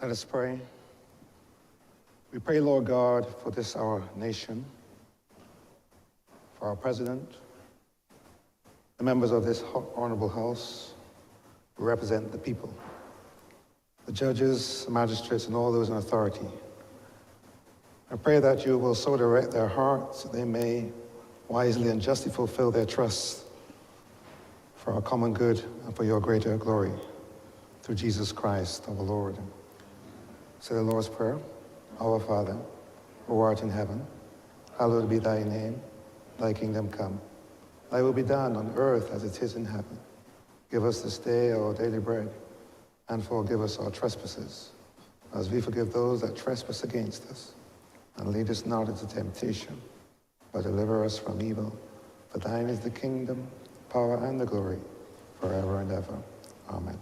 Let us pray. We pray, Lord God, for this our nation, for our president, the members of this honorable house who represent the people, the judges, the magistrates, and all those in authority. I pray that you will so direct their hearts that they may wisely and justly fulfill their trust for our common good and for your greater glory. Through Jesus Christ, our Lord. Say the Lord's Prayer. Our Father, who art in heaven, hallowed be thy name. Thy kingdom come. Thy will be done on earth as it is in heaven. Give us this day our daily bread, and forgive us our trespasses, as we forgive those that trespass against us. And lead us not into temptation, but deliver us from evil. For thine is the kingdom, power, and the glory, forever and ever. Amen.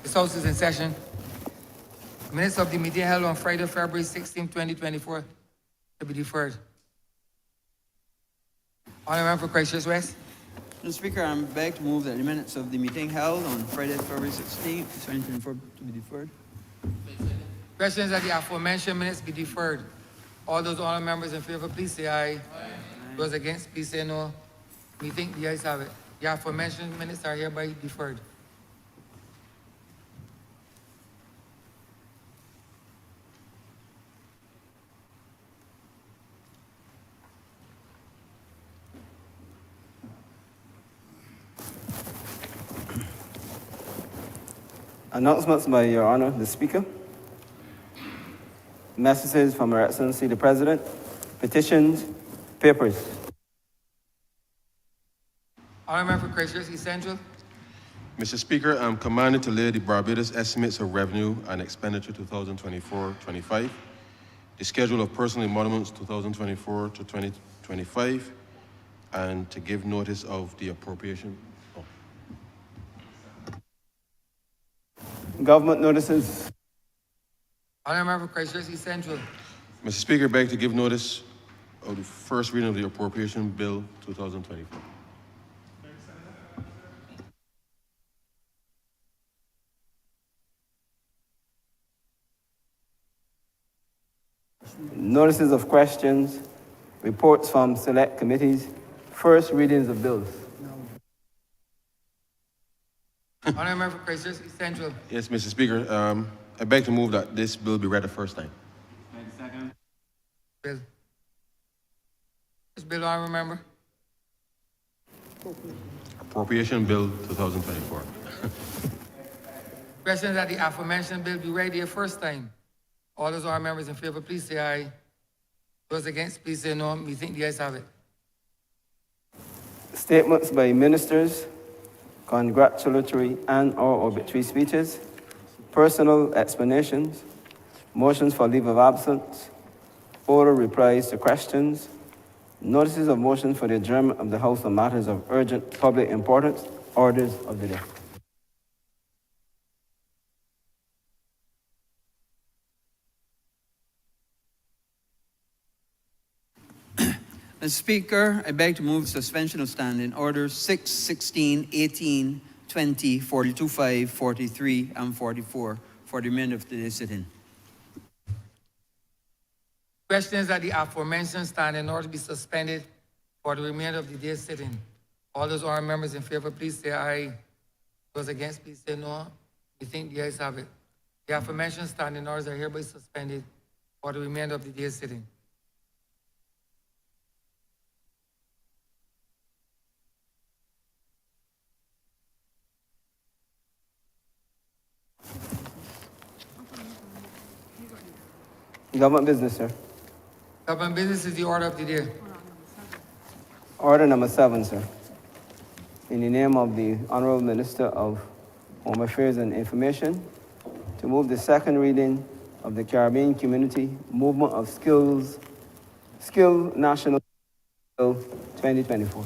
This House is in session. Minutes of the meeting held on Friday, February 16, 2024, to be deferred. Honourable for Christchurch West. Mr. Speaker, I beg to move that the minutes of the meeting held on Friday, February 16, 2024 to be deferred. Questions that the aforementioned minutes be deferred. All those honourable members in favour, please say aye. Aye. Those against, please say no. We think the ayes have it. The aforementioned minutes are hereby deferred. Announcements by Your Honor, the Speaker. Messages from Her Excellency the President. Petitions, papers. Honourable for Christchurch East Central. Mr. Speaker, I'm commanded to lay the Barbados Estimates of Revenue and Expenditure 2024-25, the Schedule of Personal Emoluments 2024 to 2025, and to give notice of the appropriation. Government notices. Honourable for Christchurch East Central. Mr. Speaker, I beg to give notice of the first reading of the Appropriation Bill 2024. Notices of questions. Reports from select committees. First readings of bills. Honourable for Christchurch East Central. Yes, Mr. Speaker, I beg to move that this bill be read the first time. Second. Bill. This bill, honourable member. Appropriation Bill 2024. Questions that the aforementioned bill be read the first time. All those honourable members in favour, please say aye. Those against, please say no. We think the ayes have it. Statements by ministers. Congratulatory and/or obituary speeches. Personal explanations. Motions for leave of absence. Oral replies to questions. Notices of motion for the adjournment of the House on matters of urgent public importance. Orders of the day. Mr. Speaker, I beg to move suspension of standing orders 6, 16, 18, 20, 42, 5, 43, and 44 for the remainder of today's sitting. Questions that the aforementioned standing order be suspended for the remainder of the day's sitting. All those honourable members in favour, please say aye. Those against, please say no. We think the ayes have it. The aforementioned standing orders are hereby suspended for the remainder of the day's sitting. Government business, sir. Government business is the order of the day. Order number 7, sir. In the name of the Honourable Minister of Home Affairs and Information, to move the second reading of the Caribbean Community Movement of Skill National Bill 2024.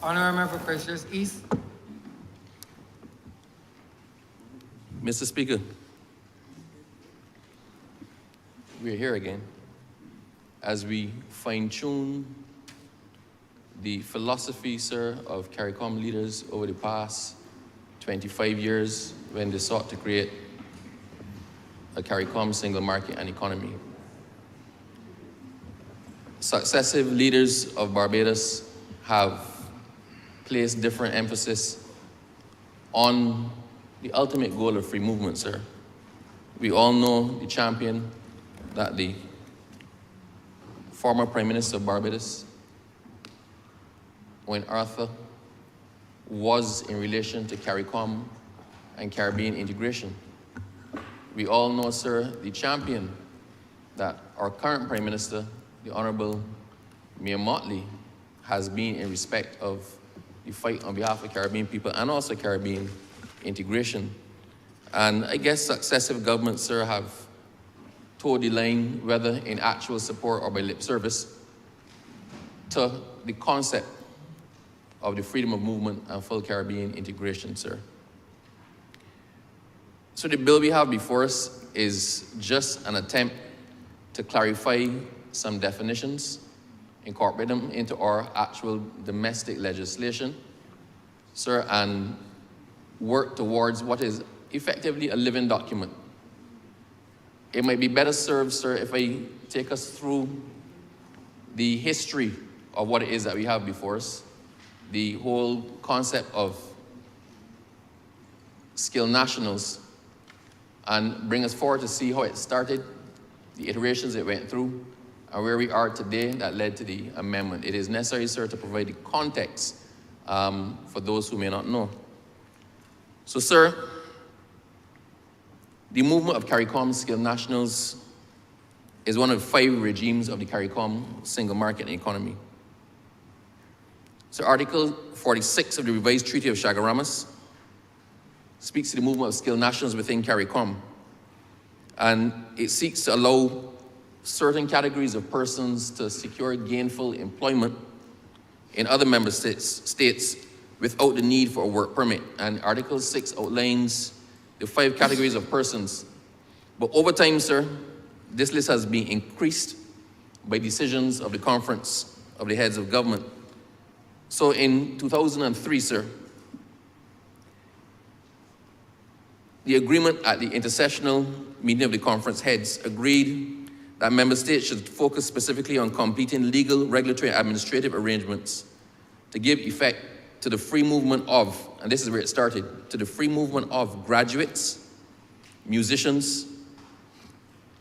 Honourable member for Christchurch East. Mr. Speaker, we're here again as we fine-tune the philosophy, sir, of CARICOM leaders over the past 25 years when they sought to create a CARICOM single market and economy. Successive leaders of Barbados have placed different emphasis on the ultimate goal of free movement, sir. We all know the champion that the former Prime Minister of Barbados, when Arthur, was in relation to CARICOM and Caribbean integration. We all know, sir, the champion that our current Prime Minister, the Honourable Mayor Motley, has been in respect of the fight on behalf of Caribbean people and also Caribbean integration. And I guess successive governments, sir, have towed the line, whether in actual support or by lip service, to the concept of the freedom of movement and full Caribbean integration, sir. So the bill we have before us is just an attempt to clarify some definitions, incorporate them into our actual domestic legislation, sir, and work towards what is effectively a living document. It might be better served, sir, if I take us through the history of what it is that we have before us, the whole concept of skilled nationals, and bring us forward to see how it started, the iterations it went through, and where we are today that led to the amendment. It is necessary, sir, to provide the context for those who may not know. So, sir, the movement of CARICOM skilled nationals is one of 5 regimes of the CARICOM single market and economy. So Article 46 of the revised Treaty of Chaguaramas speaks to the movement of skilled nationals within CARICOM, and it seeks to allow certain categories of persons to secure gainful employment in other member states without the need for a work permit. And Article 6 outlines the 5 categories of persons. But over time, sir, this list has been increased by decisions of the Conference of the Heads of Government. So in 2003, sir, the agreement at the intersessional meeting of the conference heads agreed that member states should focus specifically on completing legal, regulatory, and administrative arrangements to give effect to the free movement of, and this is where it started, to the free movement of graduates, musicians,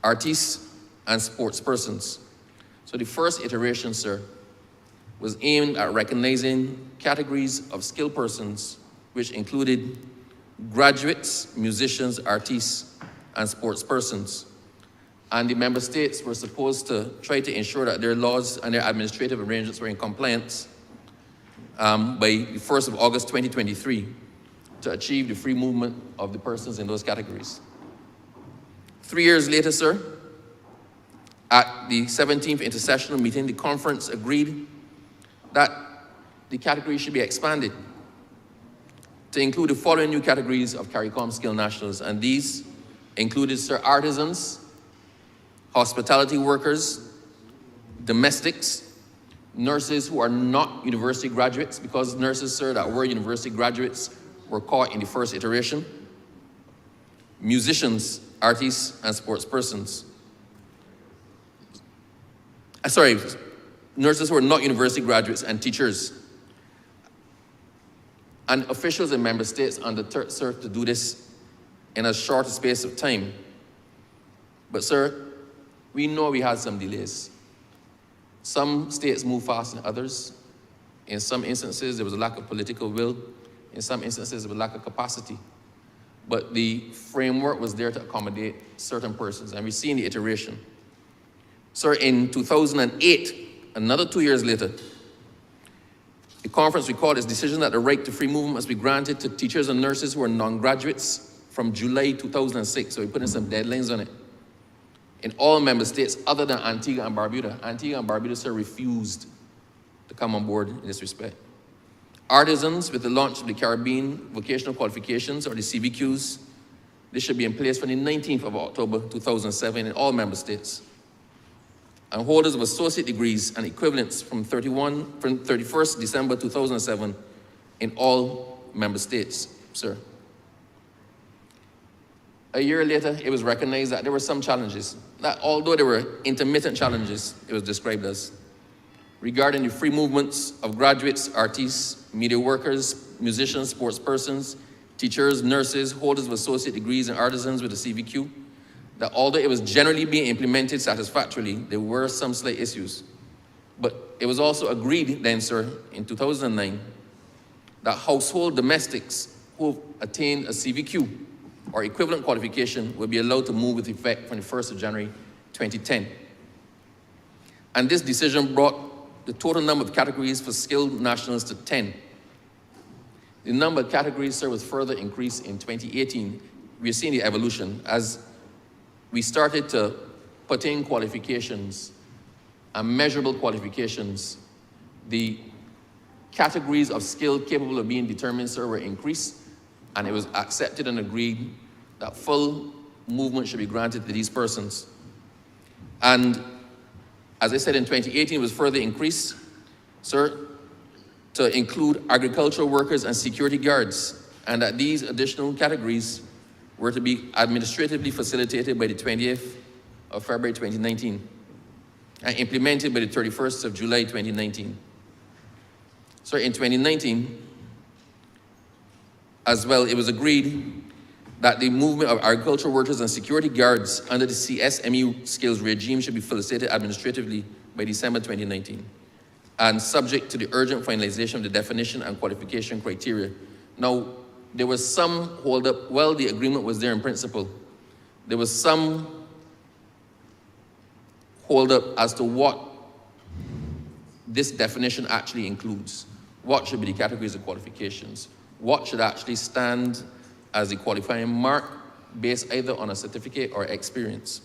artists, and sports persons. So the first iteration, sir, was aimed at recognizing categories of skilled persons, which included graduates, musicians, artists, and sports persons. And the member states were supposed to try to ensure that their laws and their administrative arrangements were in compliance by the 1st of August 2023 to achieve the free movement of the persons in those categories. 3 years later, sir, at the 17th intersessional meeting, the conference agreed that the category should be expanded to include the following new categories of CARICOM skilled nationals, and these included, sir, artisans, hospitality workers, domestics, nurses who are not university graduates, because nurses, sir, that were university graduates were caught in the first iteration, musicians, artists, and sports persons. Nurses who are not university graduates and teachers. And officials in member states undertook to do this in a short space of time. But sir, we know we had some delays. Some states move faster than others. In some instances, there was a lack of political will. In some instances, there was a lack of capacity. but the framework was there to accommodate certain persons, and we've seen the iteration. Sir, in 2008, another 2 years later, the conference recalled its decision that the right to free movement must be granted to teachers and nurses who are non-graduates from July 2006, so we put in some deadlines on it, in all member states other than Antigua and Barbuda. Antigua and Barbuda, sir, refused to come on board in this respect. Artisans, with the launch of the Caribbean Vocational Qualifications, or the CVQs, this should be in place from the 19th of October 2007 in all member states. And holders of associate degrees and equivalents from 31st December 2007 in all member states, sir. A year later, it was recognized that there were some challenges, that although there were intermittent challenges, it was described as, regarding the free movements of graduates, artists, media workers, musicians, sports persons, teachers, nurses, holders of associate degrees, and artisans with a CVQ, that although it was generally being implemented satisfactorily, there were some slight issues. But it was also agreed then, sir, in 2009, that household domestics who attained a CVQ or equivalent qualification will be allowed to move with effect from the 1st of January 2010. And this decision brought the total number of categories for skilled nationals to 10. The number of categories, sir, was further increased in 2018. We are seeing the evolution as we started to put in qualifications and measurable qualifications. The categories of skill capable of being determined, sir, were increased, and it was accepted and agreed that full movement should be granted to these persons. And as I said, in 2018, it was further increased, sir, to include agricultural workers and security guards, and that these additional categories were to be administratively facilitated by the 20th of February 2019 and implemented by the 31st of July 2019. So in 2019, as well, it was agreed that the movement of agricultural workers and security guards under the CSME skills regime should be facilitated administratively by December 2019 and subject to the urgent finalization of the definition and qualification criteria. Now, there was some hold-up. Well, the agreement was there in principle. There was some hold-up as to what this definition actually includes. What should be the categories of qualifications? What should actually stand as the qualifying mark based either on a certificate or experience?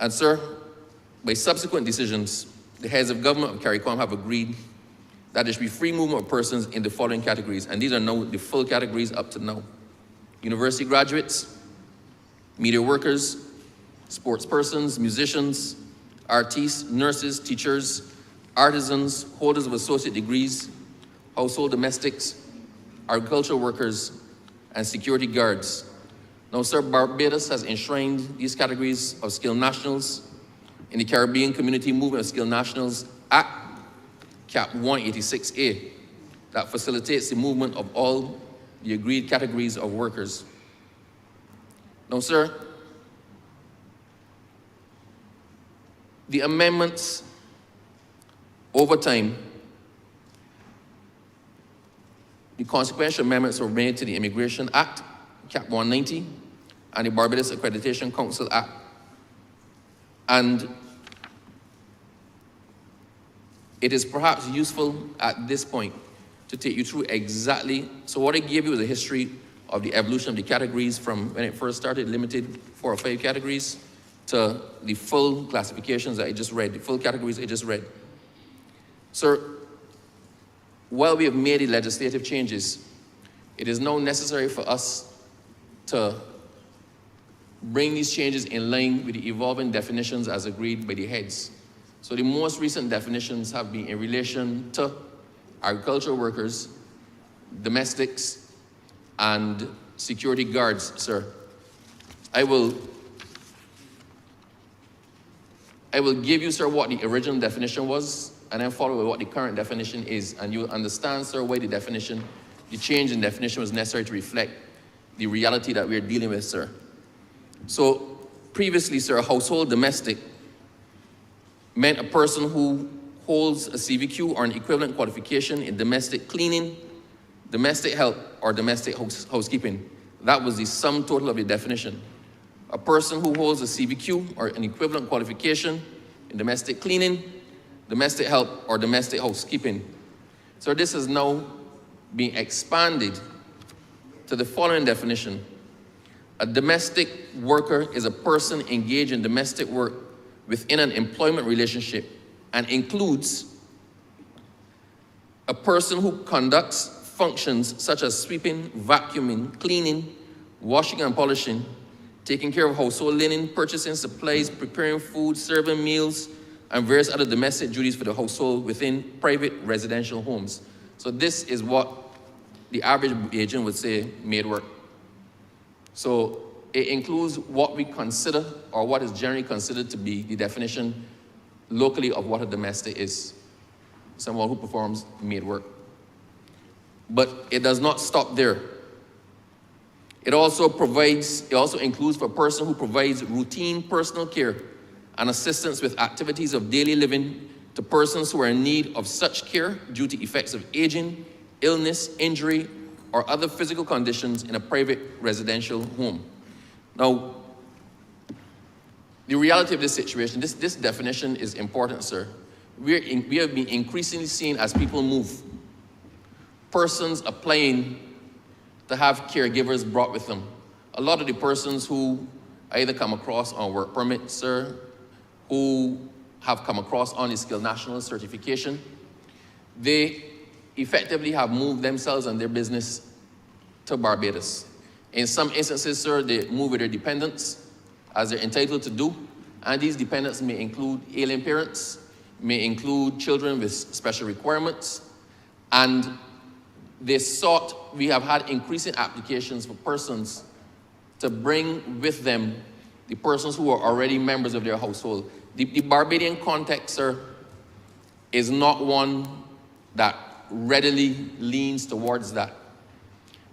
And sir, by subsequent decisions, the heads of government of CARICOM have agreed that there should be free movement of persons in the following categories, and these are now the full categories up to now. University graduates, media workers, sports persons, musicians, artists, nurses, teachers, artisans, holders of associate degrees, household domestics, agricultural workers, and security guards. Now, sir, Barbados has enshrined these categories of skilled nationals in the Caribbean Community Movement of Skilled Nationals Act, Cap 186A, that facilitates the movement of all the agreed categories of workers. Now, sir, the amendments over time, the consequential amendments were made to the Immigration Act, Cap 190, and the Barbados Accreditation Council Act. And it is perhaps useful at this point to take you through exactly, so what I gave you is a history of the evolution of the categories from when it first started, limited 4 or 5 categories, to the full classifications that I just read, the full categories I just read. Sir, while we have made the legislative changes, it is now necessary for us to bring these changes in line with the evolving definitions as agreed by the heads. So the most recent definitions have been in relation to agricultural workers, domestics, and security guards, sir. I will give you, sir, what the original definition was, and then follow with what the current definition is, and you'll understand, sir, why the change in definition was necessary to reflect the reality that we're dealing with, sir. So previously, sir, a household domestic meant a person who holds a CVQ or an equivalent qualification in domestic cleaning, domestic help, or domestic housekeeping. That was the sum total of the definition. A person who holds a CVQ or an equivalent qualification in domestic cleaning, domestic help, or domestic housekeeping. So this is now being expanded to the following definition. A domestic worker is a person engaged in domestic work within an employment relationship and includes a person who conducts functions such as sweeping, vacuuming, cleaning, washing and polishing, taking care of household linen, purchasing supplies, preparing food, serving meals, and various other domestic duties for the household within private residential homes. So this is what the average agent would say maid work. So it includes what we consider, or what is generally considered to be the definition locally of what a domestic is. Someone who performs maid work. But it does not stop there. It also includes for a person who provides routine personal care and assistance with activities of daily living to persons who are in need of such care due to effects of aging, illness, injury, or other physical conditions in a private residential home. Now, the reality of this situation, this definition is important, sir. We have been increasingly seeing, as people move, persons applying to have caregivers brought with them. A lot of the persons who either come across on work permit, sir, who have come across on the skilled national certification, they effectively have moved themselves and their business to Barbados. In some instances, sir, they move with their dependents, as they're entitled to do, and these dependents may include ailing parents, may include children with special requirements, and we have had increasing applications for persons to bring with them the persons who are already members of their household. The Barbadian context, sir, is not one that readily leans towards that.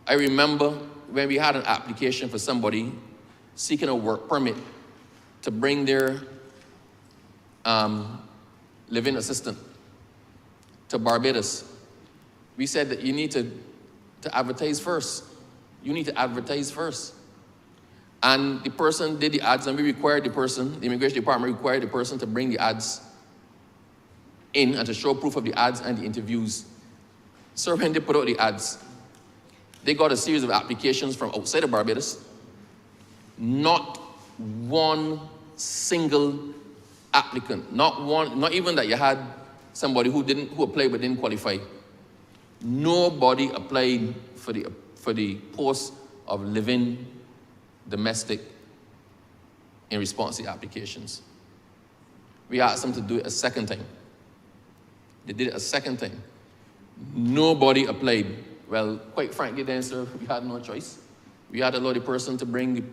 I remember when we had an application for somebody seeking a work permit to bring their living assistant to Barbados. We said that you need to advertise first. You need to advertise first. And the person did the ads, and we required the person, the immigration department required the person to bring the ads in and to show proof of the ads and the interviews. So when they put out the ads, they got a series of applications from outside of Barbados. Not one single applicant, not even that you had somebody who applied but didn't qualify. Nobody applied for the post of living domestic in response to the applications. We asked them to do it a second time. They did it a second time. Nobody applied. Well, quite frankly then, sir, we had no choice. We had to allow the person to bring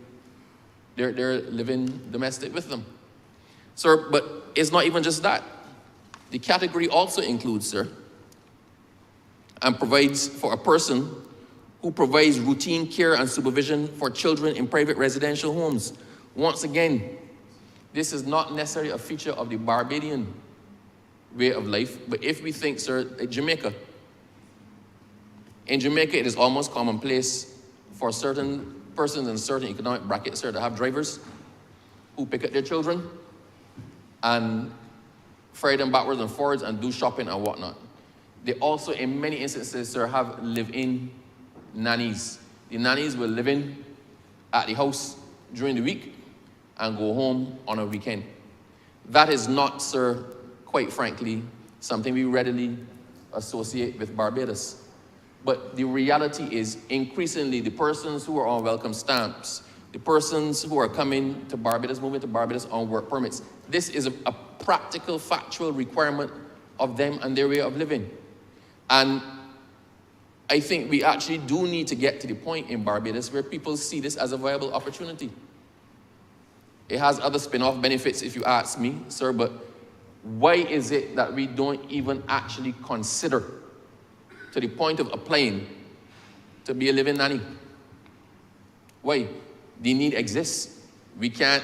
their living domestic with them. Sir, but it's not even just that. The category also includes, sir, and provides for a person who provides routine care and supervision for children in private residential homes. Once again, this is not necessarily a feature of the Barbadian way of life, but if we think, sir, like Jamaica. In Jamaica, it is almost commonplace for certain persons in certain economic brackets, sir, to have drivers who pick up their children and ferry them backwards and forwards and do shopping and whatnot. They also, in many instances, sir, have live-in nannies. The nannies will live in at the house during the week and go home on a weekend. That is not, sir, quite frankly, something we readily associate with Barbados. But the reality is, increasingly, the persons who are on welcome stamps, the persons who are coming to Barbados, moving to Barbados on work permits, this is a practical, factual requirement of them and their way of living. And I think we actually do need to get to the point in Barbados where people see this as a viable opportunity. It has other spin-off benefits, if you ask me, sir, but why is it that we don't even actually consider to the point of applying to be a living nanny? Why? The need exists. We can't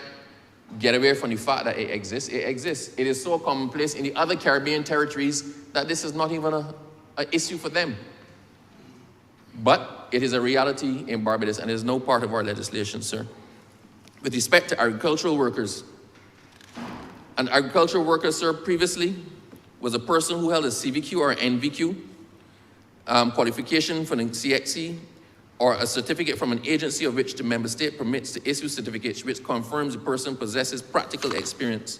get away from the fact that it exists. It exists. It is so commonplace in the other Caribbean territories that this is not even an issue for them. but it is a reality in Barbados and is no part of our legislation, sir. With respect to agricultural workers, an agricultural worker, sir, previously was a person who held a CVQ or NVQ qualification from the CXC or a certificate from an agency of which the member state permits to issue certificates which confirms the person possesses practical experience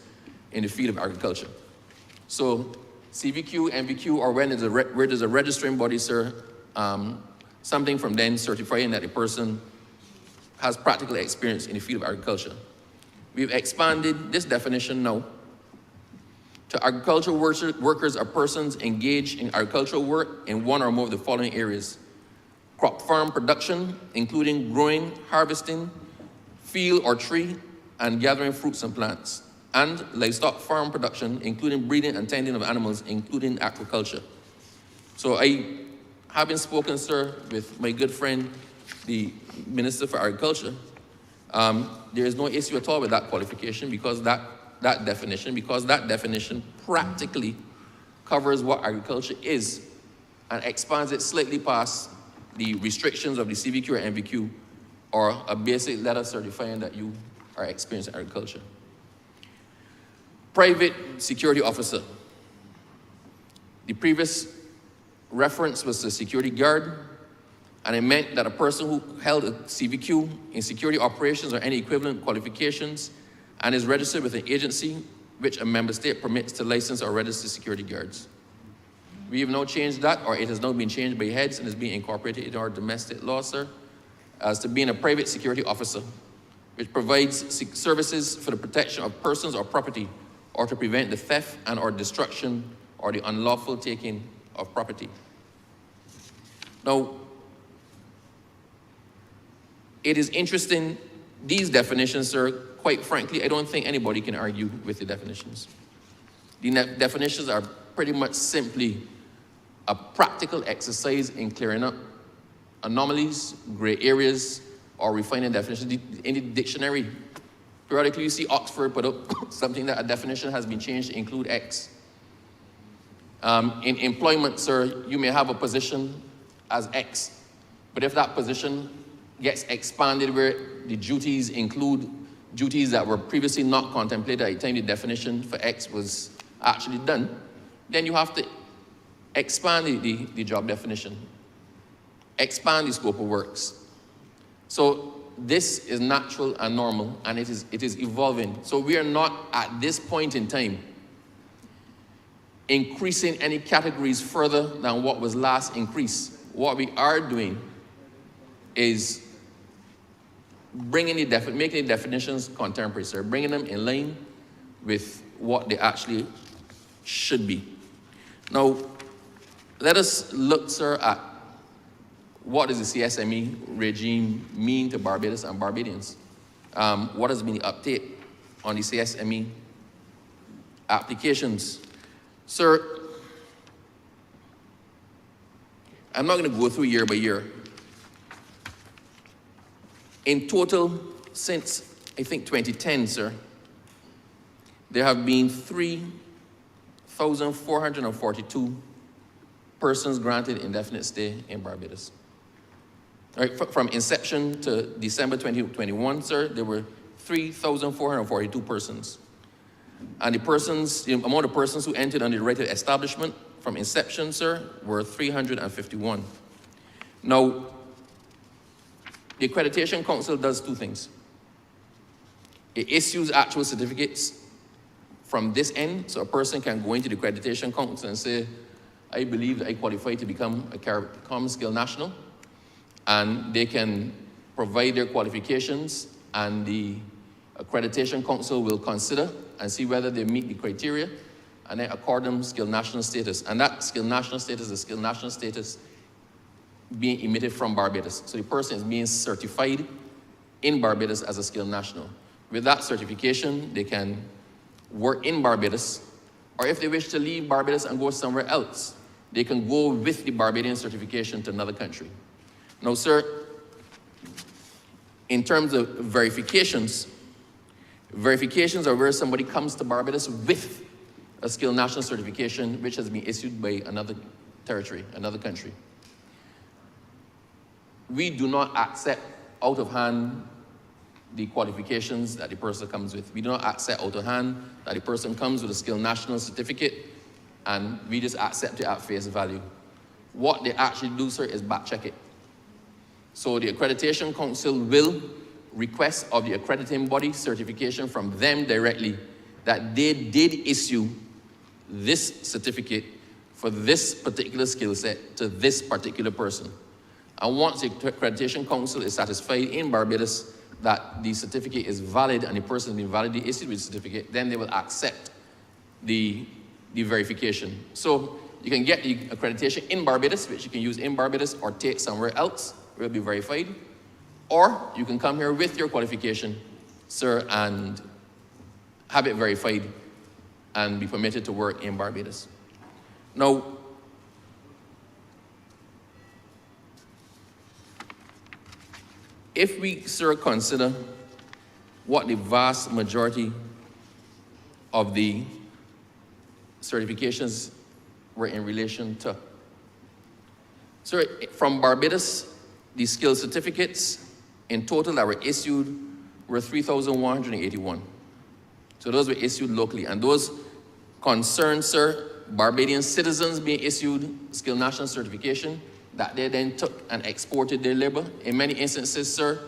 in the field of agriculture. So CVQ, NVQ, or when where there's a registering body, sir, something from then certifying that the person has practical experience in the field of agriculture. We've expanded this definition now to agricultural workers are persons engaged in agricultural work in one or more of the following areas: crop farm production, including growing, harvesting, field or tree, and gathering fruits and plants, and livestock farm production, including breeding and tending of animals, including aquaculture. So having spoken, sir, with my good friend, the Minister for Agriculture, there is no issue at all with that qualification because that definition practically covers what agriculture is and expands it slightly past the restrictions of the CVQ or NVQ or a basic letter certifying that you are experienced in agriculture. Private security officer. The previous reference was to security guard, and it meant that a person who held a CVQ in security operations or any equivalent qualifications and is registered with an agency which a member state permits to license or register security guards. We have now changed that, or it has now been changed by heads and is being incorporated in our domestic law, sir, as to being a private security officer, which provides services for the protection of persons or property, or to prevent the theft and or destruction or the unlawful taking of property. Now, it is interesting, these definitions, sir, quite frankly, I don't think anybody can argue with the definitions. The definitions are pretty much simply a practical exercise in clearing up anomalies, gray areas, or refining definitions. In the dictionary, periodically you see Oxford put up something that a definition has been changed to include X. In employment, sir, you may have a position as X, but if that position gets expanded where the duties include duties that were previously not contemplated at the time the definition for X was actually done, then you have to expand the job definition, expand the scope of works. So this is natural and normal, and it is evolving. So we are not, at this point in time, increasing any categories further than what was last increased. What we are doing is making the definitions contemporary, sir, bringing them in line with what they actually should be. Now, let us look, sir, at what does the CSME regime mean to Barbados and Barbadians? What has been the update on the CSME applications? Sir, I'm not going to go through year by year. In total, since I think 2010, sir, there have been 3,442 persons granted indefinite stay in Barbados. All right, from inception to December 2021, sir, there were 3,442 persons. And the amount of persons who entered under the right of establishment from inception, sir, were 351. Now, the Accreditation Council does two things. It issues actual certificates from this end, so a person can go into the Accreditation Council and say, I believe that I qualify to become a common skill national, and they can provide their qualifications, and the Accreditation Council will consider and see whether they meet the criteria, and then accord them skill national status. And that skill national status is skill national status being emitted from Barbados. So the person is being certified in Barbados as a skilled national. With that certification, they can work in Barbados, or if they wish to leave Barbados and go somewhere else, they can go with the Barbadian certification to another country. Now, sir, in terms of verifications are where somebody comes to Barbados with a skilled national certification which has been issued by another territory, another country. we do not accept out of hand the qualifications that the person comes with. We do not accept out of hand that the person comes with a skilled national certificate and we just accept it at face value. What they actually do, sir, is back check it. So the Accreditation Council will request of the accrediting body certification from them directly that they did issue this certificate for this particular skill set to this particular person. And once the Accreditation Council is satisfied in Barbados that the certificate is valid and the person has been validly issued with the certificate, then they will accept the verification. So you can get the accreditation in Barbados, which you can use in Barbados or take somewhere else where it will be verified. Or you can come here with your qualification, sir, and have it verified and be permitted to work in Barbados. Now, if we, sir, consider what the vast majority of the certifications were in relation to. Sir, from Barbados, the skill certificates in total that were issued were 3,181. So those were issued locally. And those concerned, sir, Barbadian citizens being issued skilled national certification that they then took and exported their labor. In many instances, sir,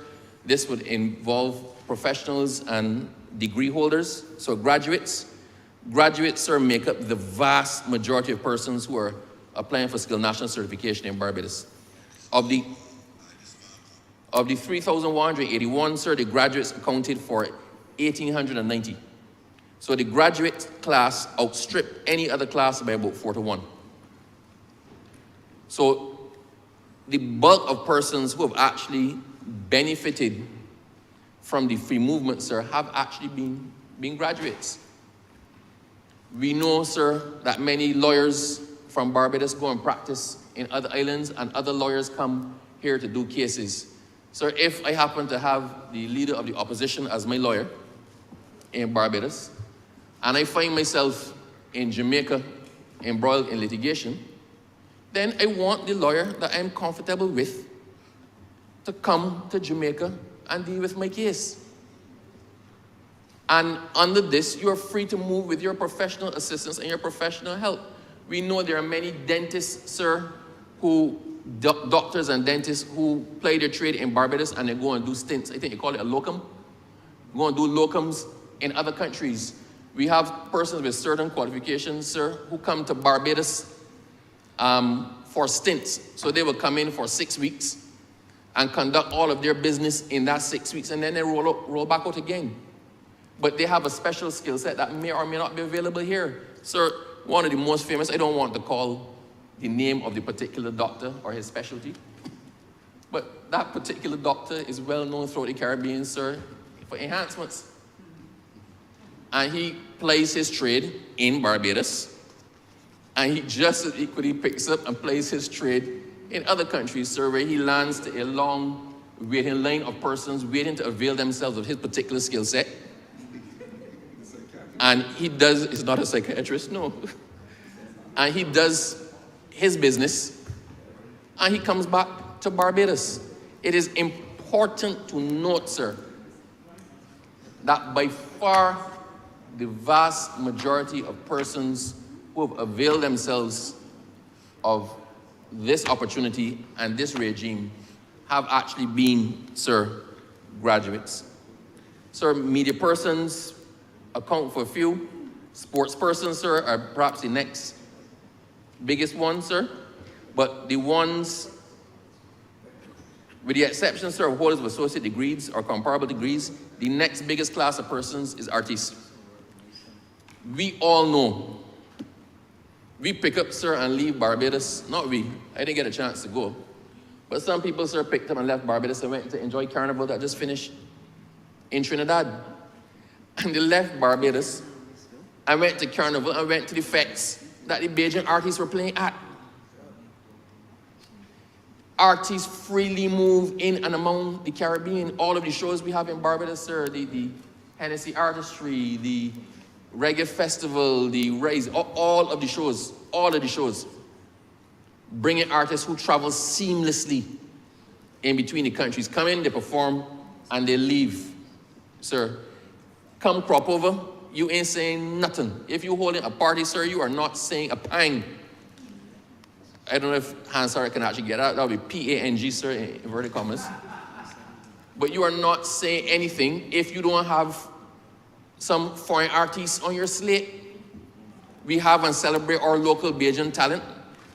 this would involve professionals and degree holders, so graduates. Graduates, sir, make up the vast majority of persons who are applying for skilled national certification in Barbados. Of the 3,181, sir, the graduates accounted for 1,890. So the graduate class outstripped any other class by about 4 to 1. So the bulk of persons who have actually benefited from the free movement, sir, have actually been graduates. We know, sir, that many lawyers from Barbados go and practice in other islands, and other lawyers come here to do cases. Sir, if I happen to have the leader of the opposition as my lawyer in Barbados, and I find myself in Jamaica embroiled in litigation, then I want the lawyer that I'm comfortable with to come to Jamaica and deal with my case. And under this, you're free to move with your professional assistance and your professional help. We know there are many dentists, sir, doctors and dentists who play their trade in Barbados and they go and do stints. I think you call it a locum. Go and do locums in other countries. We have persons with certain qualifications, sir, who come to Barbados for stints. So they will come in for 6 weeks and conduct all of their business in that 6 weeks, and then they roll back out again. But they have a special skill set that may or may not be available here. Sir, one of the most famous, I don't want to call the name of the particular doctor or his specialty, but that particular doctor is well known throughout the Caribbean, sir, for enhancements. And he plays his trade in Barbados, and he just as equally picks up and plays his trade in other countries, sir, where he lands to a long waiting line of persons waiting to avail themselves of his particular skill set. And he does, he's not a psychiatrist, no. And he does his business, and he comes back to Barbados. It is important to note, sir, that by far the vast majority of persons who have availed themselves of this opportunity and this regime have actually been, sir, graduates. Sir, media persons account for a few. Sports persons, sir, are perhaps the next biggest one, sir. But the ones, with the exception, sir, of holders of associate degrees or comparable degrees, the next biggest class of persons is artists. We all know. We pick up, sir, and leave Barbados. Not we. I didn't get a chance to go. But some people, sir, picked up and left Barbados and went to enjoy Carnival that just finished in Trinidad. And they left Barbados and went to Carnival and went to the fetes that the Bajan artists were playing at. Artists freely move in and among the Caribbean. All of the shows we have in Barbados, sir, the Hennessy Artistry, the Reggae Festival, the Raise, all of the shows, bringing artists who travel seamlessly in between the countries. Come in, they perform, and they leave, sir. Come crop over, you ain't saying nothing. If you're holding a party, sir, you are not saying a pang. I don't know if Hansard can actually get that. That would be P-A-N-G, sir, in inverted commas. But you are not saying anything if you don't have some foreign artists on your slate. We have and celebrate our local Bajan talent,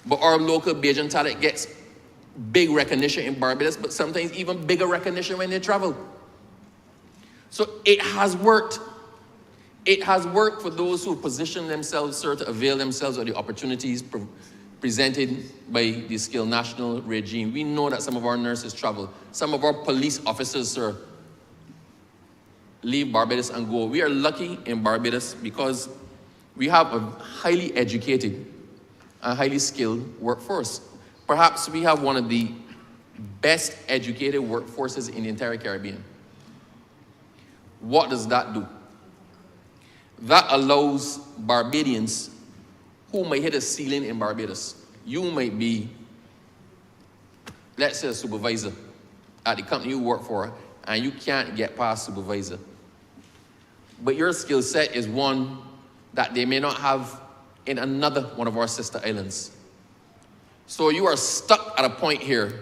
but our local Bajan talent gets big recognition in Barbados, but sometimes even bigger recognition when they travel. So it has worked. It has worked for those who position themselves, sir, to avail themselves of the opportunities presented by the skilled national regime. We know that some of our nurses travel. Some of our police officers, sir, leave Barbados and go. We are lucky in Barbados because we have a highly educated and highly skilled workforce. Perhaps we have one of the best educated workforces in the entire Caribbean. What does that do? That allows Barbadians who might hit a ceiling in Barbados. You might be, let's say, a supervisor at the company you work for, and you can't get past supervisor. But your skill set is one that they may not have in another one of our sister islands. So you are stuck at a point here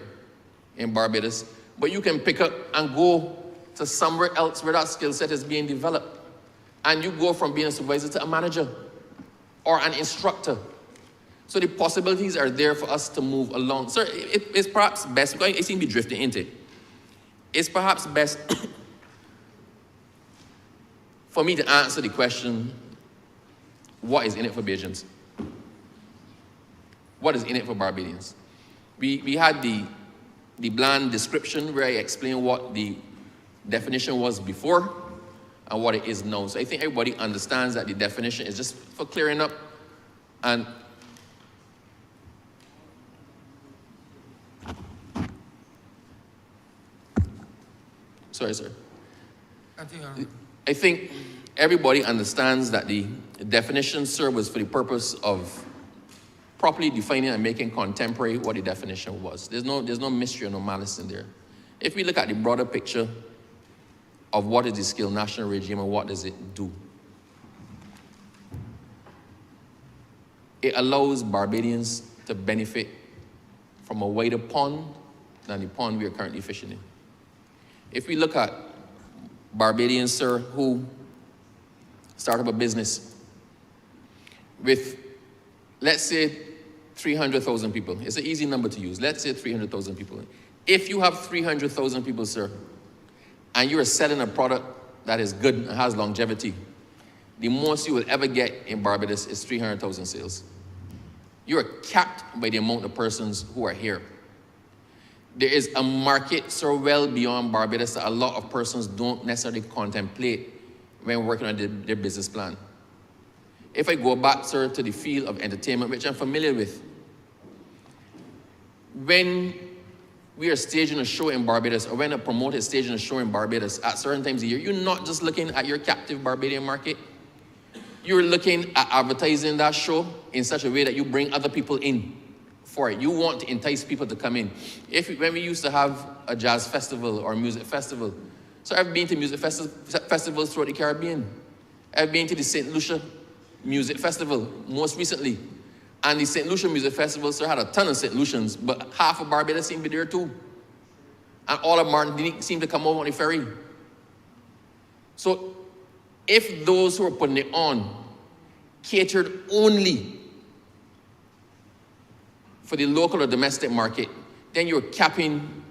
in Barbados, but you can pick up and go to somewhere else where that skill set is being developed. And you go from being a supervisor to a manager or an instructor. So the possibilities are there for us to move along. Sir, it's perhaps best, because I seem to be drifting into it. It's perhaps best for me to answer the question, what is in it for Bajans? What is in it for Barbadians? We had the bland description where I explained what the definition was before and what it is now. So I think everybody understands that the definition is just for clearing up. And sorry, sir. Continue. I think everybody understands that the definition, sir, was for the purpose of properly defining and making contemporary what the definition was. There's no mystery or no malice in there. If we look at the broader picture of what is the skilled national regime and what does it do, it allows Barbadians to benefit from a wider pond than the pond we are currently fishing in. If we look at Barbadians, sir, who start up a business with, let's say, 300,000 people. It's an easy number to use. Let's say 300,000 people. If you have 300,000 people, sir, and you are selling a product that is good and has longevity, the most you will ever get in Barbados is 300,000 sales. You are capped by the amount of persons who are here. There is a market so well beyond Barbados that a lot of persons don't necessarily contemplate when working on their business plan. If I go back, sir, to the field of entertainment, which I'm familiar with, when we are staging a show in Barbados, or when a promoter is staging a show in Barbados at certain times of year, you're not just looking at your captive Barbadian market. You're looking at advertising that show in such a way that you bring other people in for it. You want to entice people to come in. When we used to have a jazz festival or music festival, so I've been to music festivals throughout the Caribbean. I've been to the St. Lucia Music Festival most recently. And the St. Lucia Music Festival, sir, had a ton of St. Lucians, but half of Barbados seemed to be there too. And all of Martinique seemed to come over on the ferry. So if those who are putting it on catered only for the local or domestic market, then you're capping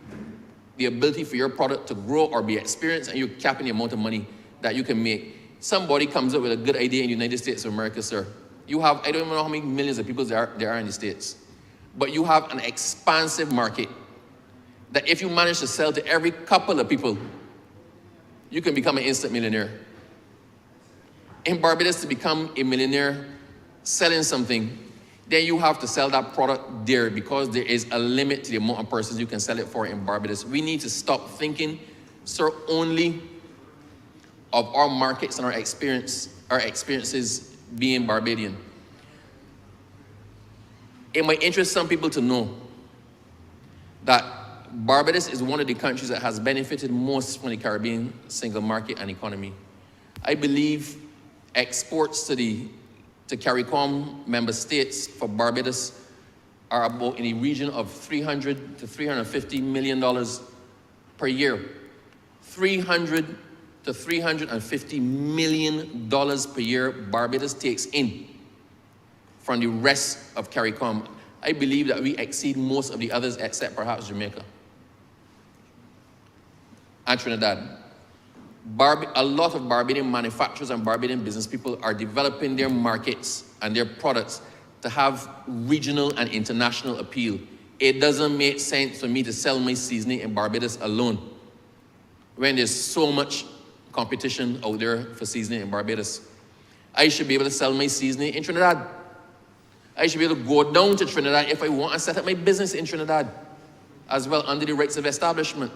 the ability for your product to grow or be experienced, and you're capping the amount of money that you can make. Somebody comes up with a good idea in the United States of America, sir. You have, I don't even know how many millions of people there are in the States, but you have an expansive market that if you manage to sell to every couple of people, you can become an instant millionaire. In Barbados, to become a millionaire selling something, then you have to sell that product there because there is a limit to the amount of persons you can sell it for in Barbados. We need to stop thinking, sir, only of our markets and our experiences being Barbadian. It might interest some people to know that Barbados is one of the countries that has benefited most from the Caribbean single market and economy. I believe exports to CARICOM member states for Barbados are about in the region of $300 to $350 million per year. $300 to $350 million per year Barbados takes in from the rest of CARICOM. I believe that we exceed most of the others except perhaps Jamaica and Trinidad. A lot of Barbadian manufacturers and Barbadian business people are developing their markets and their products to have regional and international appeal. It doesn't make sense for me to sell my seasoning in Barbados alone when there's so much competition out there for seasoning in Barbados. I should be able to sell my seasoning in Trinidad. I should be able to go down to Trinidad if I want and set up my business in Trinidad as well under the rights of establishment.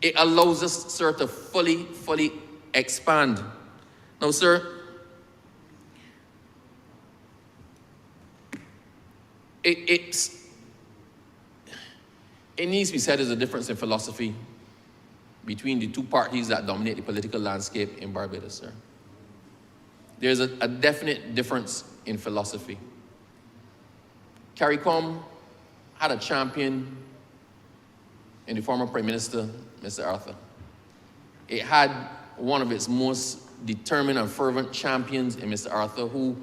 It allows us, sir, to fully expand. Now, sir, it needs to be said there's a difference in philosophy between the two parties that dominate the political landscape in Barbados, sir. There's a definite difference in philosophy. CARICOM had a champion in the former Prime Minister, Mr. Arthur. It had one of its most determined and fervent champions in Mr. Arthur who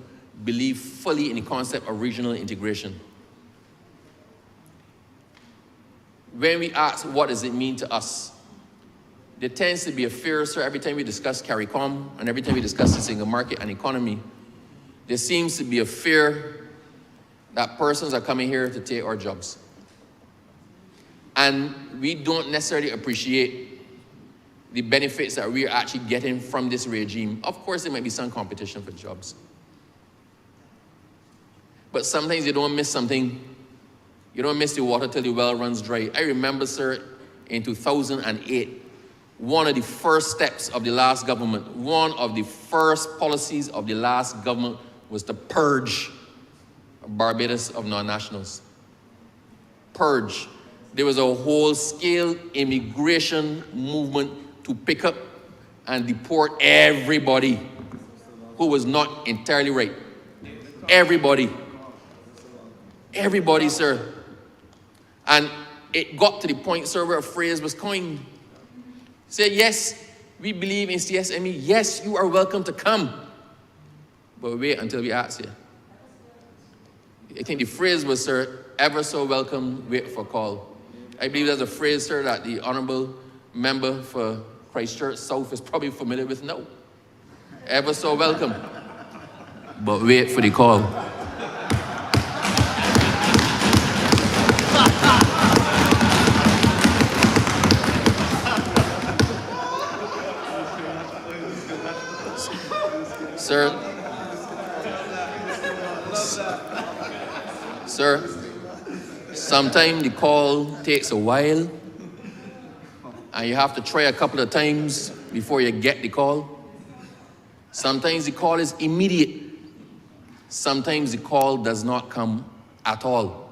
believed fully in the concept of regional integration. When we ask what does it mean to us, there tends to be a fear, sir, every time we discuss CARICOM and every time we discuss the single market and economy, there seems to be a fear that persons are coming here to take our jobs. And we don't necessarily appreciate the benefits that we're actually getting from this regime. Of course, there might be some competition for jobs. But sometimes you don't miss something. You don't miss the water till the well runs dry. I remember, sir, in 2008, one of the first steps of the last government, one of the first policies of the last government was to purge Barbados of non-nationals. Purge. There was a whole-scale immigration movement to pick up and deport everybody who was not entirely right. Everybody. Everybody, sir. And it got to the point, sir, where a phrase was coined. Say, yes, we believe in CSME. Yes, you are welcome to come. But wait until we ask you. I think the phrase was, sir, ever so welcome, wait for call. I believe there's a phrase, sir, that the Honourable member for Christchurch South is probably familiar with now. Ever so welcome. But wait for the call. Sir, sometimes the call takes a while and you have to try a couple of times before you get the call. Sometimes the call is immediate. Sometimes the call does not come at all.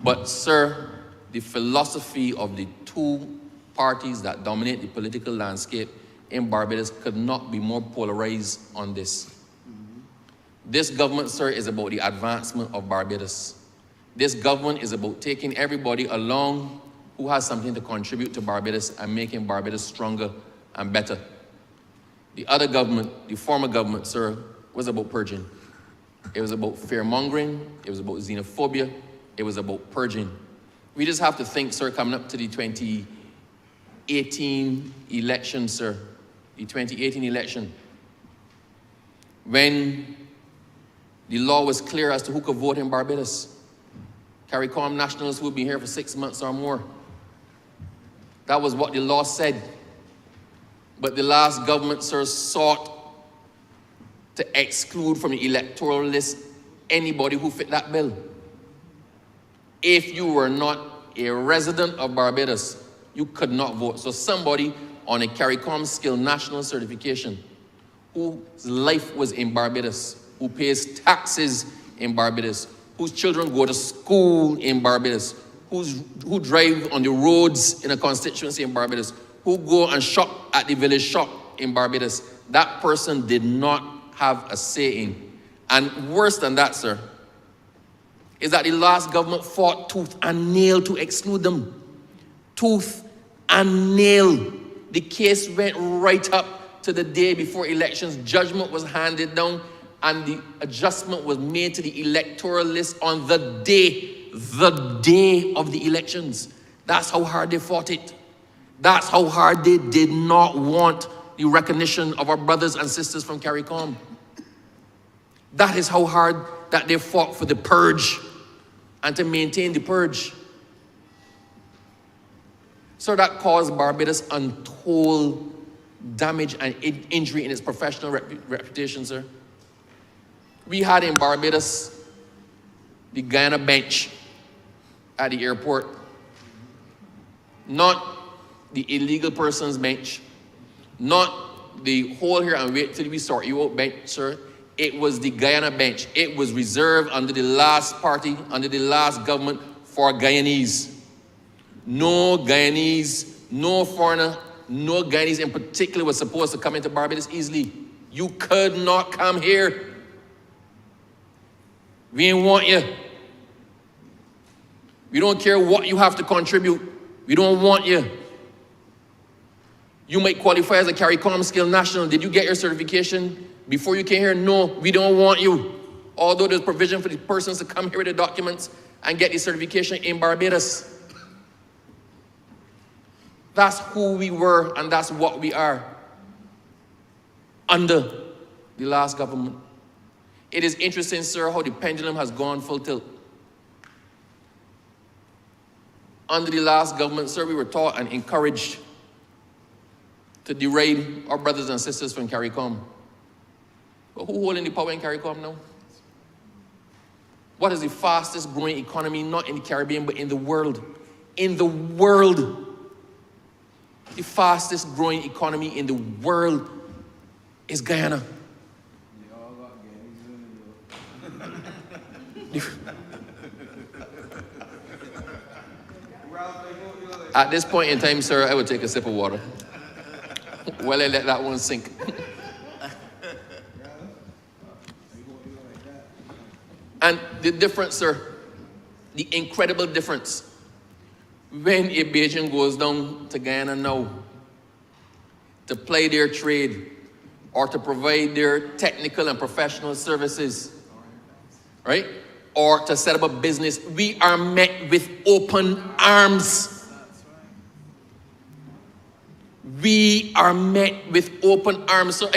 But sir, the philosophy of the two parties that dominate the political landscape in Barbados could not be more polarized on this. This government, sir, is about the advancement of Barbados. This government is about taking everybody along who has something to contribute to Barbados and making Barbados stronger and better. The other government, the former government, sir, was about purging. It was about fear-mongering. It was about xenophobia. It was about purging. We just have to think, sir, coming up to the 2018 election, sir, the 2018 election, when the law was clear as to who could vote in Barbados. CARICOM nationals who would be here for 6 months or more. That was what the law said. But the last government, sir, sought to exclude from the electoral list anybody who fit that bill. If you were not a resident of Barbados, you could not vote. So somebody on a CARICOM skill national certification whose life was in Barbados, who pays taxes in Barbados, whose children go to school in Barbados, who drive on the roads in a constituency in Barbados, who go and shop at the village shop in Barbados, that person did not have a say in. And worse than that, sir, is that the last government fought tooth and nail to exclude them. Tooth and nail. The case went right up to the day before elections. Judgment was handed down and the adjustment was made to the electoral list on the day of the elections. That's how hard they fought it. That's how hard they did not want the recognition of our brothers and sisters from CARICOM. That is how hard that they fought for the purge and to maintain the purge. So that caused Barbados untold damage and injury in its professional reputation, sir. We had in Barbados the Guyana bench at the airport, not the illegal persons bench, not the hold here and wait till we sort you out bench, sir. It was the Guyana bench. It was reserved under the last party, under the last government for Guyanese. No Guyanese, no foreigner, no Guyanese in particular was supposed to come into Barbados easily. You could not come here. We ain't want you. We don't care what you have to contribute. We don't want you. You might qualify as a CARICOM Skill National. Did you get your certification before you came here? No, we don't want you. Although there's provision for the persons to come here with the documents and get the certification in Barbados. That's who we were and that's what we are under the last government. It is interesting, sir, how the pendulum has gone full tilt. Under the last government, sir, we were taught and encouraged to deride our brothers and sisters from CARICOM. But who holding the power in CARICOM now? What is the fastest growing economy, not in the Caribbean, but in the world? In the world. The fastest growing economy in the world is Guyana. At this point in time, sir, I would take a sip of water. Well, I let that one sink. And the difference, sir, the incredible difference, when a Bajan goes down to Guyana now to play their trade or to provide their technical and professional services, right? Or to set up a business, we are met with open arms. We are met with open arms. So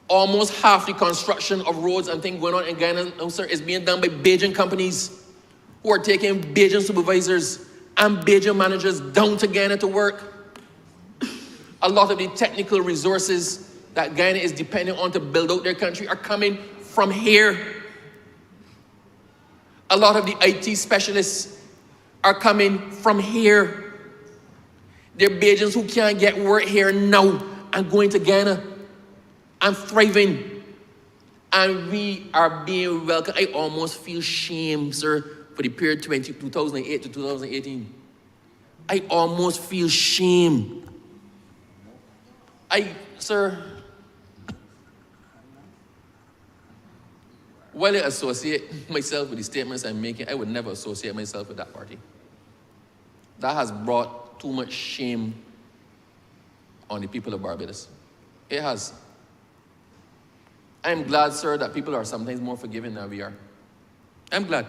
almost half the construction of roads and things going on in Guyana now, sir, is being done by Bajan companies who are taking Bajan supervisors and Bajan managers down to Guyana to work. A lot of the technical resources that Guyana is dependent on to build out their country are coming from here. A lot of the IT specialists are coming from here. There are Bajans who can't get work here now and going to Guyana and thriving. And we are being welcomed. I almost feel shame, sir, for the period 2008 to 2018. I almost feel shame. Sir, while I associate myself with the statements I'm making, I would never associate myself with that party. That has brought too much shame on the people of Barbados. It has. I'm glad, sir, that people are sometimes more forgiving than we are. I'm glad.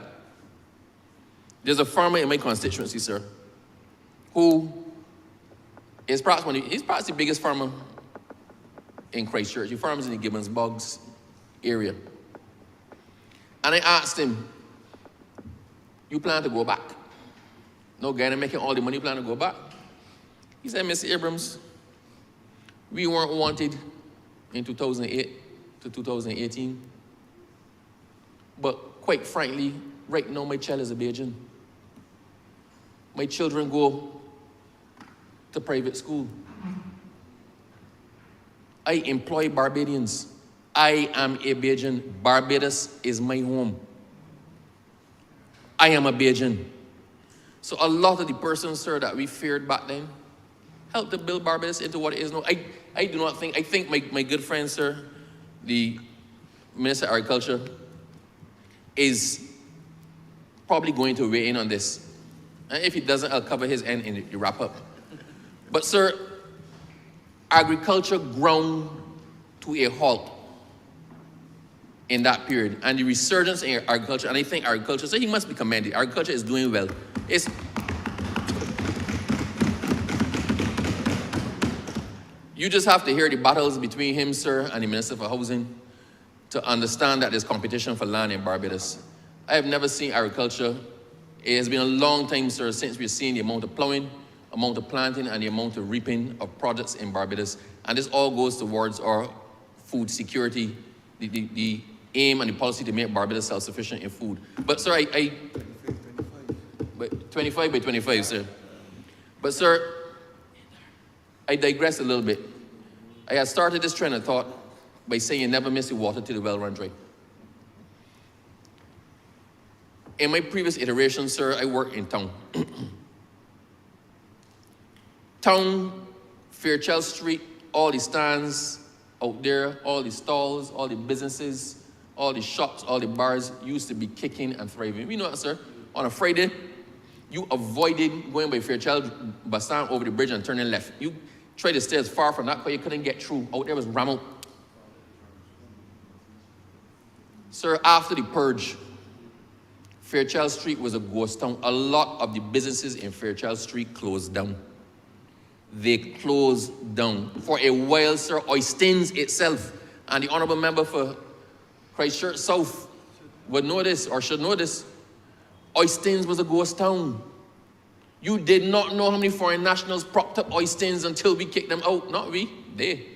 There's a farmer in my constituency, sir, who is perhaps he's perhaps the biggest farmer in Christchurch. He farms in the Gibbons Bogs area. And I asked him, you plan to go back? No Guyana making all the money, you plan to go back? He said, Mr. Abrahams, we weren't wanted in 2008 to 2018. But quite frankly, right now my child is a Bajan. My children go to private school. I employ Barbadians. I am a Bajan. Barbados is my home. I am a Bajan. So a lot of the persons, sir, that we feared back then helped to build Barbados into what it is now. I do not think, I think my good friend, sir, the Minister of Agriculture, is probably going to weigh in on this. And if he doesn't, I'll cover his end in the wrap up. But sir, agriculture ground to a halt in that period, and the resurgence in agriculture, and I think agriculture, so he must be commended. Agriculture is doing well. You just have to hear the battles between him, sir, and the Minister for Housing to understand that there's competition for land in Barbados. I have never seen agriculture. It has been a long time, sir, since we've seen the amount of plowing, amount of planting, and the amount of reaping of products in Barbados. And this all goes towards our food security, the aim and the policy to make Barbados self-sufficient in food. But sir, 25 by 25, sir. But sir, I digress a little bit. I had started this train of thought by saying you never miss the water till the well run dry. In my previous iteration, sir, I worked in town. Town, Fairchild Street, all the stands out there, all the stalls, all the businesses, all the shops, all the bars used to be kicking and thriving. We know that, sir. On a Friday, you avoided going by Fairchild bus stand over the bridge and turning left. You tried to stay as far from that because you couldn't get through. Out there was ramble. Sir, after the purge, Fairchild Street was a ghost town. A lot of the businesses in Fairchild Street closed down. They closed down. For a while, sir, Oistins itself, and the Honourable Member for Christchurch South would know this, or should know this, Oistins was a ghost town. You did not know how many foreign nationals propped up Oistins until we kicked them out. Not we, they.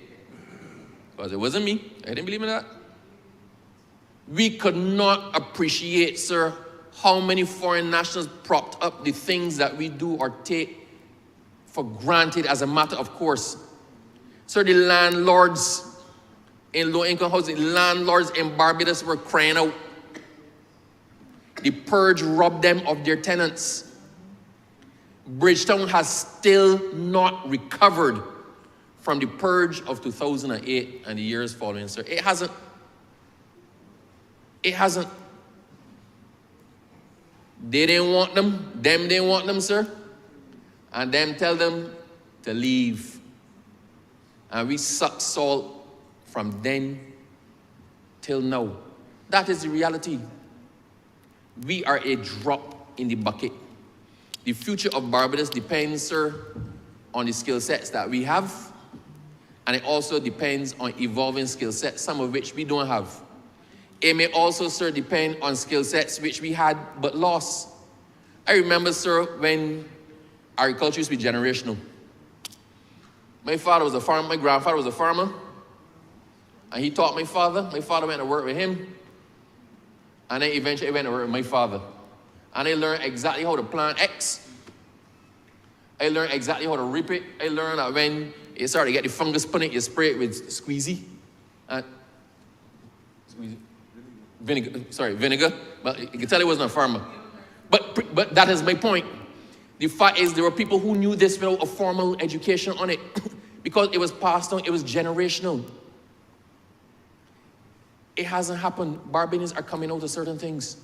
Because it wasn't me. I didn't believe in that. We could not appreciate, sir, how many foreign nationals propped up the things that we do or take for granted as a matter of course. Sir, the landlords in low-income housing, landlords in Barbados were crying out. The purge robbed them of their tenants. Bridgetown has still not recovered from the purge of 2008 and the years following, sir. It hasn't. It hasn't. They didn't want them. Them didn't want them, sir. And them tell them to leave. And we suck salt from then till now. That is the reality. We are a drop in the bucket. The future of Barbados depends, sir, on the skill sets that we have. And it also depends on evolving skill sets, some of which we don't have. It may also, sir, depend on skill sets which we had but lost. I remember, sir, when agriculture used to be generational. My father was a farmer, my grandfather was a farmer, and he taught my father. My father went to work with him, and then eventually went to work with my father. And I learned exactly how to plant X. I learned exactly how to reap it. I learned that when it started to get the fungus put it, you spray it with squeezy. Vinegar. But you can tell he wasn't a farmer. But that is my point. The fact is there were people who knew this without a formal education on it because it was passed on, it was generational. It hasn't happened. Barbadians are coming out of certain things.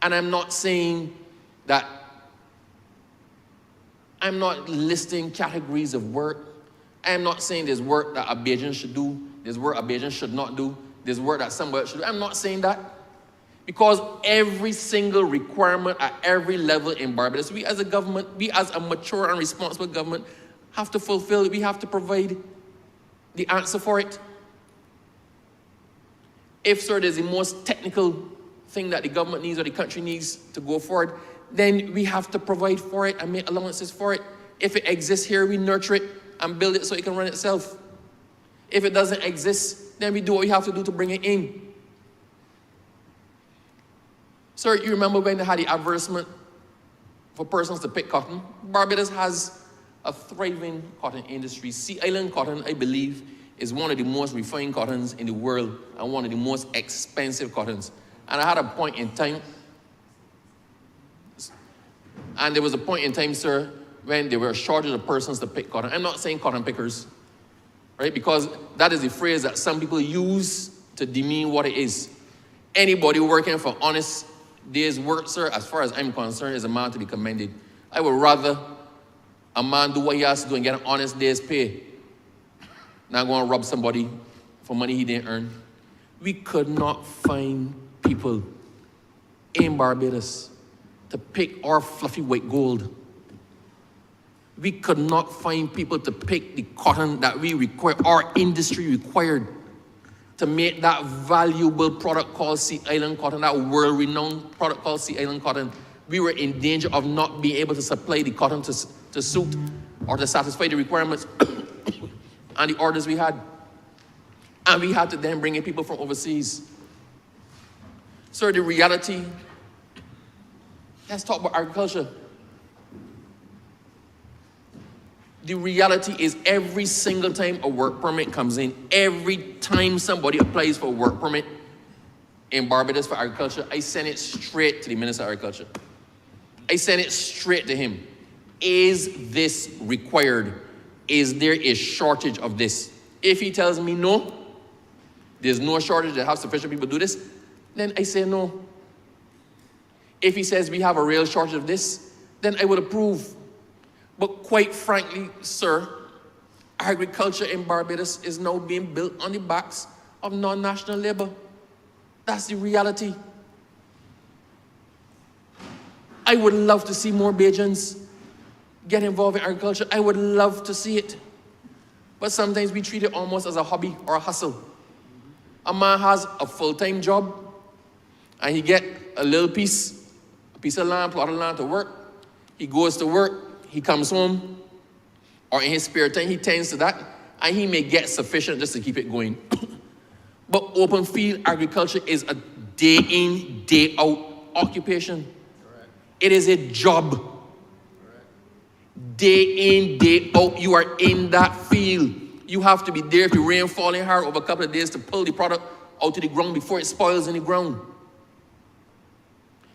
And I'm not saying that, I'm not listing categories of work. I'm not saying there's work that a Bajan should do, there's work a Bajan should not do, there's work that somebody should do. I'm not saying that. Because every single requirement at every level in Barbados, we as a government, we as a mature and responsible government have to fulfill it. We have to provide the answer for it. If, sir, there's the most technical thing that the government needs or the country needs to go forward, then we have to provide for it and make allowances for it. If it exists here, we nurture it and build it so it can run itself. If it doesn't exist, then we do what we have to do to bring it in. Sir, you remember when they had the advertisement for persons to pick cotton? Barbados has a thriving cotton industry. Sea Island cotton, I believe, is one of the most refined cottons in the world and one of the most expensive cottons. And I had a point in time, And there was a point in time, sir, when there were a shortage of persons to pick cotton. I'm not saying cotton pickers, right? Because that is the phrase that some people use to demean what it is. Anybody working for honest day's work, sir, as far as I'm concerned, is a man to be commended. I would rather a man do what he has to do and get an honest day's pay, not go and rob somebody for money he didn't earn. We could not find people in Barbados to pick our fluffy white gold. We could not find people to pick the cotton that we require, our industry required, to make that valuable product called Sea Island cotton, that world-renowned product called Sea Island cotton. We were in danger of not being able to supply the cotton to suit or to satisfy the requirements and the orders we had. And we had to then bring in people from overseas. Sir, the reality, let's talk about agriculture. The reality is every single time a work permit comes in, every time somebody applies for a work permit in Barbados for agriculture, I send it straight to the Minister of Agriculture. I send it straight to him. Is this required? Is there a shortage of this? If he tells me no, there's no shortage, they have sufficient people do this, then I say no. If he says we have a real shortage of this, then I would approve. But quite frankly, sir, agriculture in Barbados is now being built on the backs of non-national labor. That's the reality. I would love to see more Bajans get involved in agriculture. I would love to see it. But sometimes we treat it almost as a hobby or a hustle. A man has a full-time job and he get a little piece of land, plot of land to work. He goes to work. He comes home, or in his spare time, he tends to that, and he may get sufficient just to keep it going. But open field agriculture is a day in, day out occupation. Correct. It is a job. Correct. Day in, day out, you are in that field. You have to be there if the rain falling hard over a couple of days to pull the product out to the ground before it spoils in the ground.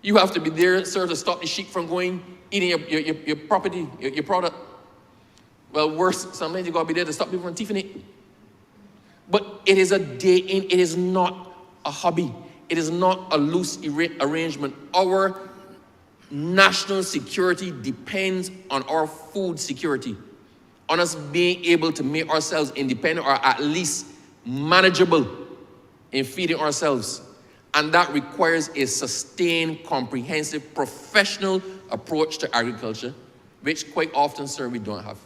You have to be there, sir, to stop the sheep from going eating your property, your product. Well, worse, sometimes you gotta be there to stop people from thieving it. But it is a day in, it is not a hobby. It is not a loose arrangement. Our national security depends on our food security, on us being able to make ourselves independent or at least manageable in feeding ourselves. And that requires a sustained, comprehensive, professional approach to agriculture, which quite often, sir, we don't have.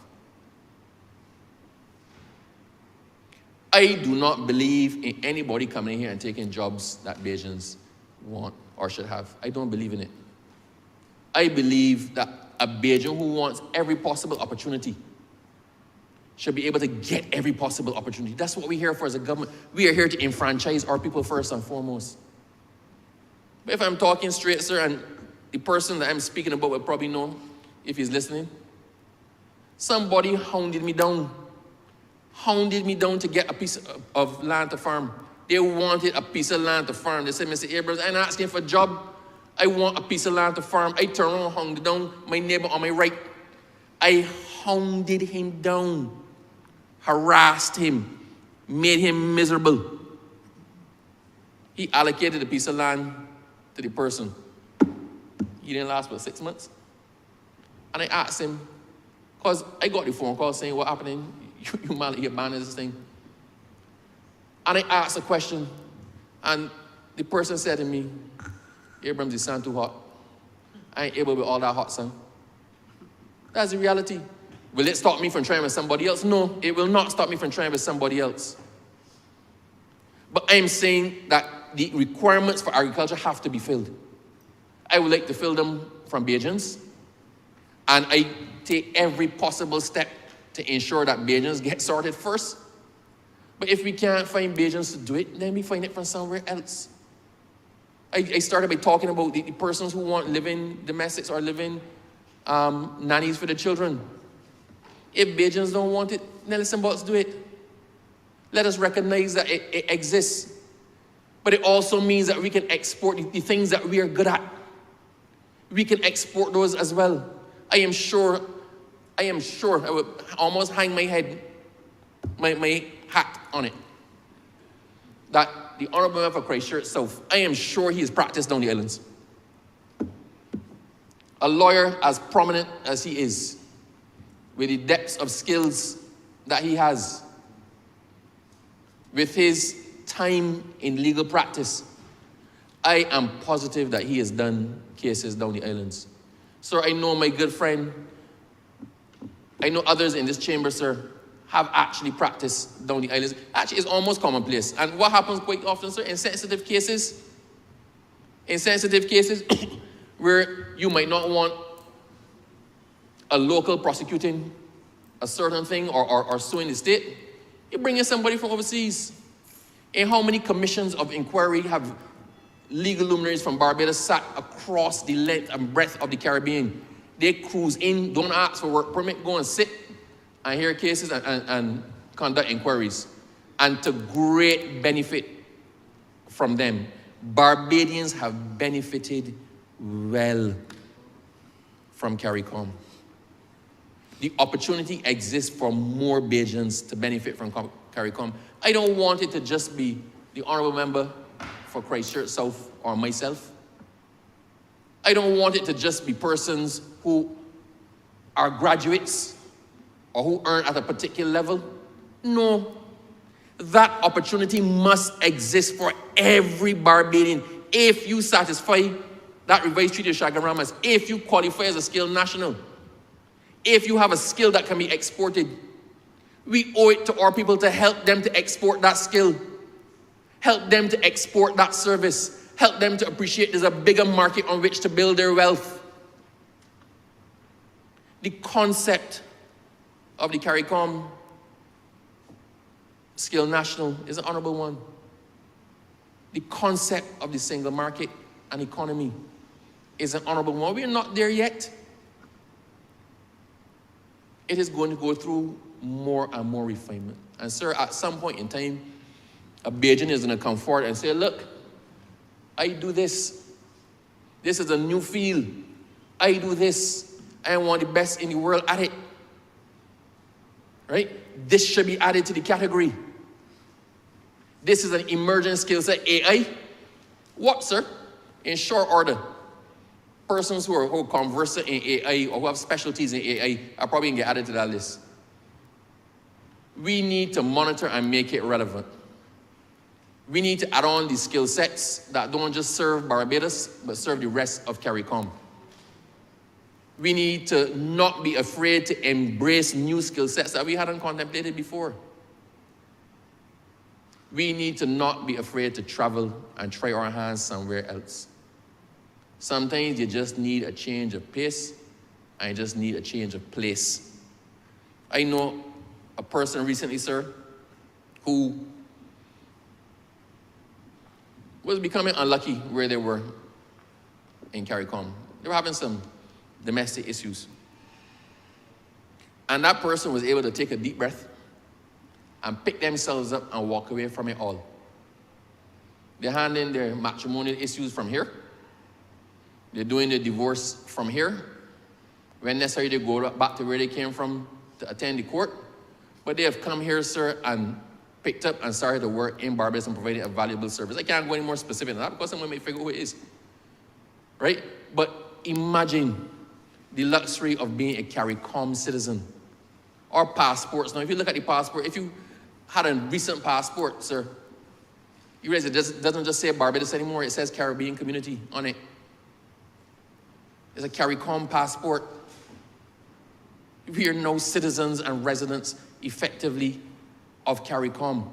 I do not believe in anybody coming in here and taking jobs that Bajans want or should have. I don't believe in it. I believe that a Bajan who wants every possible opportunity should be able to get every possible opportunity. That's what we're here for as a government. We are here to enfranchise our people first and foremost. But if I'm talking straight, sir, and the person that I'm speaking about will probably know if he's listening, somebody hounded me down to get a piece of land to farm. They wanted a piece of land to farm. They said, Mr. Abrahams, I'm not asking for a job. I want a piece of land to farm. I turned around, hounded down my neighbor on my right. I hounded him down, harassed him, made him miserable. He allocated a piece of land to the person. He didn't last but 6 months. And I asked him, because I got the phone call saying, what happening? You man, you abandoned this thing. And I asked a question, and the person said to me, Abrahams, the sun too hot. I ain't able with all that hot sun. That's the reality. Will it stop me from trying with somebody else? No, it will not stop me from trying with somebody else. But I'm saying that the requirements for agriculture have to be filled. I would like to fill them from Bajans, and I take every possible step to ensure that Bajans get sorted first. But if we can't find Bajans to do it, then we find it from somewhere else. I started by talking about the persons who want living domestics or living nannies for the children. If Bajans don't want it, then let somebody else do it. Let us recognize that it exists. But it also means that we can export the things that we are good at. we can export those as well. I am sure, I would almost hang my head, my hat on it, that the Honourable Member for Christchurch South, I am sure he has practiced down the islands. A lawyer as prominent as he is, with the depths of skills that he has, with his time in legal practice, I am positive that he has done cases down the islands. Sir, I know my good friend, I know others in this chamber, sir, have actually practiced down the islands. Actually, it's almost commonplace. And what happens quite often, sir, in sensitive cases, where you might not want a local prosecuting a certain thing or suing the state, you bring in somebody from overseas. And how many commissions of inquiry have legal luminaries from Barbados sat across the length and breadth of the Caribbean? They cruise in, don't ask for work permit, go and sit and hear cases and conduct inquiries. And to great benefit from them. Barbadians have benefited well from CARICOM. The opportunity exists for more Bajans to benefit from CARICOM. I don't want it to just be the Honourable Member for Christchurch South or myself. I don't want it to just be persons who are graduates or who earn at a particular level. No. That opportunity must exist for every Barbadian. If you satisfy that revised treaty of Chagan-Ramaz, if you qualify as a skilled national, if you have a skill that can be exported, we owe it to our people to help them to export that skill, help them to export that service, help them to appreciate there's a bigger market on which to build their wealth. The concept of the CARICOM Skill National is an honourable one. The concept of the single market and economy is an honourable one. We are not there yet. It is going to go through more and more refinement. And sir, at some point in time, a Bajan is going to come forward and say, look, I do this. This is a new field. I do this. I am one of the best in the world at it. Right? This should be added to the category. This is an emerging skill set. AI. What, sir? In short order, persons who are conversant in AI or who have specialties in AI are probably going to get added to that list. We need to monitor and make it relevant. We need to add on the skill sets that don't just serve Barbados, but serve the rest of CARICOM. We need to not be afraid to embrace new skill sets that we hadn't contemplated before. We need to not be afraid to travel and try our hands somewhere else. Sometimes you just need a change of pace, and you just need a change of place. I know a person recently, sir, who was becoming unlucky where they were in CARICOM. They were having some domestic issues. And that person was able to take a deep breath and pick themselves up and walk away from it all. They're handling their matrimonial issues from here. They're doing the divorce from here. When necessary, they go back to where they came from to attend the court. But they have come here, sir, and picked up and started to work in Barbados and providing a valuable service. I can't go any more specific than that because someone may figure who it is. Right? But imagine the luxury of being a CARICOM citizen. Or passports. Now, if you look at the passport, if you had a recent passport, sir, you realize it doesn't just say Barbados anymore. It says Caribbean Community on it. It's a CARICOM passport. We are now citizens and residents, effectively, of CARICOM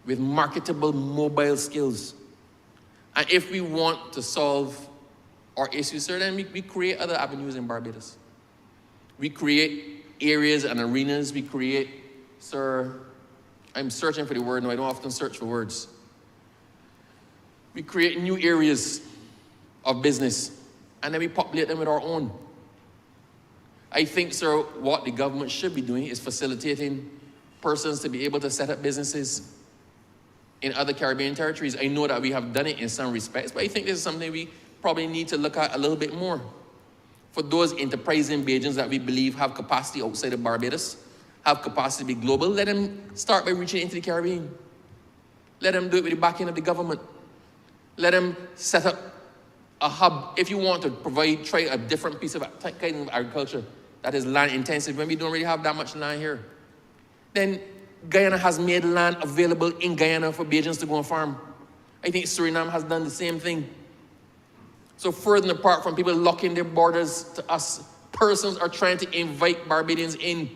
with marketable mobile skills. And if we want to solve our issues, sir, then we create other avenues in Barbados. We create areas and arenas. We create, sir, I'm searching for the word. No, I don't often search for words. We create new areas of business, and then we populate them with our own. I think, sir, what the government should be doing is facilitating persons to be able to set up businesses in other Caribbean territories. I know that we have done it in some respects, but I think this is something we probably need to look at a little bit more. For those enterprising Bajans that we believe have capacity outside of Barbados, have capacity to be global, let them start by reaching into the Caribbean. Let them do it with the backing of the government. Let them set up a hub. If you want to try a different piece of kind of agriculture that is land intensive, when we don't really have that much land here, then Guyana has made land available in Guyana for Bajans to go and farm. I think Suriname has done the same thing. So further apart from people locking their borders to us, persons are trying to invite Barbadians in,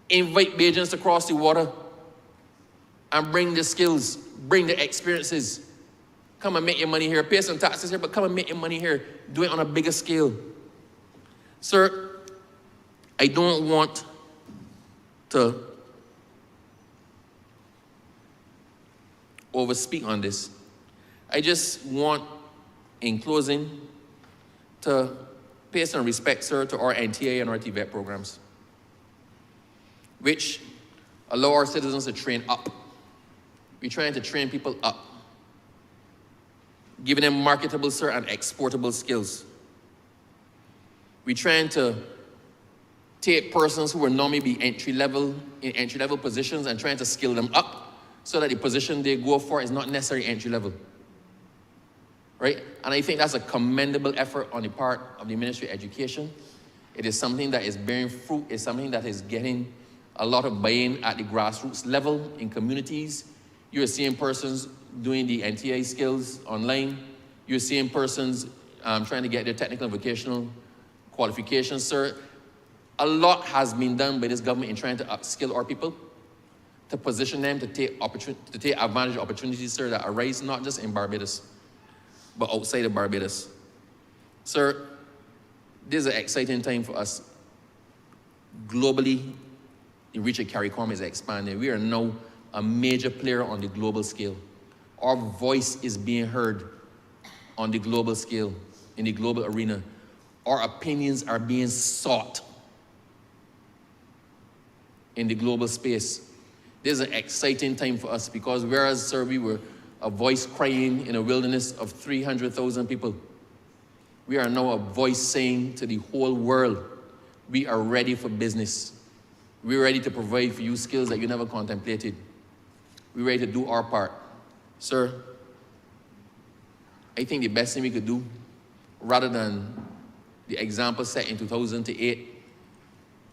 invite Bajans to cross the water and bring the skills, bring the experiences. Come and make your money here, pay some taxes here, but come and make your money here. Do it on a bigger scale. Sir, I don't want to overspeak on this. I just want, in closing, to pay some respect, sir, to our NTA and our TVET programs, which allow our citizens to train up. We're trying to train people up, giving them marketable, sir, and exportable skills. We're trying to take persons who would normally be in entry-level positions and trying to skill them up so that the position they go for is not necessarily entry-level. Right? And I think that's a commendable effort on the part of the Ministry of Education. It is something that is bearing fruit. It's something that is getting a lot of buy-in at the grassroots level in communities. You're seeing persons doing the NTA skills online. You're seeing persons trying to get their technical and vocational qualifications, sir. A lot has been done by this government in trying to upskill our people, to position them to take advantage of opportunities, sir, that arise not just in Barbados, but outside of Barbados. Sir, this is an exciting time for us. Globally, the reach of CARICOM is expanding. We are now a major player on the global scale. Our voice is being heard on the global scale, in the global arena. Our opinions are being sought in the global space. This is an exciting time for us because whereas, sir, we were a voice crying in a wilderness of 300,000 people, we are now a voice saying to the whole world, we are ready for business. We're ready to provide for you skills that you never contemplated. We're ready to do our part. Sir, I think the best thing we could do, rather than the example set in 2008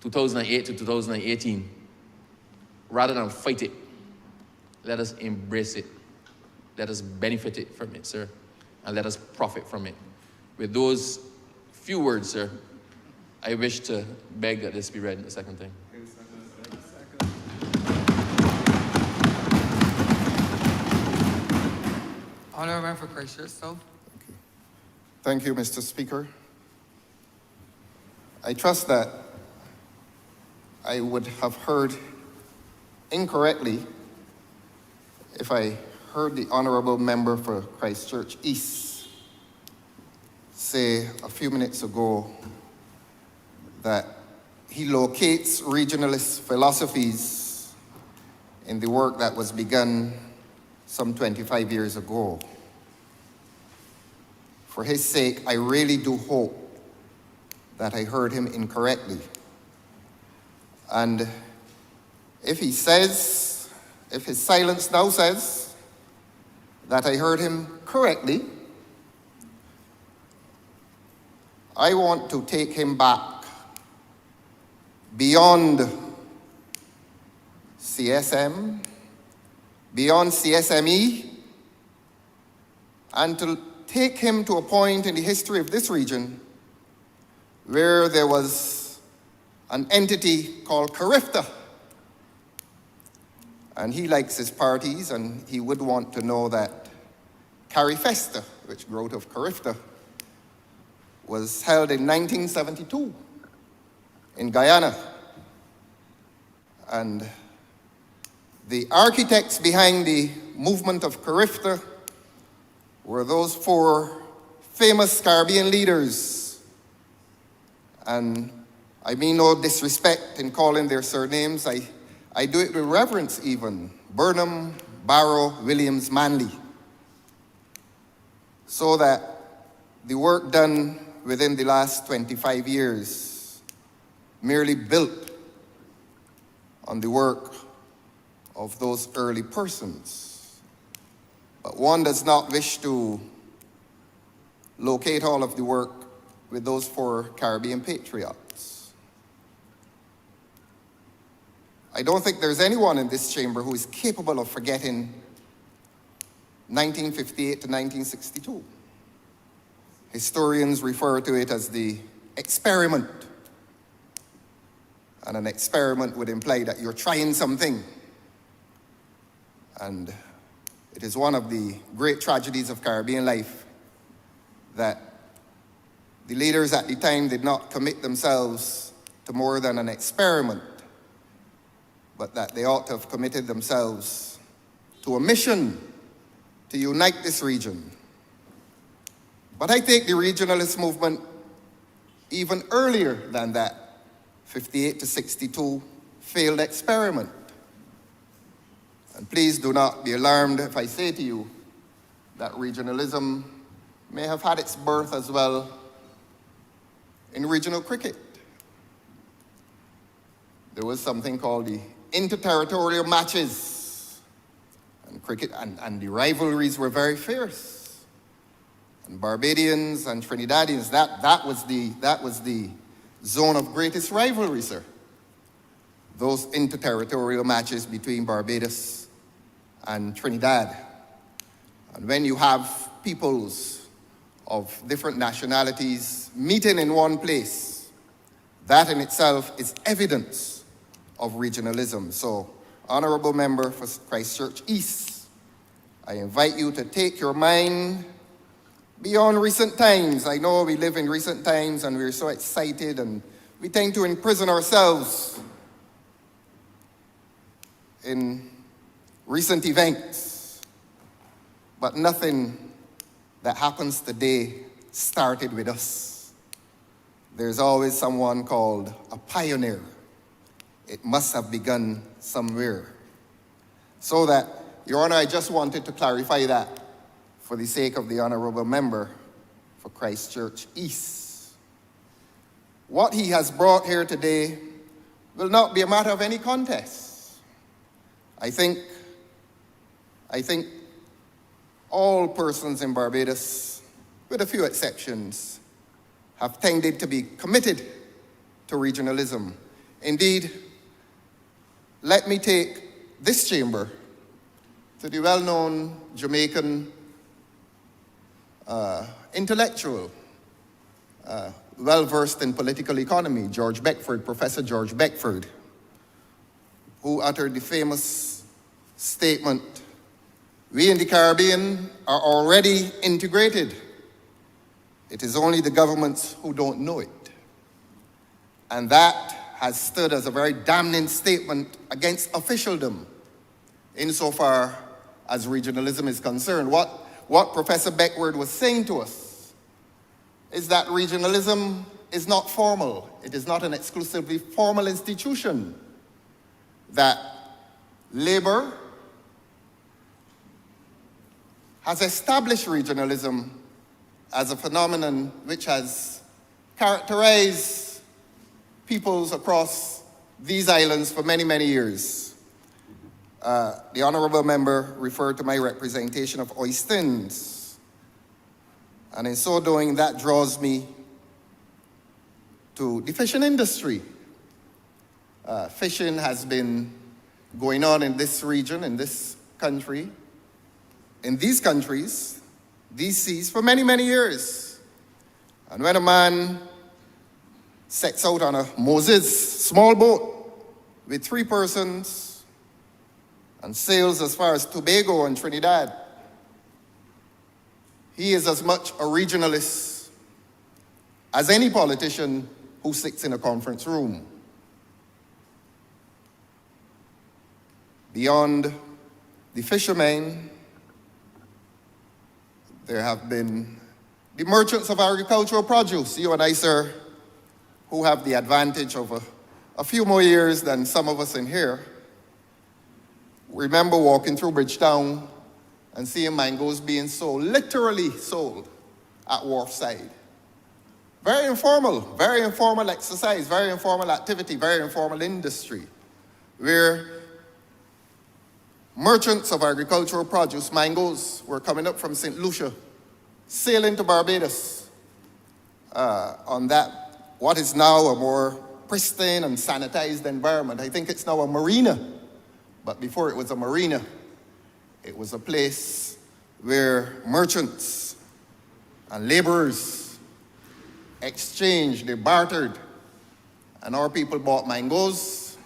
to 2018, rather than fight it, let us embrace it. Let us benefit it from it, sir, and let us profit from it. With those few words, sir, I wish to beg that this be read a second time. Honourable for Christchurch South. Thank you, Mr. Speaker. I trust that I would have heard incorrectly if I heard the Honourable Member for Christchurch East say a few minutes ago that he locates regionalist philosophies in the work that was begun some 25 years ago. For his sake, I really do hope that I heard him incorrectly. And if he says, if his silence now says that I heard him correctly, I want to take him back beyond CSM, beyond CSME, and to take him to a point in the history of this region where there was an entity called CARIFTA. And he likes his parties, and he would want to know that CARIFESTA, which grew out of CARIFTA, was held in 1972 in Guyana. And the architects behind the movement of CARIFTA were those four famous Caribbean leaders. And I mean no disrespect in calling their surnames. I do it with reverence even. Burnham, Barrow, Williams, Manley. so that the work done within the last 25 years merely built on the work of those early persons. But one does not wish to locate all of the work with those four Caribbean patriots. I don't think there's anyone in this chamber who is capable of forgetting 1958 to 1962. Historians refer to it as the experiment. And an experiment would imply that you're trying something. And it is one of the great tragedies of Caribbean life that the leaders at the time did not commit themselves to more than an experiment, but that they ought to have committed themselves to a mission to unite this region. But I take the regionalist movement even earlier than that 58 to 62 failed experiment. And please do not be alarmed if I say to you that regionalism may have had its birth as well in regional cricket. There was something called the interterritorial matches, and cricket and the rivalries were very fierce. And Barbadians and Trinidadians, that was the zone of greatest rivalry, sir. Those interterritorial matches between Barbados and Trinidad. And when you have peoples of different nationalities meeting in one place, that in itself is evidence of regionalism. So, Honourable Member for Christchurch East, I invite you to take your mind beyond recent times. I know we live in recent times and we're so excited and we tend to imprison ourselves in recent events. But nothing that happens today started with us. There's always someone called a pioneer. It must have begun somewhere. So that, Your Honor, I just wanted to clarify that for the sake of the Honourable Member for Christchurch East. What he has brought here today will not be a matter of any contest. I think all persons in Barbados, with a few exceptions, have tended to be committed to regionalism. Indeed, let me take this chamber to the well-known Jamaican intellectual, well-versed in political economy, George Beckford, Professor George Beckford, who uttered the famous statement, "We in the Caribbean are already integrated. It is only the governments who don't know it." And that has stood as a very damning statement against officialdom insofar as regionalism is concerned. What Professor Beckford was saying to us is that regionalism is not formal. It is not an exclusively formal institution. That Labour has established regionalism as a phenomenon which has characterized peoples across these islands for many, many years. The Honourable Member referred to my representation of Oistins, and in so doing, that draws me to the fishing industry. Fishing has been going on in this region, in this country, in these countries, these seas, for many, many years. And when a man sets out on a Moses small boat with 3 persons and sails as far as Tobago and Trinidad, he is as much a regionalist as any politician who sits in a conference room. Beyond the fishermen, there have been the merchants of agricultural produce, you and I, sir, who have the advantage of a few more years than some of us in here. Remember walking through Bridgetown and seeing mangoes being sold, literally sold, at wharfside. Very informal exercise, very informal activity, very informal industry, where merchants of agricultural produce, mangoes, were coming up from St. Lucia, sailing to Barbados on that, what is now a more pristine and sanitized environment. I think it's now a marina, but before it was a marina, it was a place where merchants and laborers exchanged, they bartered, and our people bought mangoes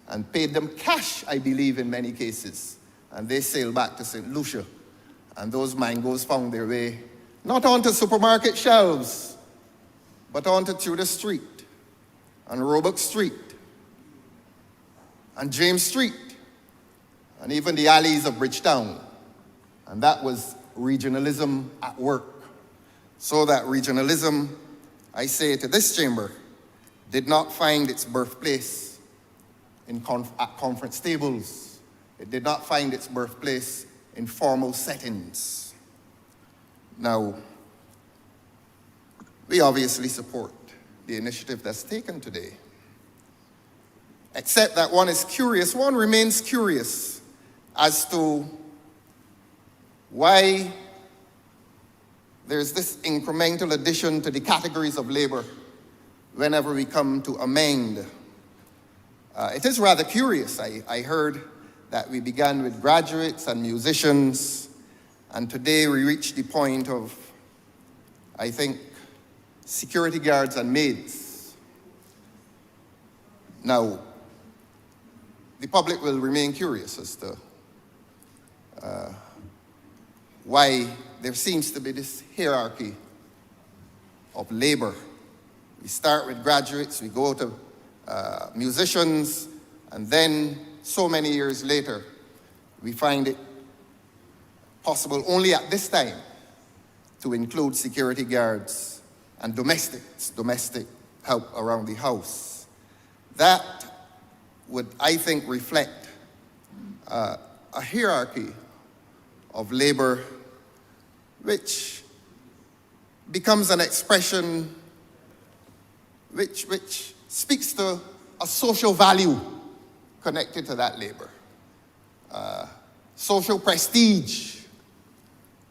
and paid them cash, I believe, in many cases. And they sailed back to St. Lucia. And those mangoes found their way not onto supermarket shelves, but onto Tudor Street, and Roebuck Street, and James Street, and even the alleys of Bridgetown. And that was regionalism at work. So that regionalism, I say to this chamber, did not find its birthplace at conference tables. It did not find its birthplace in formal settings. Now, we obviously support the initiative that's taken today. Except that one remains curious as to why there's this incremental addition to the categories of labor whenever we come to amend. It is rather curious. I heard that we began with graduates and musicians, and today we reach the point of, I think, security guards and maids. Now, the public will remain curious as to why there seems to be this hierarchy of labor. We start with graduates, we go to musicians, and then so many years later, we find it possible only at this time to include security guards and domestic help around the house. That would, I think, reflect a hierarchy of labor which becomes an expression which speaks to a social value connected to that labor. Social prestige.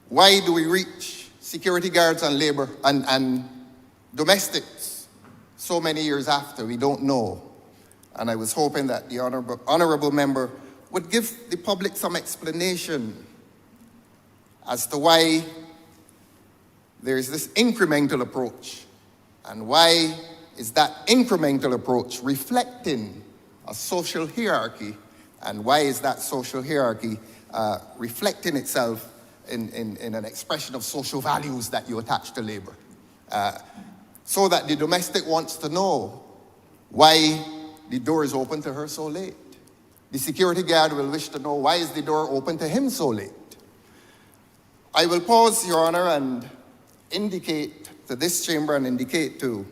Why do we reach security guards and labor and domestics so many years after? We don't know. And I was hoping that the honourable member would give the public some explanation as to why there's this incremental approach, and why is that incremental approach reflecting a social hierarchy, and why is that social hierarchy reflecting itself in an expression of social values that you attach to labor. So that the domestic wants to know why the door is open to her so late. The security guard will wish to know, why is the door open to him so late? I will pause, Your Honour, and indicate to this chamber and indicate to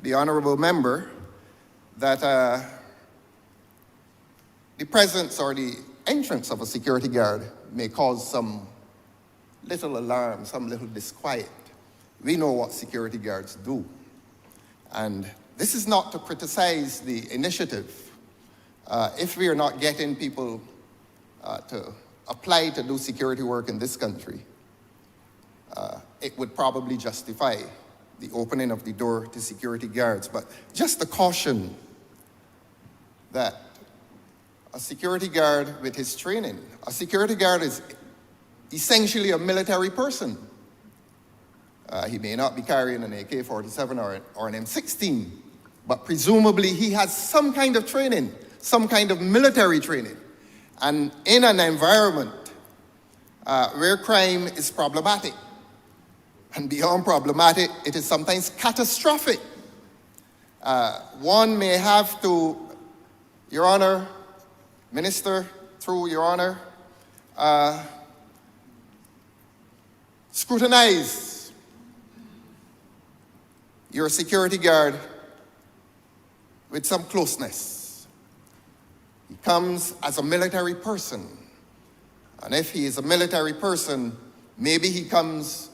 the honourable member that the presence or the entrance of a security guard may cause some little alarm, some little disquiet. We know what security guards do. And this is not to criticize the initiative. If we are not getting people to apply to do security work in this country, it would probably justify the opening of the door to security guards. But just a caution that a security guard with his training, a security guard is essentially a military person. He may not be carrying an AK-47 or an M16, but presumably he has some kind of training, some kind of military training. And in an environment where crime is problematic, and beyond problematic, it is sometimes catastrophic. One may have to, Your Honor, Minister, through Your Honor, scrutinize your security guard with some closeness. He comes as a military person, And if he is a military person, maybe he comes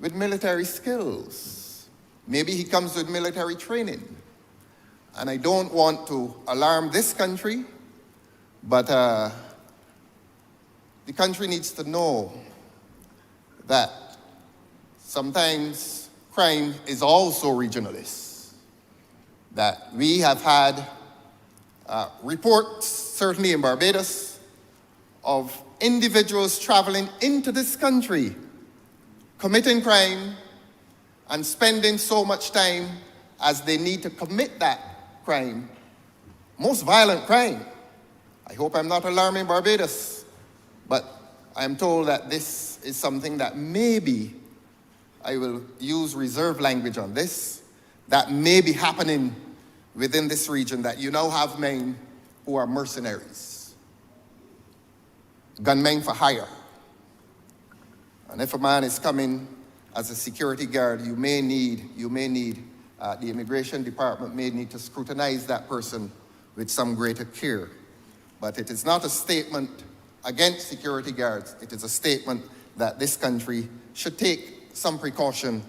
with military skills. Maybe he comes with military training. And I don't want to alarm this country, but the country needs to know that sometimes crime is also regionalist. That we have had reports, certainly in Barbados, of individuals traveling into this country, committing crime, and spending so much time as they need to commit that crime, most violent crime. I hope I'm not alarming Barbados, but I'm told that this is something that maybe, I will use reserve language on this, that may be happening within this region, that you now have men who are mercenaries, gunmen for hire. And if a man is coming as a security guard, the immigration department may need to scrutinize that person with some greater care. But it is not a statement against security guards. It is a statement that this country should take some precaution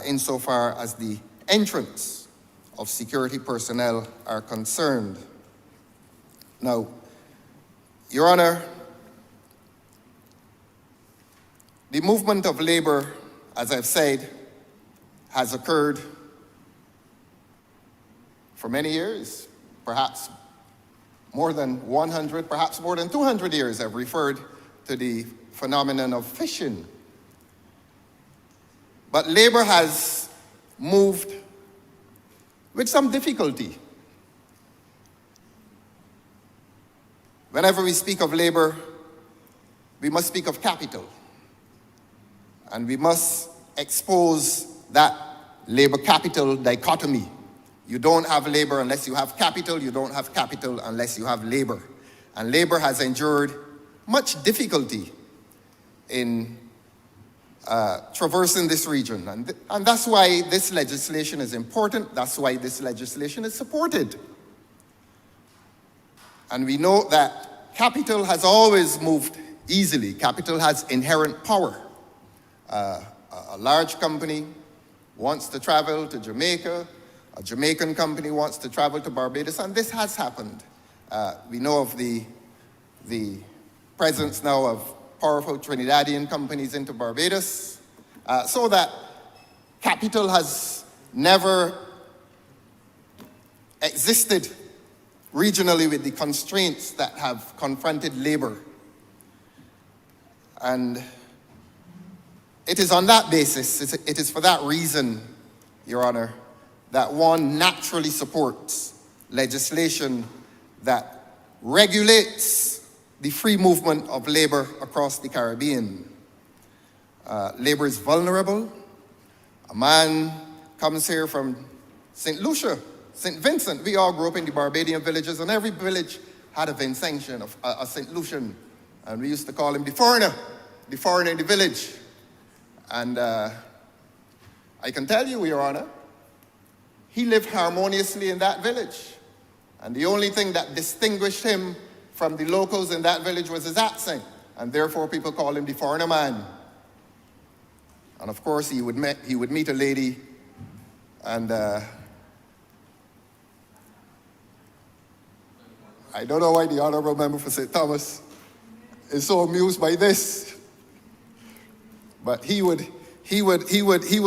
insofar as the entrance of security personnel are concerned. Now, Your Honor, the movement of labor, as I've said, has occurred for many years, perhaps more than 100, perhaps more than 200 years. I've referred to the phenomenon of fishing. But labor has moved with some difficulty. Whenever we speak of labor, we must speak of capital. And we must expose that labor-capital dichotomy. You don't have labor unless you have capital. You don't have capital unless you have labor. And labor has endured much difficulty in traversing this region. And that's why this legislation is important. That's why this legislation is supported. And we know that capital has always moved easily. Capital has inherent power. A large company wants to travel to Jamaica. A Jamaican company wants to travel to Barbados, and this has happened. We know of the presence now of powerful Trinidadian companies into Barbados, so that capital has never existed regionally with the constraints that have confronted labor. And it is on that basis, it is for that reason, Your Honor, that one naturally supports legislation that regulates the free movement of labor across the Caribbean. Labor is vulnerable. A man comes here from St. Lucia, St. Vincent. We all grew up in the Barbadian villages, and every village had a Vincentian, a St. Lucian. And we used to call him the foreigner in the village. And I can tell you, Your Honor, he lived harmoniously in that village. And the only thing that distinguished him from the locals in that village was his accent. And therefore, people call him the foreigner man. And of course, he would meet a lady, and I don't know why the Honourable Member for St. Thomas is so amused by this. But he would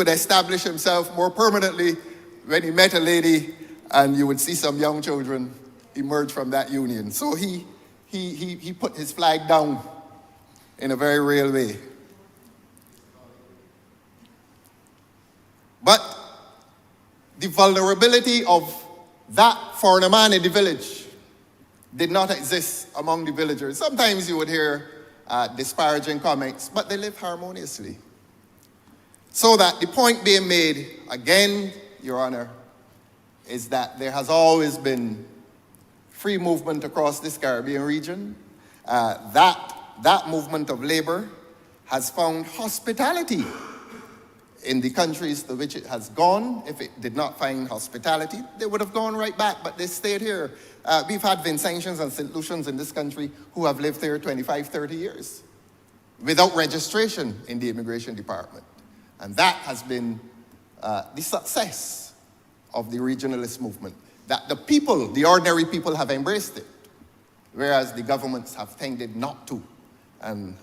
establish himself more permanently when he met a lady, and you would see some young children emerge from that union. So he put his flag down in a very real way. But the vulnerability of that foreigner man in the village did not exist among the villagers. Sometimes you would hear disparaging comments, but they live harmoniously. So that the point being made, again, Your Honor, is that there has always been free movement across this Caribbean region. That movement of labor has found hospitality in the countries to which it has gone. If it did not find hospitality, they would have gone right back, but they stayed here. We've had Vincentians and St. Lucians in this country who have lived here 25, 30 years without registration in the immigration department. And that has been the success of the regionalist movement, that the people, the ordinary people, have embraced it, whereas the governments have tended not to. And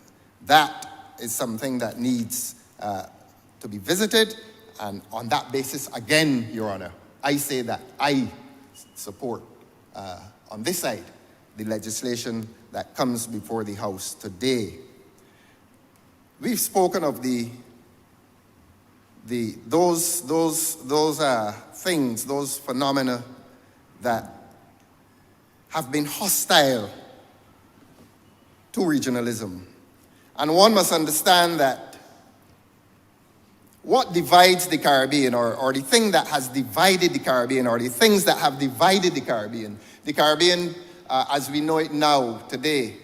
that is something that needs to be visited, and on that basis, again, Your Honor, I say that I support, on this side, the legislation that comes before the House today. We've spoken of those things, those phenomena that have been hostile to regionalism. And one must understand that what divides the Caribbean, or the thing that has divided the Caribbean, or the things that have divided the Caribbean, as we know it now, today,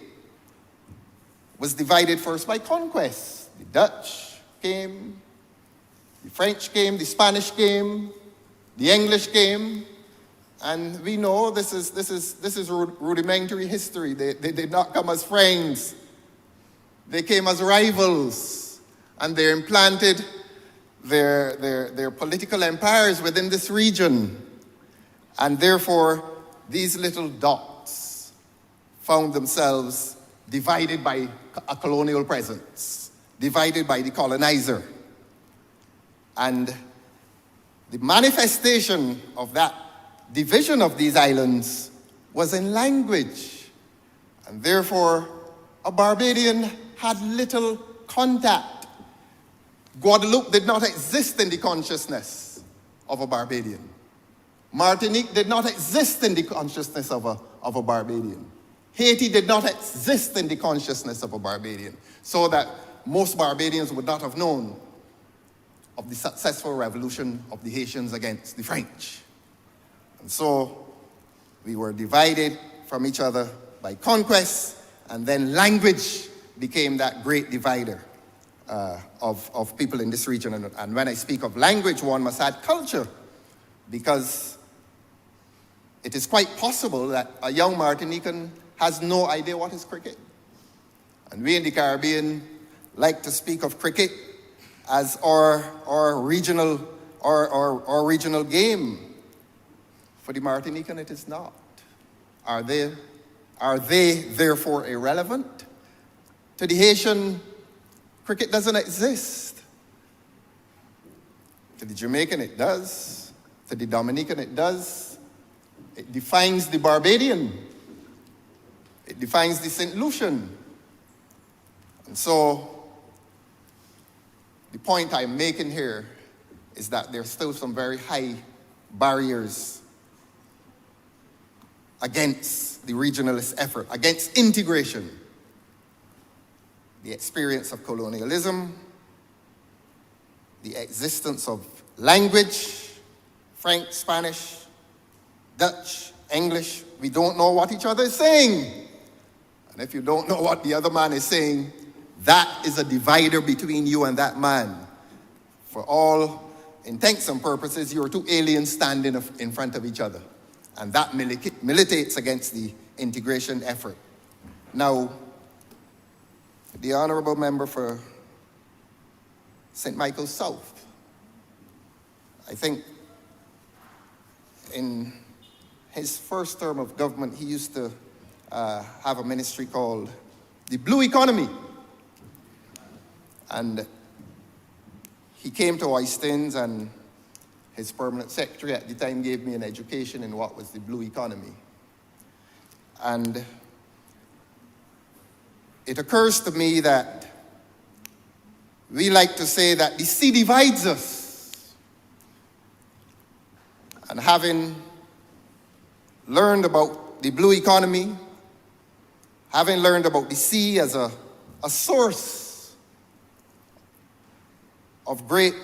was divided first by conquest. The Dutch came, the French came, the Spanish came, the English came, and we know this is rudimentary history. They did not come as friends. They came as rivals, and they implanted their political empires within this region. And therefore, these little dots found themselves divided by a colonial presence, divided by the colonizer. And the manifestation of that division of these islands was in language. And therefore, a Barbadian had little contact. Guadeloupe did not exist in the consciousness of a Barbadian. Martinique did not exist in the consciousness of a Barbadian. Haiti did not exist in the consciousness of a Barbadian, so that most Barbadians would not have known of the successful revolution of the Haitians against the French. And so we were divided from each other by conquest, and then language became that great divider of people in this region. And when I speak of language, one must add culture, because it is quite possible that a young Martinican has no idea what is cricket. And we in the Caribbean like to speak of cricket as our regional game. For the Martinican, it is not. Are they therefore irrelevant? To the Haitian, cricket doesn't exist. To the Jamaican, it does. To the Dominican, it does. It defines the Barbadian. It defines the St. Lucian. And so, the point I'm making here is that there's still some very high barriers against the regionalist effort, against integration. The experience of colonialism, the existence of language, French, Spanish, Dutch, English. We don't know what each other is saying. And if you don't know what the other man is saying, that is a divider between you and that man. For all intents and purposes, you're two aliens standing in front of each other. And that militates against the integration effort. Now, the Honourable Member for St. Michael's South, I think in his first term of government, he used to have a ministry called the Blue Economy. And he came to Oistins, and his permanent secretary at the time gave me an education in what was the Blue Economy. And it occurs to me that we like to say that the sea divides us. And having learned about the Blue Economy, having learned about the sea as a source of great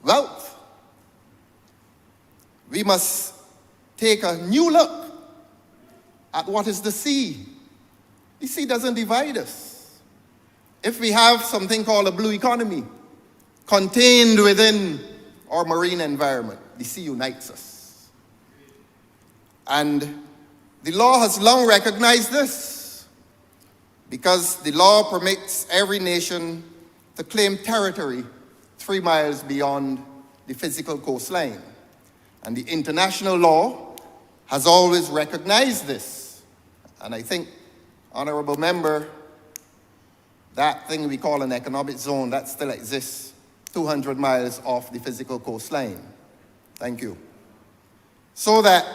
wealth, we must take a new look at what is the sea. The sea doesn't divide us. If we have something called a blue economy, contained within our marine environment. The sea unites us. And the law has long recognized this because the law permits every nation to claim territory 3 miles beyond the physical coastline. And the international law has always recognized this. And I think, Honourable Member, that thing we call an economic zone, that still exists 200 miles off the physical coastline. Thank you. So that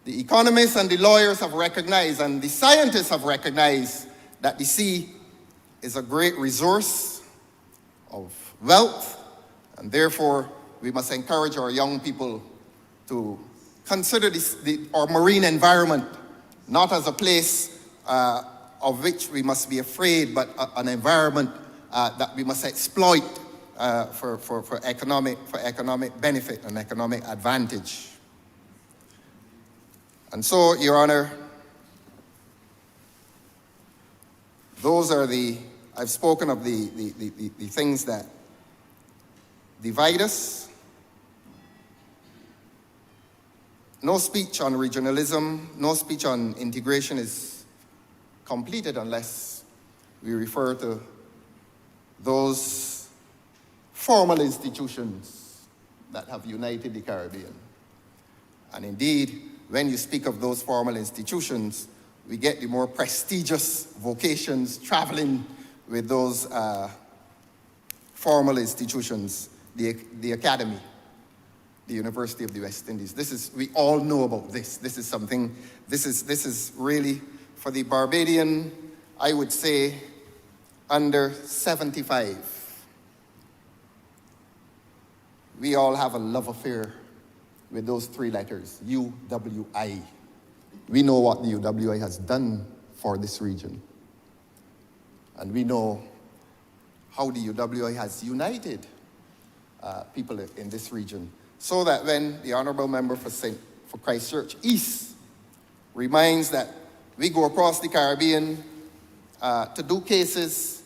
the economists and the lawyers have recognized and the scientists have recognized that the sea is a great resource of wealth, and therefore we must encourage our young people to consider our marine environment not as a place of which we must be afraid, but an environment that we must exploit for economic benefit and economic advantage. And so, Your Honor, those are I've spoken of the things that divide us. No speech on regionalism, no speech on integration is completed unless we refer to those formal institutions that have united the Caribbean. And indeed, when you speak of those formal institutions, we get the more prestigious vocations traveling with those formal institutions, the Academy, the University of the West Indies. We all know about this. This is really, for the Barbadian, I would say, under 75. We all have a love affair with those 3 letters, UWI. We know what the UWI has done for this region. And we know how the UWI has united people in this region. So that when the Honourable Member for Christchurch East reminds that we go across the Caribbean to do cases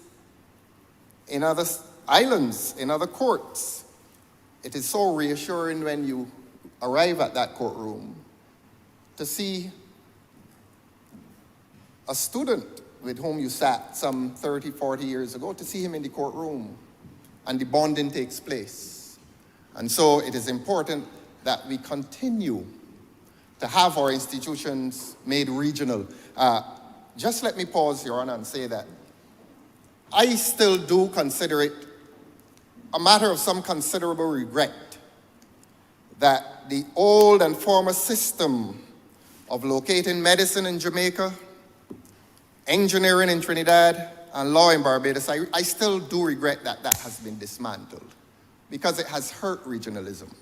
in other islands, in other courts, it is so reassuring when you arrive at that courtroom to see a student with whom you sat some 30, 40 years ago, to see him in the courtroom, and the bonding takes place. And so it is important that we continue to have our institutions made regional. Just let me pause, Your Honor, and say that I still do consider it a matter of some considerable regret that the old and former system of locating medicine in Jamaica, engineering in Trinidad, and law in Barbados, I still do regret that that has been dismantled because it has hurt regionalism.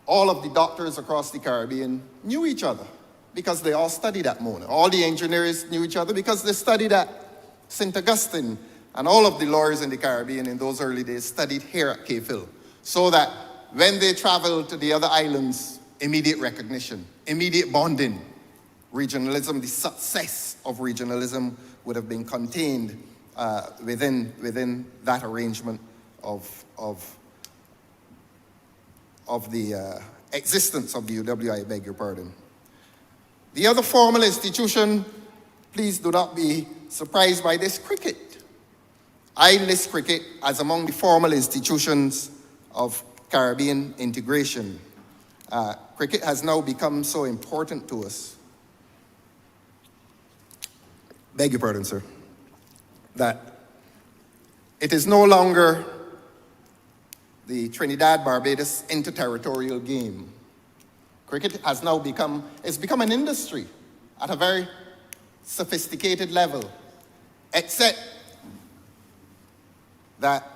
All of the doctors across the Caribbean knew each other because they all studied at Mona. All the engineers knew each other because they studied at St. Augustine, and all of the lawyers in the Caribbean in those early days studied here at Cape Hill, so that when they traveled to the other islands, immediate recognition, immediate bonding. Regionalism, the success of regionalism would have been contained within that arrangement of the existence of the UWI, I beg your pardon. The other formal institution, please do not be surprised by this, cricket. I list cricket as among the formal institutions of Caribbean integration. Cricket has now become so important to us. Beg your pardon, sir. That it is no longer the Trinidad-Barbados interterritorial game. Cricket has now become an industry at a very sophisticated level, except that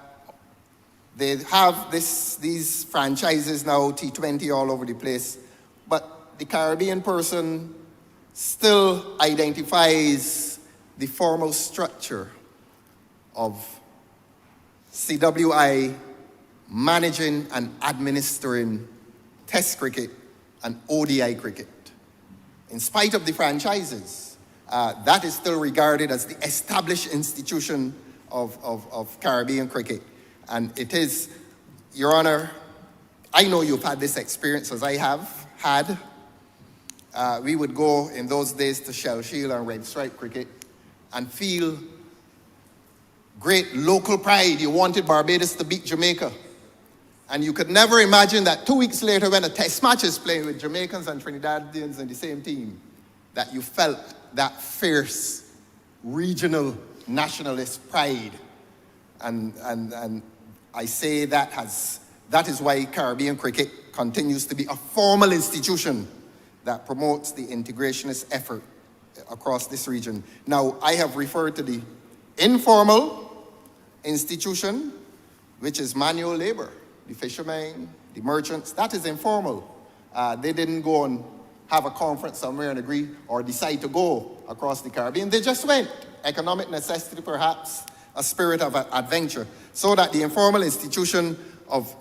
they have these franchises now, T20 all over the place, but the Caribbean person still identifies the formal structure of CWI managing and administering Test cricket and ODI cricket. In spite of the franchises, that is still regarded as the established institution of Caribbean cricket. And it is, Your Honor, I know you've had this experience as I have had. We would go in those days to Shell Shield and Red Stripe cricket and feel great local pride. You wanted Barbados to beat Jamaica. And you could never imagine that 2 weeks later when a test match is playing with Jamaicans and Trinidadians in the same team, that you felt that fierce regional nationalist pride. And I say that is why Caribbean cricket continues to be a formal institution that promotes the integrationist effort across this region. Now, I have referred to the informal institution, which is manual labor. The fishermen, the merchants, that is informal. They didn't go and have a conference somewhere and agree or decide to go across the Caribbean. They just went. Economic necessity, perhaps, a spirit of adventure, so that the informal institution of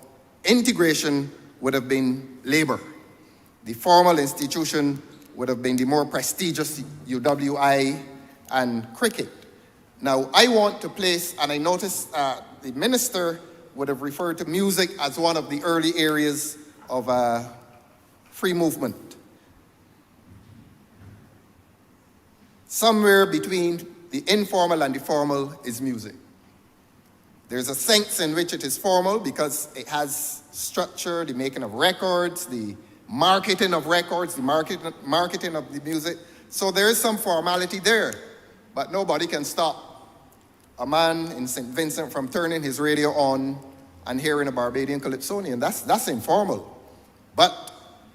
integration would have been labor. The formal institution would have been the more prestigious UWI and cricket. Now, I want to place, and I noticed the minister would have referred to music as one of the early areas of free movement. Somewhere between the informal and the formal is music. There's a sense in which it is formal because it has structure, the making of records, the marketing of records, the marketing of the music. So there is some formality there, but nobody can stop a man in St. Vincent from turning his radio on and hearing a Barbadian calypsonian. That's informal, but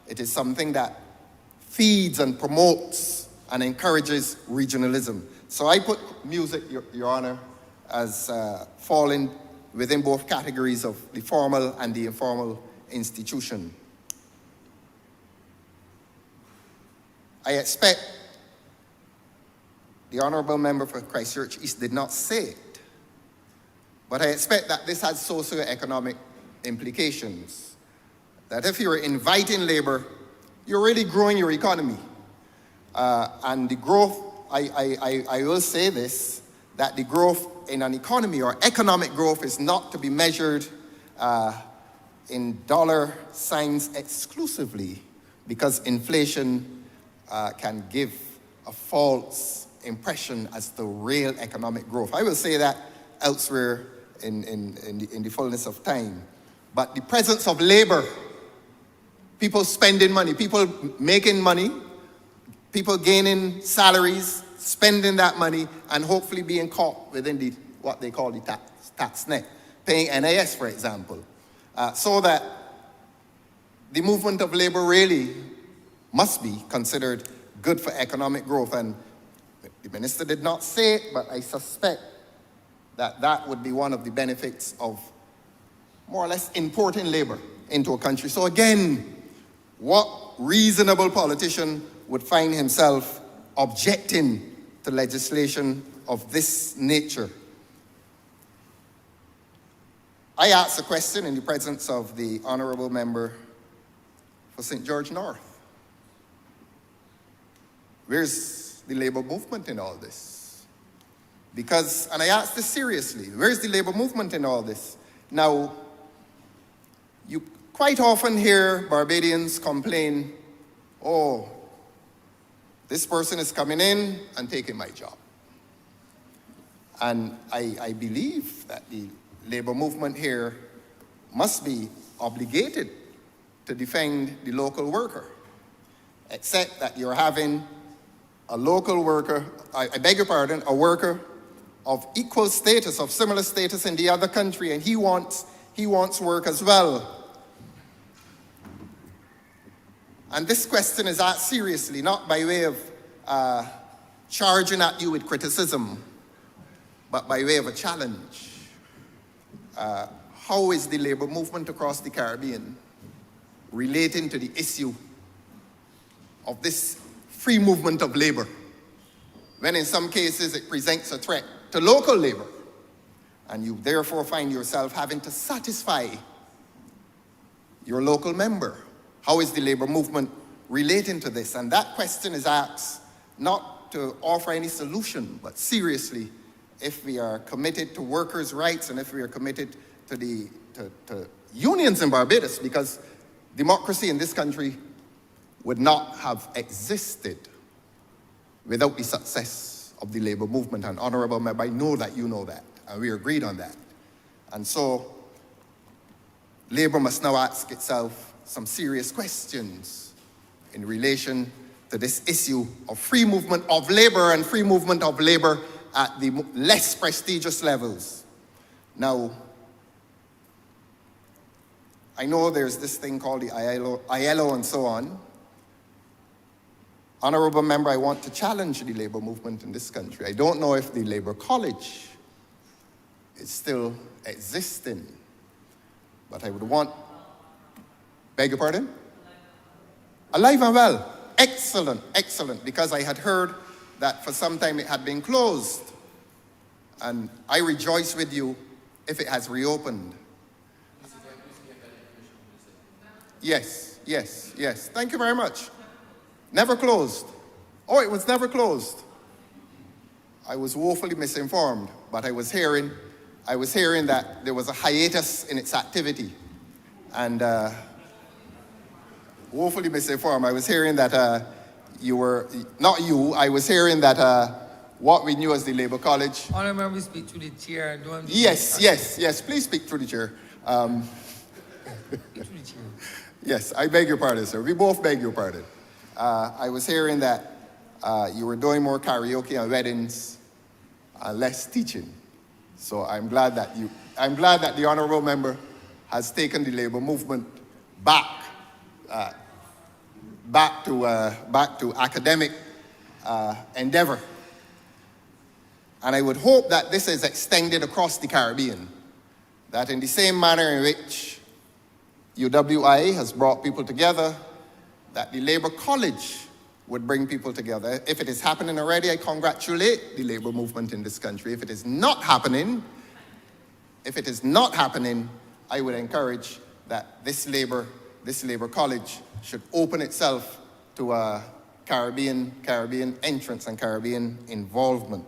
it is something that feeds and promotes and encourages regionalism. So I put music, Your Honor, as falling within both categories of the formal and the informal institution. I expect the Honourable Member for Christchurch East did not say it, but I expect that this has socio-economic implications. That if you're inviting labor, you're really growing your economy. And the growth, I will say this, that the growth in an economy or economic growth is not to be measured in dollar signs exclusively, because inflation can give a false impression as to real economic growth. I will say that elsewhere in the fullness of time. But the presence of labor, people spending money, people making money, people gaining salaries, spending that money, and hopefully being caught within what they call the tax net, paying NIS, for example, so that the movement of labor really must be considered good for economic growth. And the minister did not say it, but I suspect that that would be one of the benefits of more or less importing labor into a country. So again, what reasonable politician would find himself objecting to legislation of this nature? I asked a question in the presence of the Honourable Member for St. George North. Where's the labor movement in all this? Because, and I asked this seriously, where's the labor movement in all this? Now, you quite often hear Barbadians complain, oh, this person is coming in and taking my job. And I believe that the labor movement here must be obligated to defend the local worker, except that you're having a local worker, I beg your pardon, a worker of equal status, of similar status in the other country, and he wants work as well. And this question is asked seriously, not by way of charging at you with criticism, but by way of a challenge. How is the labor movement across the Caribbean relating to the issue of this free movement of labor, when in some cases it presents a threat to local labor, and you therefore find yourself having to satisfy your local member? How is the labor movement relating to this? And that question is asked not to offer any solution, but seriously if we are committed to workers' rights, and if we are committed to to unions in Barbados, because democracy in this country would not have existed without the success of the labor movement. And Honourable Member, I know that you know that, and we agreed on that. And so, Labour must now ask itself some serious questions in relation to this issue of free movement of labour and free movement of labour at the less prestigious levels. Now, I know there's this thing called the ILO and so on. Honourable Member, I want to challenge the labour movement in this country. I don't know if the Labour College is still existing, but I would want, beg your pardon? Alive and well. Excellent, excellent, because I had heard that for some time it had been closed. And I rejoice with you if it has reopened. Yes, yes, yes. Thank you very much. Never closed. Oh, it was never closed. I was woefully misinformed, but I was hearing that there was a hiatus in its activity. And woefully misinformed. I was hearing that you were, not you, I was hearing that what we knew as the Labour College. Honourable Member, speak to the chair. Don't Yes, yes, yes, please speak through the chair. Speak to the chair. Yes, I beg your pardon, sir. We both beg your pardon. I was hearing that you were doing more karaoke and weddings and less teaching. So I'm glad that the Honourable Member has taken the Labour movement back to academic endeavour. And I would hope that this is extended across the Caribbean, that in the same manner in which UWI has brought people together, that the Labour College would bring people together. If it is happening already, I congratulate the labour movement in this country. If it is not happening, I would encourage that this Labour College should open itself to a Caribbean entrance and Caribbean involvement.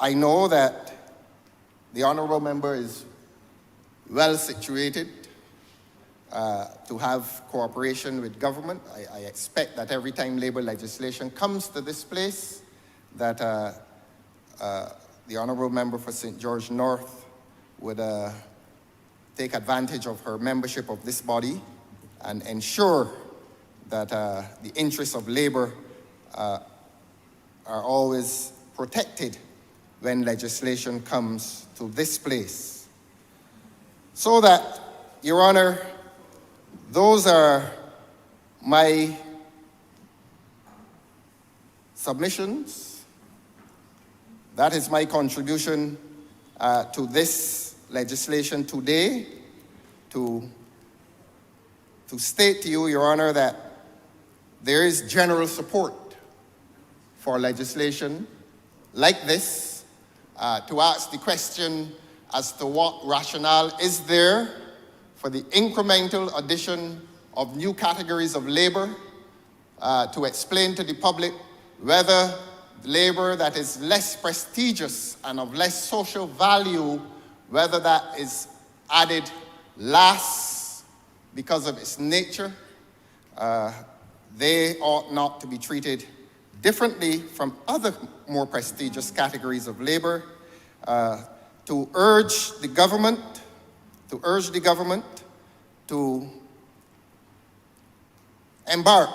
I know that the Honourable Member is well situated to have cooperation with government. I expect that every time labour legislation comes to this place, that the Honourable Member for St. George North would take advantage of her membership of this body and ensure that the interests of labour are always protected when legislation comes to this place. So that, Your Honour, those are my submissions. That is my contribution to this legislation today, to state to you, Your Honour, that there is general support for legislation like this, to ask the question as to what rationale is there for the incremental addition of new categories of labour, to explain to the public whether labour that is less prestigious and of less social value, whether that is added last because of its nature, they ought not to be treated differently from other more prestigious categories of labour, to urge the government to embark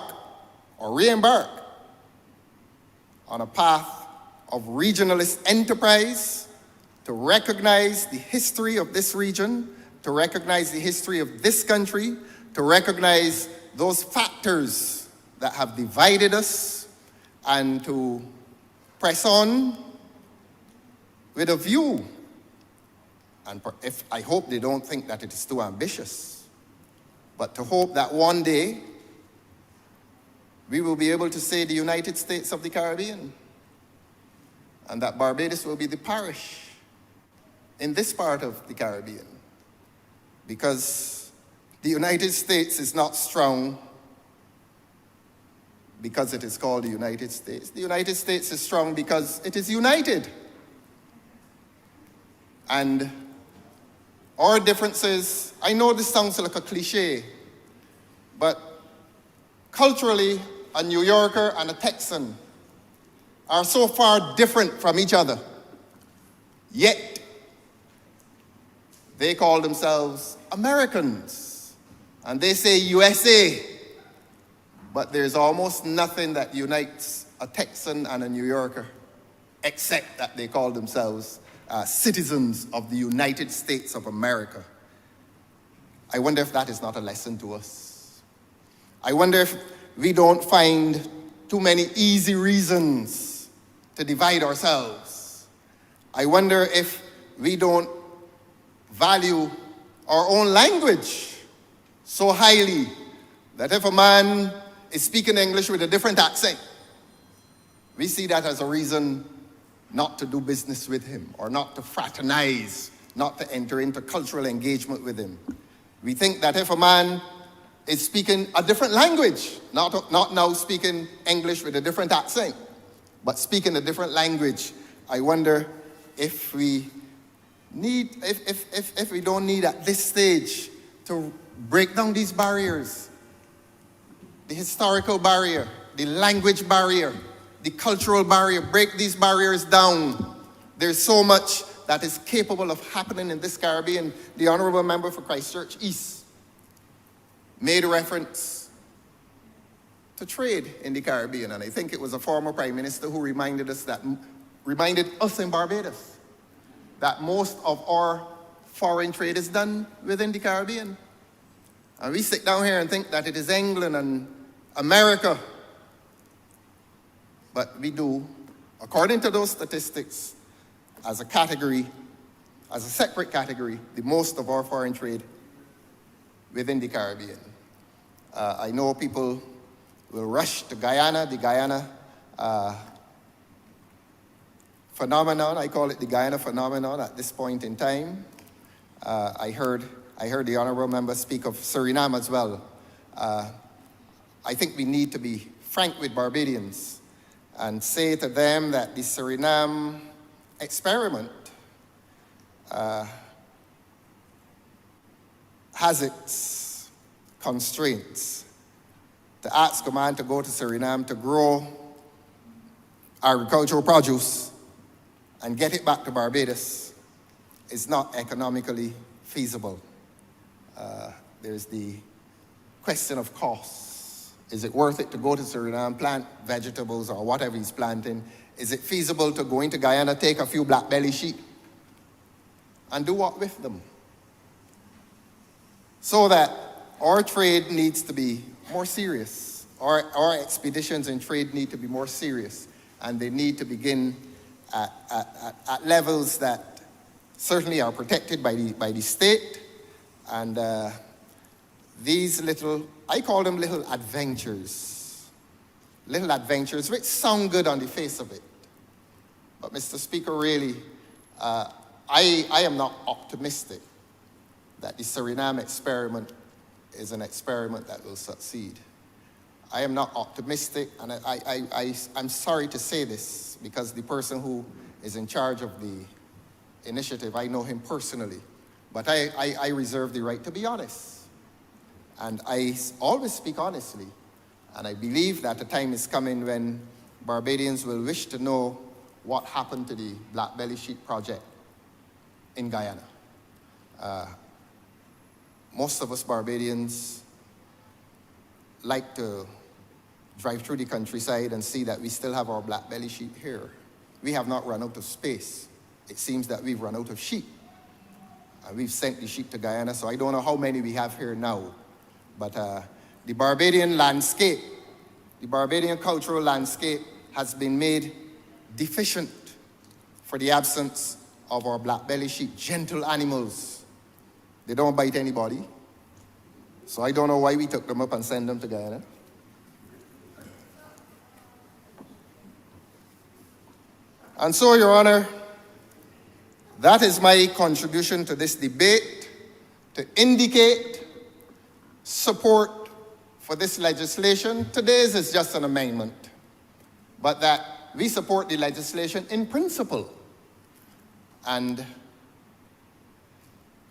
or re-embark on a path of regionalist enterprise, to recognize the history of this region, to recognize the history of this country, to recognize those factors that have divided us, and to press on with a view. And I hope they don't think that it is too ambitious, but to hope that one day we will be able to say the United States of the Caribbean, and that Barbados will be the parish in this part of the Caribbean, because the United States is not strong because it is called the United States. The United States is strong because it is united. And our differences, I know this sounds like a cliche, but culturally, a New Yorker and a Texan are so far different from each other, yet they call themselves Americans, and they say USA, but there's almost nothing that unites a Texan and a New Yorker, except that they call themselves citizens of the United States of America. I wonder if that is not a lesson to us. I wonder if we don't find too many easy reasons to divide ourselves. I wonder if we don't value our own language so highly that if a man is speaking English with a different accent, we see that as a reason not to do business with him, or not to fraternize, not to enter into cultural engagement with him. We think that if a man is speaking a different language, not now speaking English with a different accent, but speaking a different language, I wonder if we need, if we don't need at this stage to break down these barriers, the historical barrier, the language barrier, the cultural barrier, break these barriers down. There's so much that is capable of happening in this Caribbean. The Honourable Member for Christchurch East made a reference to trade in the Caribbean, and I think it was a former Prime Minister who reminded us in Barbados that most of our foreign trade is done within the Caribbean. And we sit down here and think that it is England and America. But we do, according to those statistics, as a category, as a separate category, the most of our foreign trade within the Caribbean. I know people will rush to Guyana, the Guyana phenomenon. I call it the Guyana phenomenon at this point in time. I heard the Honourable Member speak of Suriname as well. I think we need to be frank with Barbadians and say to them that the Suriname experiment has its constraints. To ask a man to go to Suriname to grow agricultural produce and get it back to Barbados is not economically feasible. There's the question of cost. Is it worth it to go to Suriname, plant vegetables or whatever he's planting? Is it feasible to go into Guyana, take a few black belly sheep, and do what with them? So that our trade needs to be more serious. Our expeditions in trade need to be more serious, and they need to begin at levels that certainly are protected by the state. And these little, I call them little adventures which sound good on the face of it. But Mr. Speaker, really, I am not optimistic that the Suriname experiment is an experiment that will succeed. I am not optimistic, and I'm sorry to say this, because the person who is in charge of the initiative, I know him personally, but I reserve the right to be honest. And I always speak honestly, and I believe that the time is coming when Barbadians will wish to know what happened to the Black Belly Sheep project in Guyana. Most of us Barbadians like to drive through the countryside and see that we still have our black belly sheep here. We have not run out of space. It seems that we've run out of sheep. And we've sent the sheep to Guyana, so I don't know how many we have here now. But the Barbadian landscape, the Barbadian cultural landscape has been made deficient for the absence of our black belly sheep, gentle animals. They don't bite anybody. So I don't know why we took them up and sent them to Guyana. And so, Your Honor, that is my contribution to this debate, to indicate support for this legislation. Today's is just an amendment, but that we support the legislation in principle. And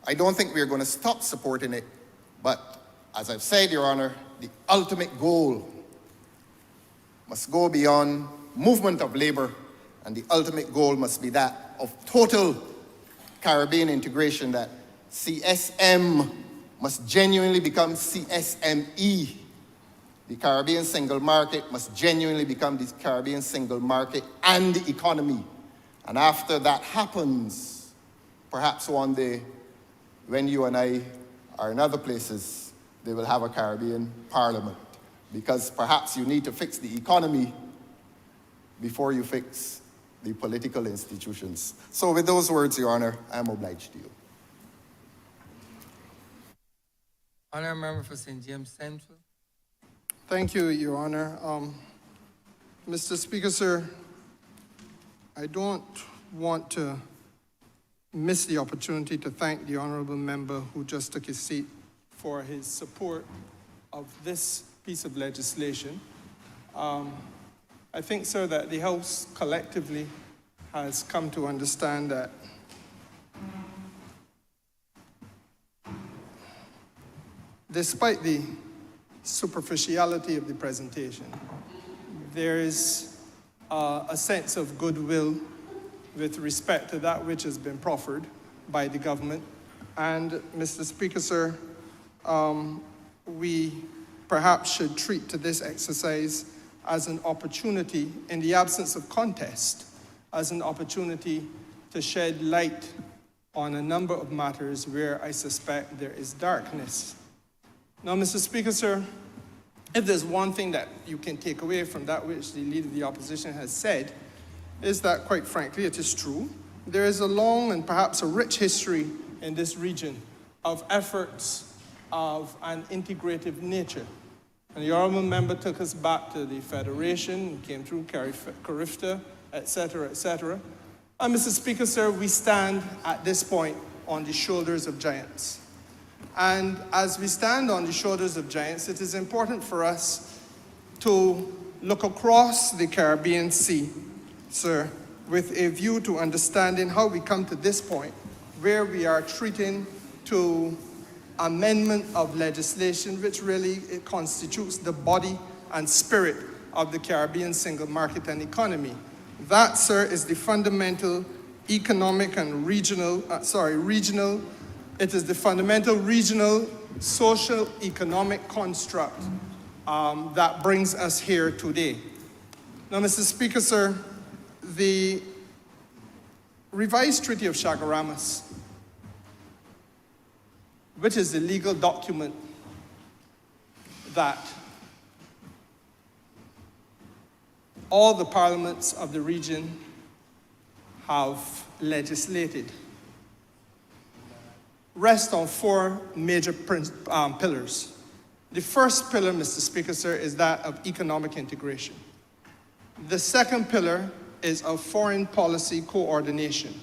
I don't think we're going to stop supporting it, but as I've said, Your Honor, the ultimate goal must go beyond movement of labor, and the ultimate goal must be that of total Caribbean integration, that CSM must genuinely become CSME. The Caribbean single market must genuinely become the Caribbean single market and the economy. And after that happens, perhaps one day, when you and I are in other places, they will have a Caribbean parliament. Because perhaps you need to fix the economy before you fix the political institutions. So with those words, Your Honor, I am obliged to you. Honourable Member for St. James Central. Thank you, Your Honor. Mr. Speaker, sir, I don't want to miss the opportunity to thank the honourable member who just took his seat for his support of this piece of legislation. I think, sir, that the House collectively has come to understand that despite the superficiality of the presentation, there is a sense of goodwill with respect to that which has been proffered by the government. And, Mr. Speaker, sir, we perhaps should treat to this exercise as an opportunity, in the absence of contest, as an opportunity to shed light on a number of matters where I suspect there is darkness. Now, Mr. Speaker, sir, if there's one thing that you can take away from that which the Leader of the Opposition has said, is that, quite frankly, it is true. There is a long and perhaps a rich history in this region of efforts of an integrative nature. And the honourable member took us back to the Federation, came through Carifta, etc., etc. And, Mr. Speaker, sir, we stand at this point on the shoulders of giants. And as we stand on the shoulders of giants, it is important for us to look across the Caribbean Sea, sir, with a view to understanding how we come to this point where we are treating to amendment of legislation which really constitutes the body and spirit of the Caribbean single market and economy. That, sir, is the fundamental economic and regional, it is the fundamental regional social economic construct that brings us here today. Now, Mr. Speaker, sir, the revised Treaty of Chaguaramas, which is the legal document that all the parliaments of the region have legislated, rests on four major pillars. The first pillar, Mr. Speaker, sir, is that of economic integration. The second pillar is of foreign policy coordination.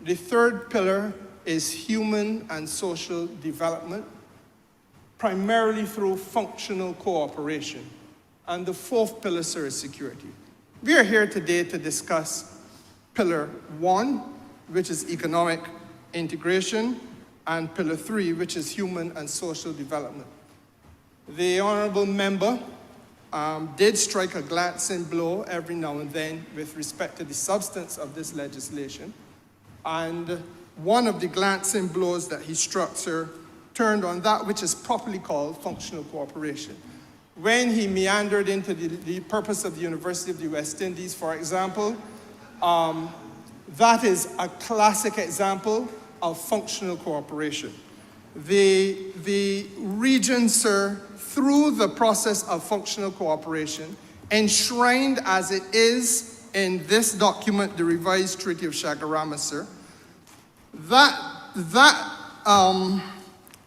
The third pillar is human and social development, primarily through functional cooperation. And the fourth pillar, sir, is security. We are here today to discuss pillar 1, which is economic integration, and pillar 3, which is human and social development. The honourable member did strike a glancing blow every now and then with respect to the substance of this legislation. And one of the glancing blows that he struck, sir, turned on that which is properly called functional cooperation. When he meandered into the purpose of the University of the West Indies, for example, that is a classic example of functional cooperation. The region, sir, through the process of functional cooperation, enshrined as it is in this document, the revised Treaty of Chaguaramas, sir, that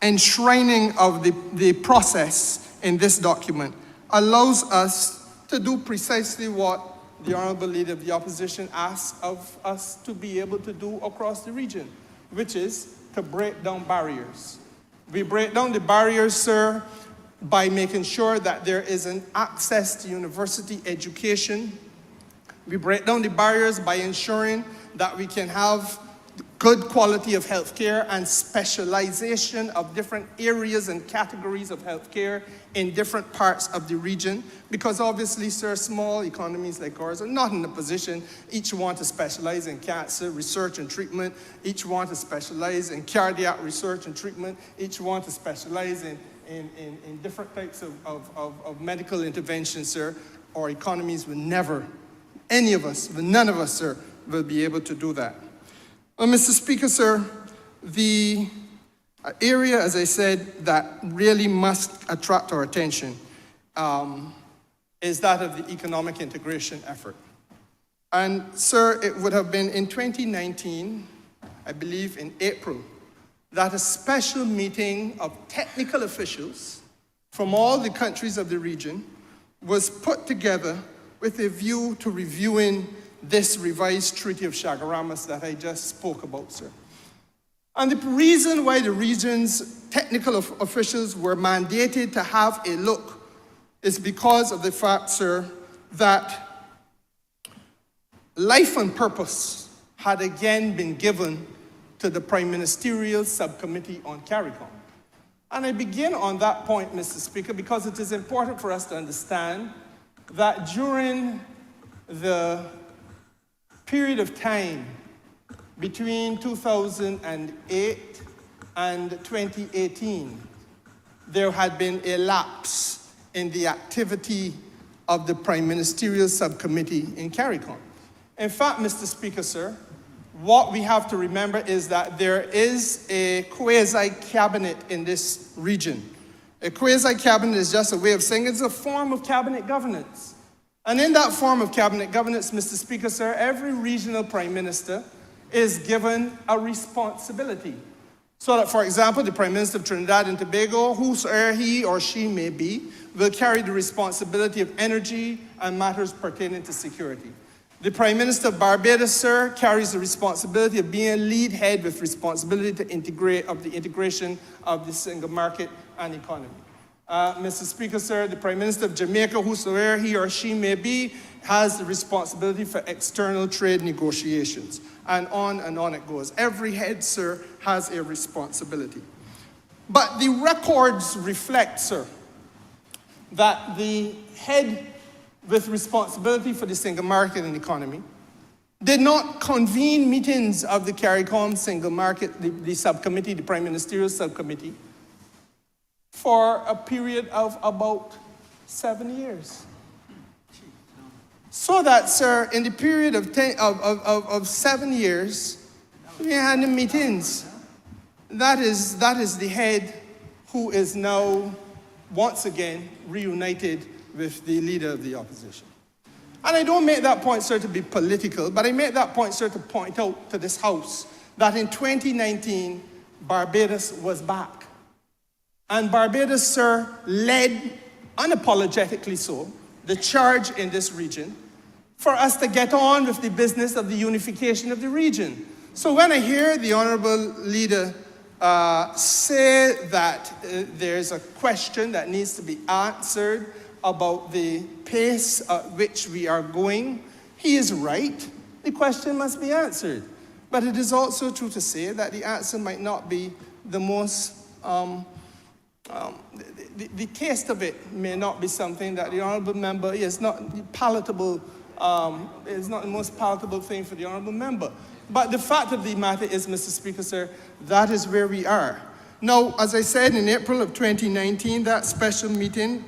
enshrining of the process in this document allows us to do precisely what the Honourable Leader of the Opposition asks of us to be able to do across the region, which is to break down barriers. We break down the barriers, sir, by making sure that there is an access to university education. We break down the barriers by ensuring that we can have good quality of healthcare and specialization of different areas and categories of healthcare in different parts of the region. Because obviously, sir, small economies like ours are not in a position, each want to specialize in cancer research and treatment, each want to specialize in cardiac research and treatment, each want to specialize in different types of medical interventions, sir. Our economies will never, none of us, sir, will be able to do that. Well, Mr. Speaker, sir, the area, as I said, that really must attract our attention is that of the economic integration effort. And, sir, it would have been in 2019, I believe in April, that a special meeting of technical officials from all the countries of the region was put together with a view to reviewing this revised Treaty of Chaguaramas that I just spoke about, sir. And the reason why the region's technical officials were mandated to have a look is because of the fact, sir, that life and purpose had again been given to the Prime Ministerial Subcommittee on CARICOM. And I begin on that point, Mr. Speaker, because it is important for us to understand that during the period of time between 2008 and 2018, there had been a lapse in the activity of the Prime Ministerial Subcommittee in CARICOM. In fact, Mr. Speaker, sir, what we have to remember is that there is a quasi-cabinet in this region. A quasi-cabinet is just a way of saying it's a form of cabinet governance. And in that form of cabinet governance, Mr. Speaker, sir, every regional prime minister is given a responsibility. So that, for example, the Prime Minister of Trinidad and Tobago, whosoever he or she may be, will carry the responsibility of energy and matters pertaining to security. The Prime Minister of Barbados, sir, carries the responsibility of being a lead head with responsibility to the integration of the single market and economy. Mr. Speaker, sir, the Prime Minister of Jamaica, whosoever he or she may be, has the responsibility for external trade negotiations. And on it goes. Every head, sir, has a responsibility. But the records reflect, sir, that the head with responsibility for the single market and economy did not convene meetings of the CARICOM single market, the subcommittee, the Prime Ministerial Subcommittee, for a period of about 7 years. So that, sir, in the period of 7 years, we had the meetings. That is the head who is now, once again, reunited with the leader of the opposition. And I don't make that point, sir, to be political, but I make that point, sir, to point out to this House that in 2019, Barbados was back. And Barbados, sir, led, unapologetically so, the charge in this region for us to get on with the business of the unification of the region. So when I hear the Honourable Leader say that there's a question that needs to be answered about the pace at which we are going, he is right. The question must be answered. But it is also true to say that the answer might not be the most, the taste of it may not be something that the Honourable Member is not palatable, is not the most palatable thing for the Honourable Member. But the fact of the matter is, Mr. Speaker, sir, that is where we are. Now, as I said, in April of 2019, that special meeting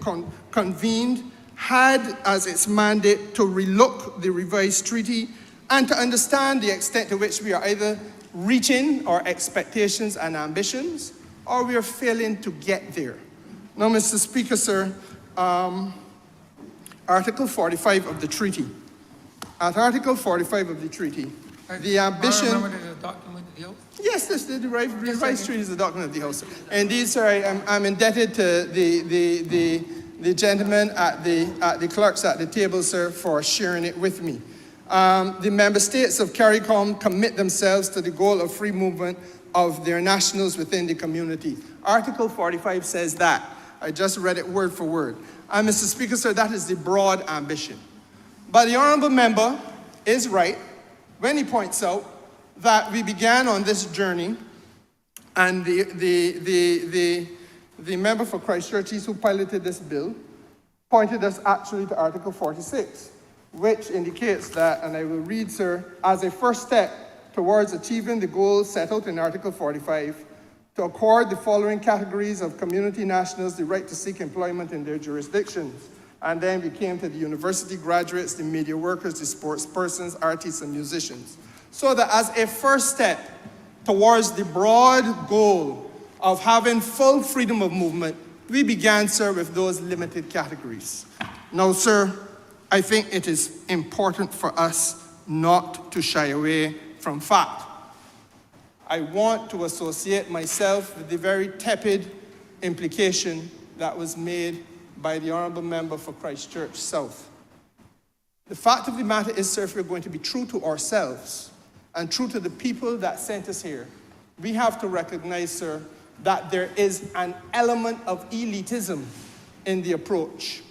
convened had as its mandate to relook the revised treaty and to understand the extent to which we are either reaching our expectations and ambitions or we are failing to get there. Now, Mr. Speaker, sir, Article 45 of the treaty. At Article 45 of the treaty, the ambition... Remember there's a document in the House? Yes, the revised treaty is the document of the House. Indeed, sir, I'm indebted to the gentleman at the clerks at the table, sir, for sharing it with me. The member states of CARICOM commit themselves to the goal of free movement of their nationals within the community. Article 45 says that. I just read it word for word. And Mr. Speaker, sir, that is the broad ambition. But the honourable member is right when he points out that we began on this journey, and the member for Christchurch East who piloted this bill pointed us actually to Article 46, which indicates that, and I will read, sir, as a first step towards achieving the goals set out in Article 45, to accord the following categories of community nationals the right to seek employment in their jurisdictions. And then we came to the university graduates, the media workers, the sports persons, artists, and musicians. So that as a first step towards the broad goal of having full freedom of movement, we began, sir, with those limited categories. Now, sir, I think it is important for us not to shy away from fact. I want to associate myself with the very tepid implication that was made by the honourable member for Christchurch South. The fact of the matter is, sir, if we're going to be true to ourselves and true to the people that sent us here, we have to recognize, sir, that there is an element of elitism in the approach.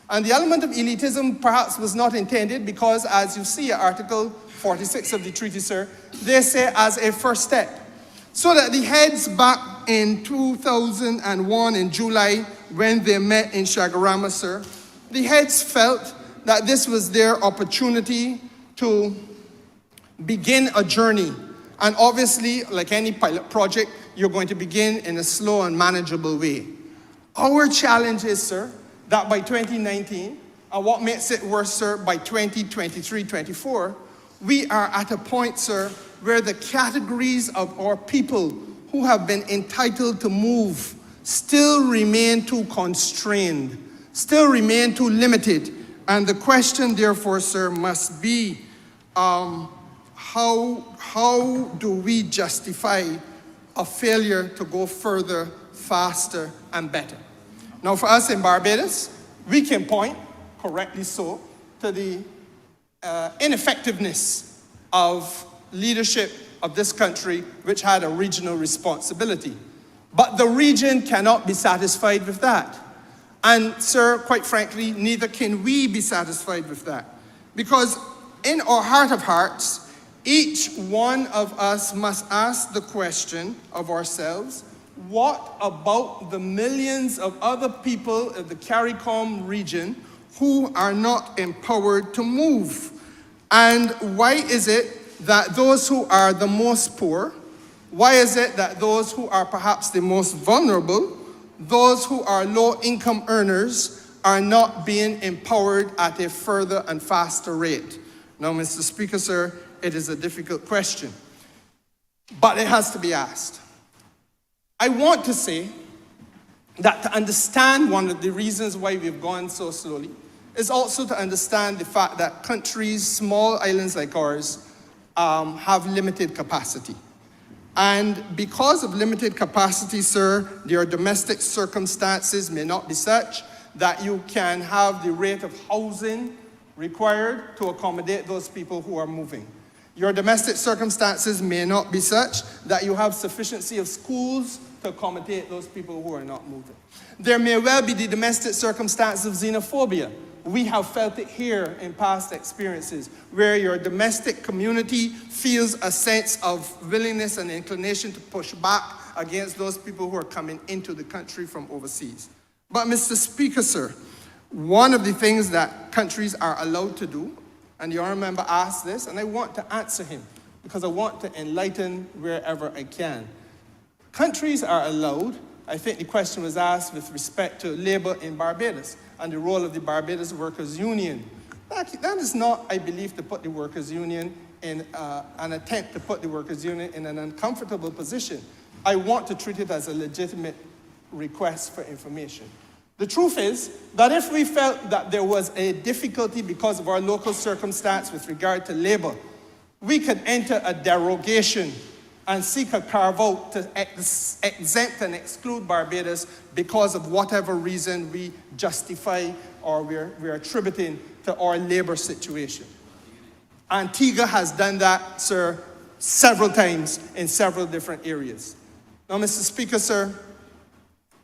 And the element of elitism perhaps was not intended because, as you see at Article 46 of the treaty, sir, they say as a first step. So that the heads back in 2001 in July, when they met in Shagarama, sir, the heads felt that this was their opportunity to begin a journey. And obviously, like any pilot project, you're going to begin in a slow and manageable way. Our challenge is, sir, that by 2019, and what makes it worse, sir, by 2023-24, we are at a point, sir, where the categories of our people who have been entitled to move still remain too constrained, still remain too limited. And the question, therefore, sir, must be, how do we justify a failure to go further, faster, and better? Now, for us in Barbados, we can point, correctly so, to the ineffectiveness of leadership of this country, which had a regional responsibility. But the region cannot be satisfied with that. And, sir, quite frankly, neither can we be satisfied with that. Because in our heart of hearts, each one of us must ask the question of ourselves, what about the millions of other people of the CARICOM region who are not empowered to move? And why is it that those who are the most poor, why is it that those who are perhaps the most vulnerable, those who are low-income earners, are not being empowered at a further and faster rate? Now, Mr. Speaker, sir, it is a difficult question, but it has to be asked. I want to say that to understand one of the reasons why we've gone so slowly is also to understand the fact that countries, small islands like ours, have limited capacity. And because of limited capacity, sir, their domestic circumstances may not be such that you can have the rate of housing required to accommodate those people who are moving. Your domestic circumstances may not be such that you have sufficiency of schools to accommodate those people who are not moving. There may well be the domestic circumstances of xenophobia. We have felt it here in past experiences, where your domestic community feels a sense of willingness and inclination to push back against those people who are coming into the country from overseas. But Mr. Speaker, sir, one of the things that countries are allowed to do, and the honourable member asked this, and I want to answer him because I want to enlighten wherever I can. Countries are allowed, I think the question was asked with respect to labour in Barbados and the role of the Barbados Workers' Union. That is not, I believe, to put the Workers' Union in an attempt to put the Workers' Union in an uncomfortable position. I want to treat it as a legitimate request for information. The truth is that if we felt that there was a difficulty because of our local circumstance with regard to labour, we could enter a derogation and seek a carve-out to exempt and exclude Barbados because of whatever reason we justify or we're attributing to our labour situation. Antigua has done that, sir, several times in several different areas. Now, Mr. Speaker, sir,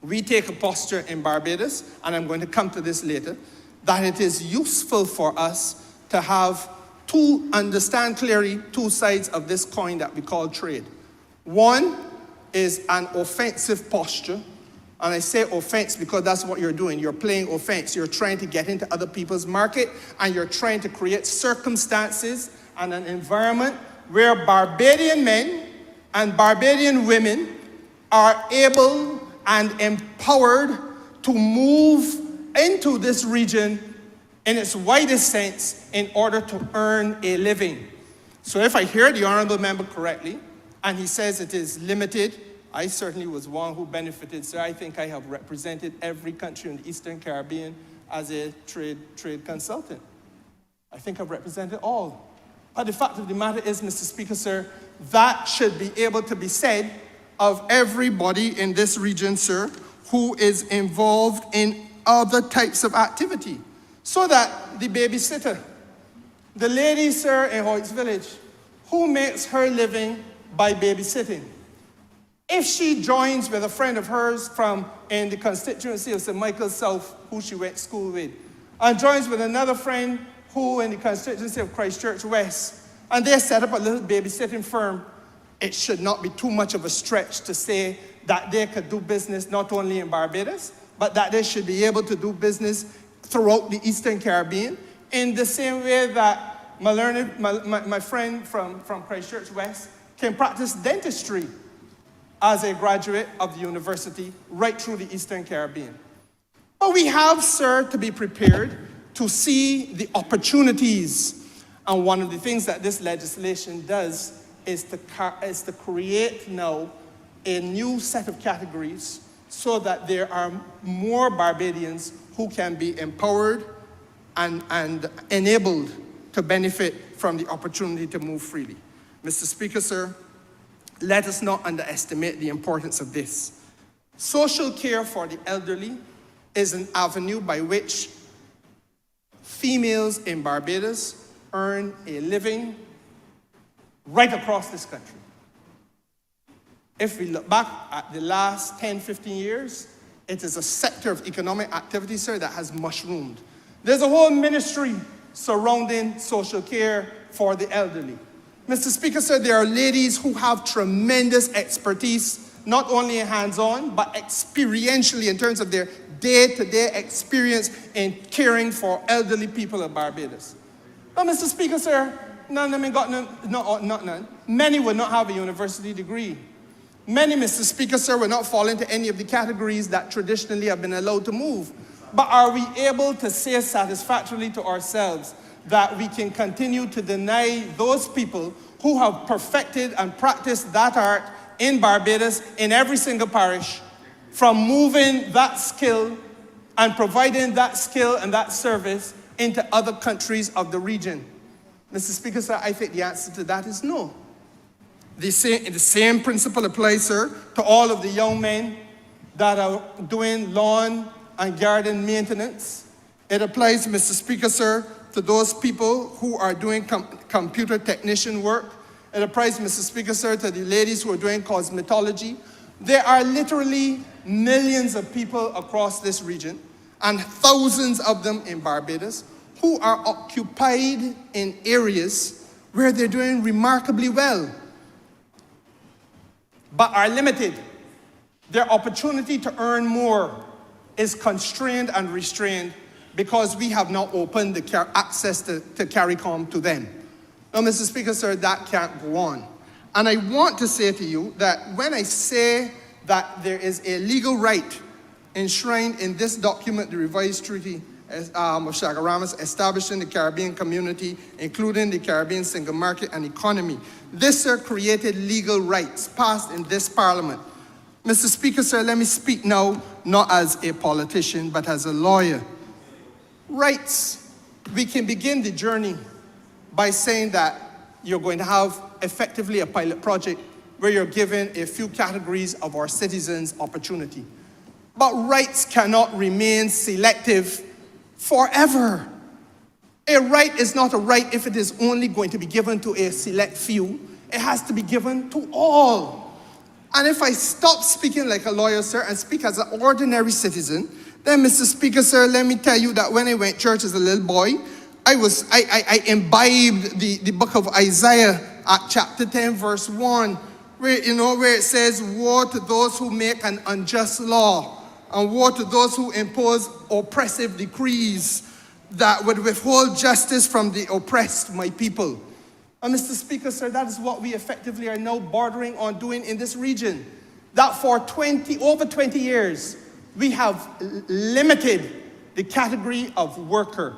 we take a posture in Barbados, and I'm going to come to this later, that it is useful for us to understand clearly two sides of this coin that we call trade. One is an offensive posture, and I say offense because that's what you're doing. You're playing offense. You're trying to get into other people's market, and you're trying to create circumstances and an environment where Barbadian men and Barbadian women are able and empowered to move into this region in its widest sense in order to earn a living. So if I hear the honourable member correctly, and he says it is limited, I certainly was one who benefited, so I think I have represented every country in the Eastern Caribbean as a trade consultant. I think I've represented all. But the fact of the matter is, Mr. Speaker, sir, that should be able to be said of everybody in this region, sir, who is involved in other types of activity. So that the babysitter, the lady, sir, in Hoyt's Village, who makes her living by babysitting, if she joins with a friend of hers in the constituency of St. Michael's South, who she went to school with, and joins with another friend who in the constituency of Christchurch West, and they set up a little babysitting firm, it should not be too much of a stretch to say that they could do business not only in Barbados, but that they should be able to do business throughout the Eastern Caribbean, in the same way that my friend from Christchurch West can practice dentistry as a graduate of the university right through the Eastern Caribbean. But we have, sir, to be prepared to see the opportunities. And one of the things that this legislation does is to create now a new set of categories so that there are more Barbadians who can be empowered and enabled to benefit from the opportunity to move freely. Mr. Speaker, sir, let us not underestimate the importance of this. Social care for the elderly is an avenue by which females in Barbados earn a living right across this country. If we look back at the last 10, 15 years, it is a sector of economic activity, sir, that has mushroomed. There's a whole ministry surrounding social care for the elderly. Mr. Speaker, sir, there are ladies who have tremendous expertise, not only hands-on, but experientially in terms of their day-to-day experience in caring for elderly people of Barbados. But Mr. Speaker, sir, none of them got none. Many would not have a university degree. Many, Mr. Speaker, sir, will not fall into any of the categories that traditionally have been allowed to move. But are we able to say satisfactorily to ourselves that we can continue to deny those people who have perfected and practiced that art in Barbados, in every single parish, from moving that skill and providing that skill and that service into other countries of the region? Mr. Speaker, sir, I think the answer to that is no. The same principle applies, sir, to all of the young men that are doing lawn and garden maintenance. It applies, Mr. Speaker, sir, to those people who are doing computer technician work. It applies, Mr. Speaker, sir, to the ladies who are doing cosmetology. There are literally millions of people across this region, and thousands of them in Barbados, who are occupied in areas where they're doing remarkably well, but are limited. Their opportunity to earn more is constrained and restrained because we have not opened the access to CARICOM to them. Now, Mr. Speaker, sir, that can't go on. And I want to say to you that when I say that there is a legal right enshrined in this document, the revised treaty of Chaguaramas, establishing the Caribbean community, including the Caribbean single market and economy, this, sir, created legal rights passed in this parliament. Mr. Speaker, sir, let me speak now, not as a politician, but as a lawyer. Rights. We can begin the journey by saying that you're going to have effectively a pilot project where you're given a few categories of our citizens opportunity. But rights cannot remain selective forever. A right is not a right if it is only going to be given to a select few. It has to be given to all. And if I stop speaking like a lawyer, sir, and speak as an ordinary citizen, then, Mr. Speaker, sir, let me tell you that when I went to church as a little boy, I imbibed the book of Isaiah at chapter 10, verse 1, where it says, woe to those who make an unjust law, and woe to those who impose oppressive decrees that would withhold justice from the oppressed, my people. And Mr. Speaker, sir, that is what we effectively are now bordering on doing in this region. That for over 20 years, we have limited the category of worker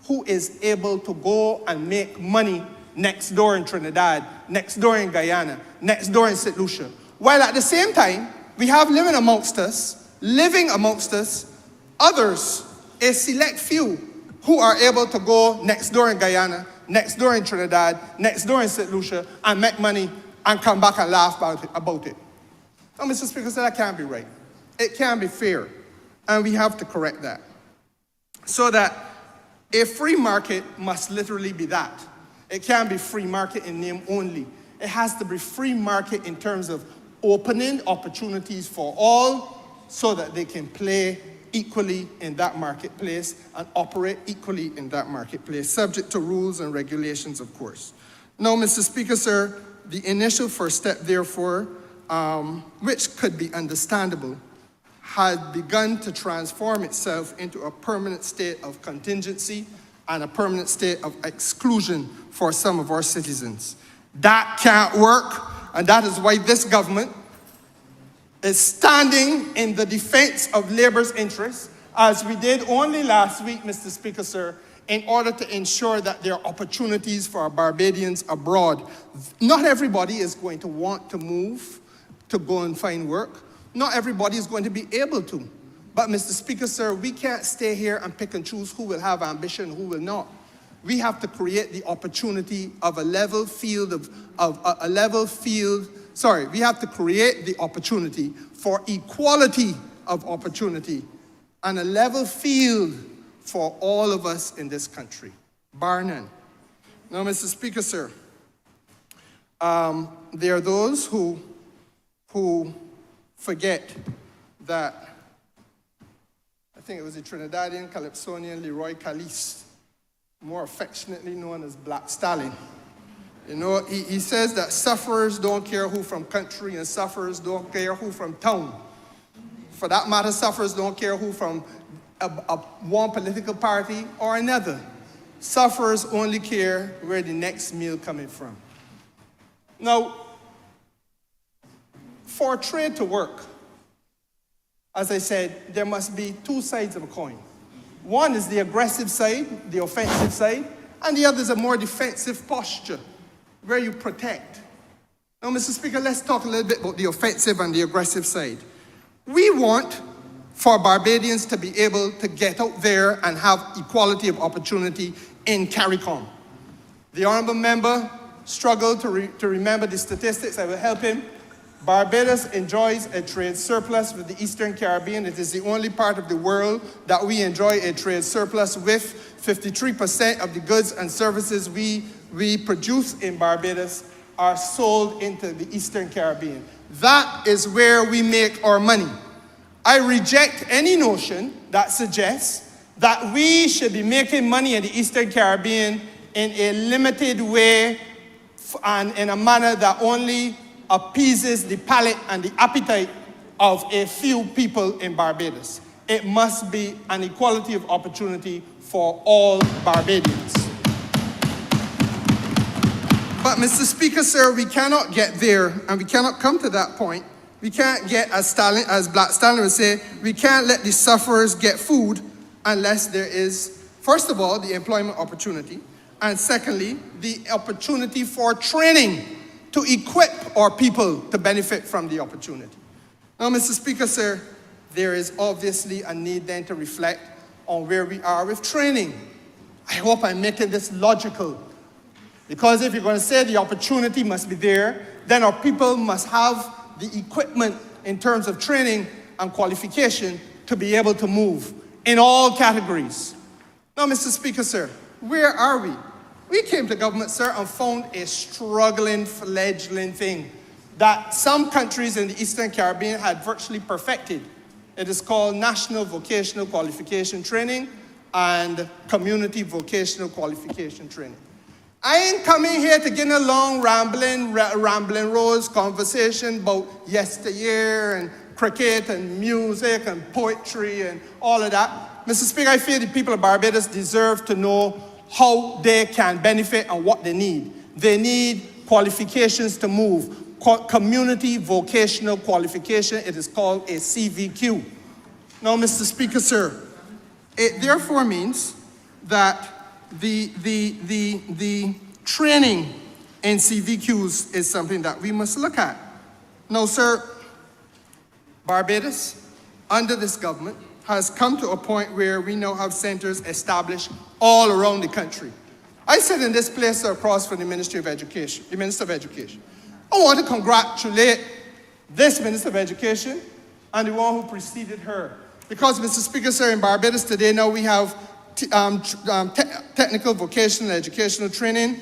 who is able to go and make money next door in Trinidad, next door in Guyana, next door in St. Lucia. While at the same time, we have living amongst us, others, a select few, who are able to go next door in Guyana, next door in Trinidad, next door in St. Lucia, and make money and come back and laugh about it. Now, Mr. Speaker, so that can't be right. It can't be fair. And we have to correct that. So that a free market must literally be that. It can't be free market in name only. It has to be free market in terms of opening opportunities for all so that they can play equally in that marketplace and operate equally in that marketplace, subject to rules and regulations, of course. Now, Mr. Speaker, sir, the initial first step, therefore, which could be understandable, had begun to transform itself into a permanent state of contingency and a permanent state of exclusion for some of our citizens. That can't work, and that is why this government is standing in the defense of labor's interests, as we did only last week, Mr. Speaker, sir, in order to ensure that there are opportunities for our Barbadians abroad. Not everybody is going to want to move to go and find work. Not everybody is going to be able to. But, Mr. Speaker, sir, we can't stay here and pick and choose who will have ambition and who will not. We have to create the opportunity of a level field we have to create the opportunity for equality of opportunity and a level field for all of us in this country, bar none. Now, Mr. Speaker, sir, there are those who forget that, I think it was the Trinidadian Calypsonian Leroy Caliste, more affectionately known as Black Stalin. You know, he says that sufferers don't care who from country and sufferers don't care who from town. For that matter, sufferers don't care who from one political party or another. Sufferers only care where the next meal coming from. Now, for trade to work, as I said, there must be two sides of a coin. One is the aggressive side, the offensive side, and the other is a more defensive posture, where you protect. Now, Mr. Speaker, let's talk a little bit about the offensive and the aggressive side. We want for Barbadians to be able to get out there and have equality of opportunity in CARICOM. The Honourable Member struggled to remember the statistics. I will help him. Barbados enjoys a trade surplus with the Eastern Caribbean. It is the only part of the world that we enjoy a trade surplus with. 53% of the goods and services we produce in Barbados are sold into the Eastern Caribbean. That is where we make our money. I reject any notion that suggests that we should be making money in the Eastern Caribbean in a limited way and in a manner that only appeases the palate and the appetite of a few people in Barbados. It must be an equality of opportunity for all Barbadians. But, Mr. Speaker, sir, we cannot get there, and we cannot come to that point. We can't get, as Black Stalin would say, we can't let the sufferers get food unless there is, first of all, the employment opportunity, and secondly, the opportunity for training to equip our people to benefit from the opportunity. Now, Mr. Speaker, sir, there is obviously a need then to reflect on where we are with training. I hope I'm making this logical. Because if you're going to say the opportunity must be there, then our people must have the equipment in terms of training and qualification to be able to move in all categories. Now, Mr. Speaker, sir, where are we? We came to government, sir, and found a struggling, fledgling thing. that some countries in the Eastern Caribbean had virtually perfected. It is called National Vocational Qualification Training and Community Vocational Qualification Training. I ain't coming here to get a long rambling rose conversation about yesteryear and cricket and music and poetry and all of that. Mr. Speaker, I feel the people of Barbados deserve to know how they can benefit and what they need. They need qualifications to move. Community Vocational Qualification, it is called a CVQ. Now, Mr. Speaker, sir, it therefore means that the training in CVQs is something that we must look at. Now, sir, Barbados, under this government, has come to a point where we now have centers established all around the country. I sit in this place across from the Ministry of Education, the Minister of Education. I want to congratulate this Minister of Education and the one who preceded her. Because, Mr. Speaker, sir, in Barbados today now we have technical vocational educational training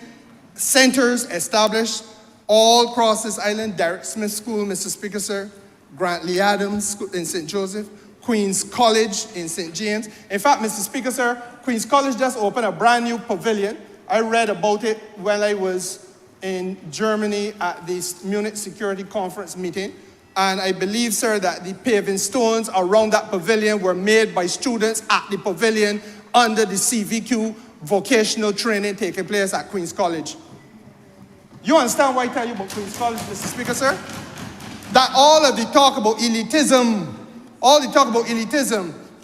centers established all across this island. Derek Smith School, Mr. Speaker, sir, Grant Lee Adams in St. Joseph, Queen's College in St. James. In fact, Mr. Speaker, sir, Queen's College just opened a brand new pavilion. I read about it when I was in Germany at the Munich Security Conference meeting. And I believe, sir, that the paving stones around that pavilion were made by students at the pavilion under the CVQ vocational training taking place at Queen's College. You understand why I tell you about Queen's College, Mr. Speaker, sir? That all of the talk about elitism,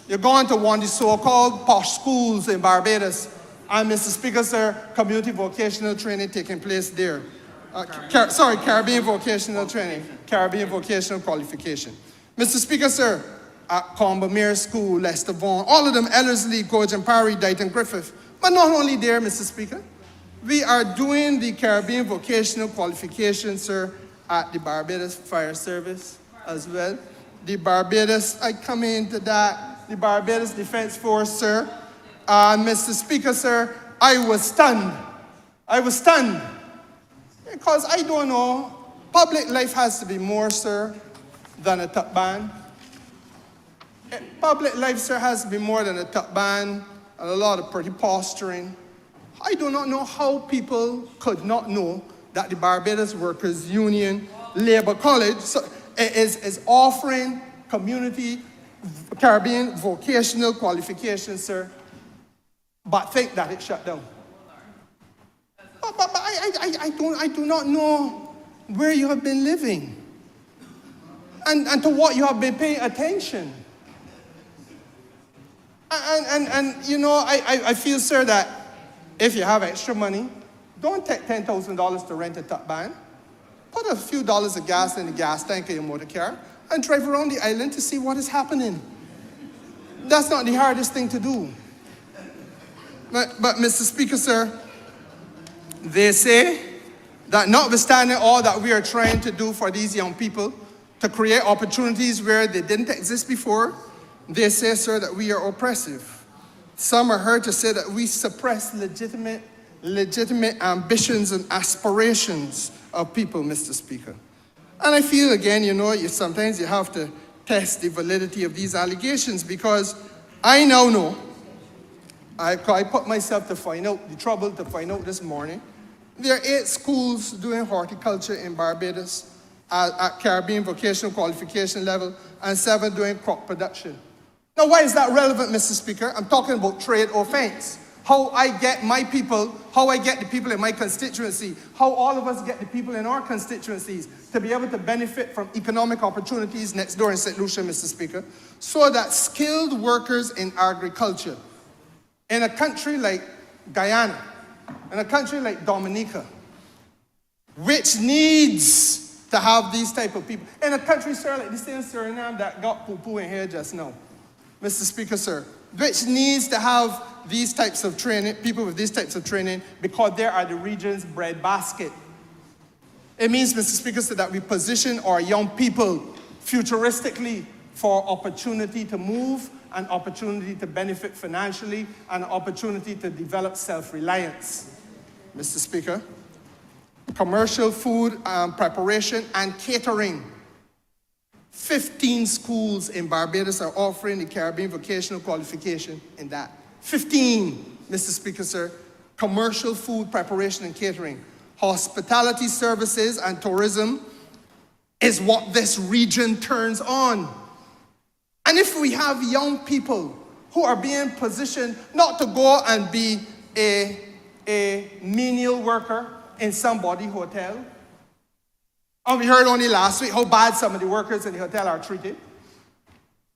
you're going to one of the so-called posh schools in Barbados. And Mr. Speaker, sir, community vocational training taking place there. Caribbean vocational training, Caribbean vocational qualification. Mr. Speaker, sir, at Combermere School, Leicester Vaughan, all of them, Ellerslie, Cogen Parry, Dighton Griffith. But not only there, Mr. Speaker, we are doing the Caribbean vocational qualification, sir, at the Barbados Fire Service as well. The Barbados, I come into that, the Barbados Defense Force, sir. Mr. Speaker, sir, I was stunned. Because I don't know, public life has to be more, sir, than a tuck band. Public life, sir, has to be more than a tuck band and a lot of pretty posturing. I do not know how people could not know that the Barbados Workers Union Labor College is offering community Caribbean vocational qualifications, sir, but think that it's shut down. But I do not know where you have been living and to what you have been paying attention. And you know, I feel, sir, that if you have extra money, don't take $10,000 to rent a tuck van. Put a few dollars of gas in the gas tank of your motor car and drive around the island to see what is happening. That's not the hardest thing to do. But Mr. Speaker, sir, they say that notwithstanding all that we are trying to do for these young people to create opportunities where they didn't exist before, they say, sir, that we are oppressive. Some are heard to say that we suppress legitimate ambitions and aspirations of people, Mr. Speaker. And I feel, again, you know, sometimes you have to test the validity of these allegations because I now know, I put myself to find out, the trouble to find out this morning, there are 8 schools doing horticulture in Barbados at Caribbean vocational qualification level and 7 doing crop production. Now, why is that relevant, Mr. Speaker? I'm talking about trade offense. How I get my people, how I get the people in my constituency, how all of us get the people in our constituencies to be able to benefit from economic opportunities next door in St. Lucia, Mr. Speaker, so that skilled workers in agriculture, in a country like Guyana, in a country like Dominica, which needs to have these type of people, in a country, sir, like the same Suriname that got poo-poo in here just now, Mr. Speaker, sir, which needs to have these types of training, people with these types of training, because they are the region's breadbasket. It means, Mr. Speaker, so that we position our young people futuristically for opportunity to move, an opportunity to benefit financially, and an opportunity to develop self-reliance. Mr. Speaker, commercial food preparation and catering. 15 schools in Barbados are offering the Caribbean vocational qualification in that. 15, Mr. Speaker, sir. Commercial food preparation and catering. Hospitality services and tourism is what this region turns on. And if we have young people who are being positioned not to go and be a menial worker in somebody's hotel, and we heard only last week how bad some of the workers in the hotel are treated.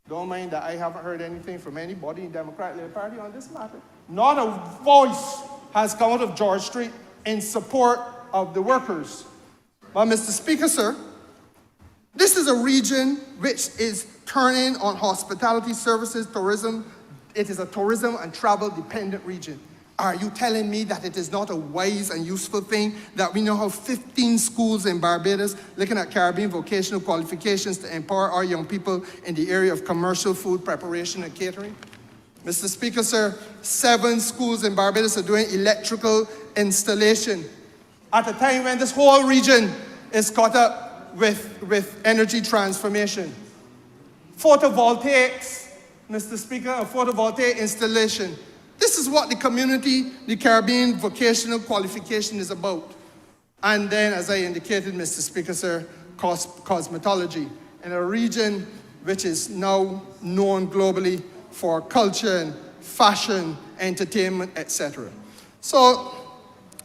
Don't mind that I haven't heard anything from anybody in the Democratic Labour Party on this matter. Not a voice has come out of George Street in support of the workers. But Mr. Speaker, sir, this is a region which is turning on hospitality services, tourism. It is a tourism and travel dependent region. Are you telling me that it is not a wise and useful thing that we now have 15 schools in Barbados looking at Caribbean vocational qualifications to empower our young people in the area of commercial food preparation and catering? Mr. Speaker, sir, 7 schools in Barbados are doing electrical installation at a time when this whole region is caught up with energy transformation. Photovoltaics, Mr. Speaker, a photovoltaic installation. This is what the Caribbean vocational qualification is about. And then, as I indicated, Mr. Speaker, sir, cosmetology in a region which is now known globally for culture and fashion, entertainment, etc. So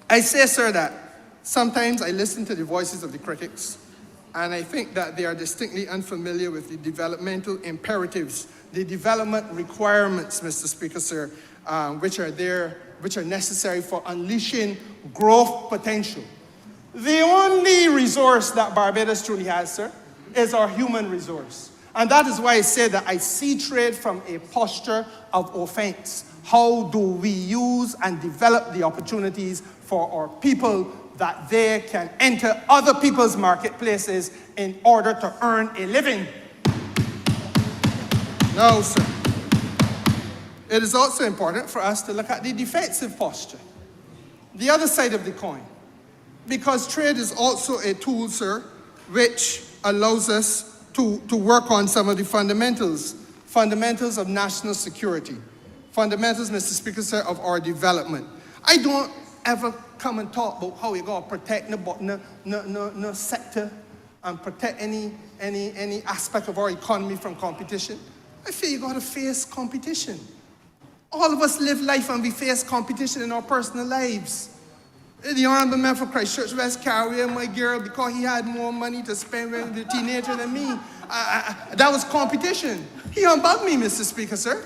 I say, sir, that sometimes I listen to the voices of the critics, and I think that they are distinctly unfamiliar with the developmental imperatives, the development requirements, Mr. Speaker, sir, which are necessary for unleashing growth potential. The only resource that Barbados truly has, sir, is our human resource. And that is why I say that I see trade from a posture of offense. How do we use and develop the opportunities for our people that they can enter other people's marketplaces in order to earn a living? No, sir. It is also important for us to look at the defensive posture, the other side of the coin, because trade is also a tool, sir, which allows us to work on some of the fundamentals of national security, fundamentals, Mr. Speaker, sir, of our development. I don't ever come and talk about how we're going to protect no sector and protect any aspect of our economy from competition. I feel you got to face competition. All of us live life and we face competition in our personal lives. The Honourable Member for Christchurch West carried my girl because he had more money to spend with the teenager than me. That was competition. He unbugged me, Mr. Speaker, sir.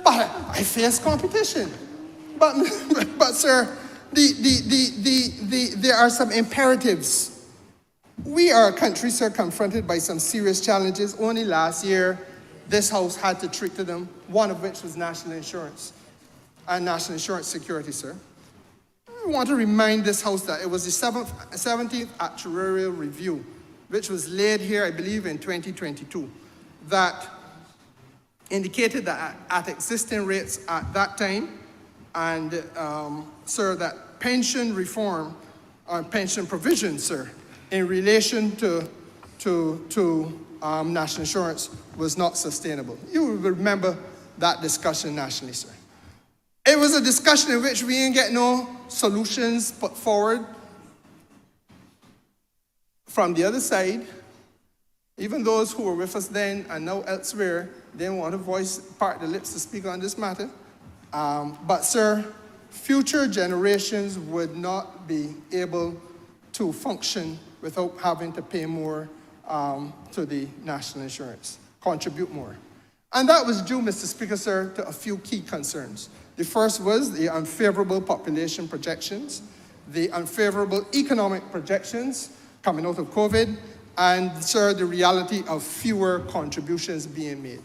But I face competition. But sir, there are some imperatives. We are a country, sir, confronted by some serious challenges. Only last year, this House had to treat to them, one of which was national insurance and national insurance security, sir. I want to remind this House that it was the 17th actuarial review, which was laid here, I believe, in 2022, that indicated that at existing rates at that time, and, sir, that pension reform, or pension provisions, sir, in relation to national insurance was not sustainable. You will remember that discussion nationally, sir. It was a discussion in which we didn't get no solutions put forward from the other side. Even those who were with us then and now elsewhere, they didn't want to part their lips to speak on this matter. But sir, future generations would not be able to function without having to pay more to the national insurance, contribute more. And that was due, Mr. Speaker, sir, to a few key concerns. The first was the unfavorable population projections, the unfavorable economic projections coming out of COVID, and, sir, the reality of fewer contributions being made.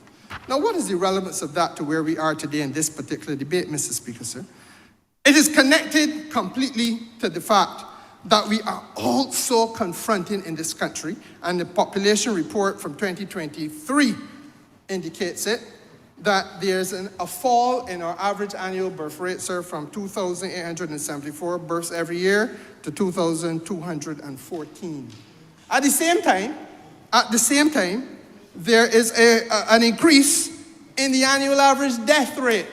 Now, what is the relevance of that to where we are today in this particular debate, Mr. Speaker, sir? It is connected completely to the fact that we are also confronting in this country, and the population report from 2023 indicates it, that there's a fall in our average annual birth rate, sir, from 2,874 births every year to 2,214. At the same time, there is an increase in the annual average death rate,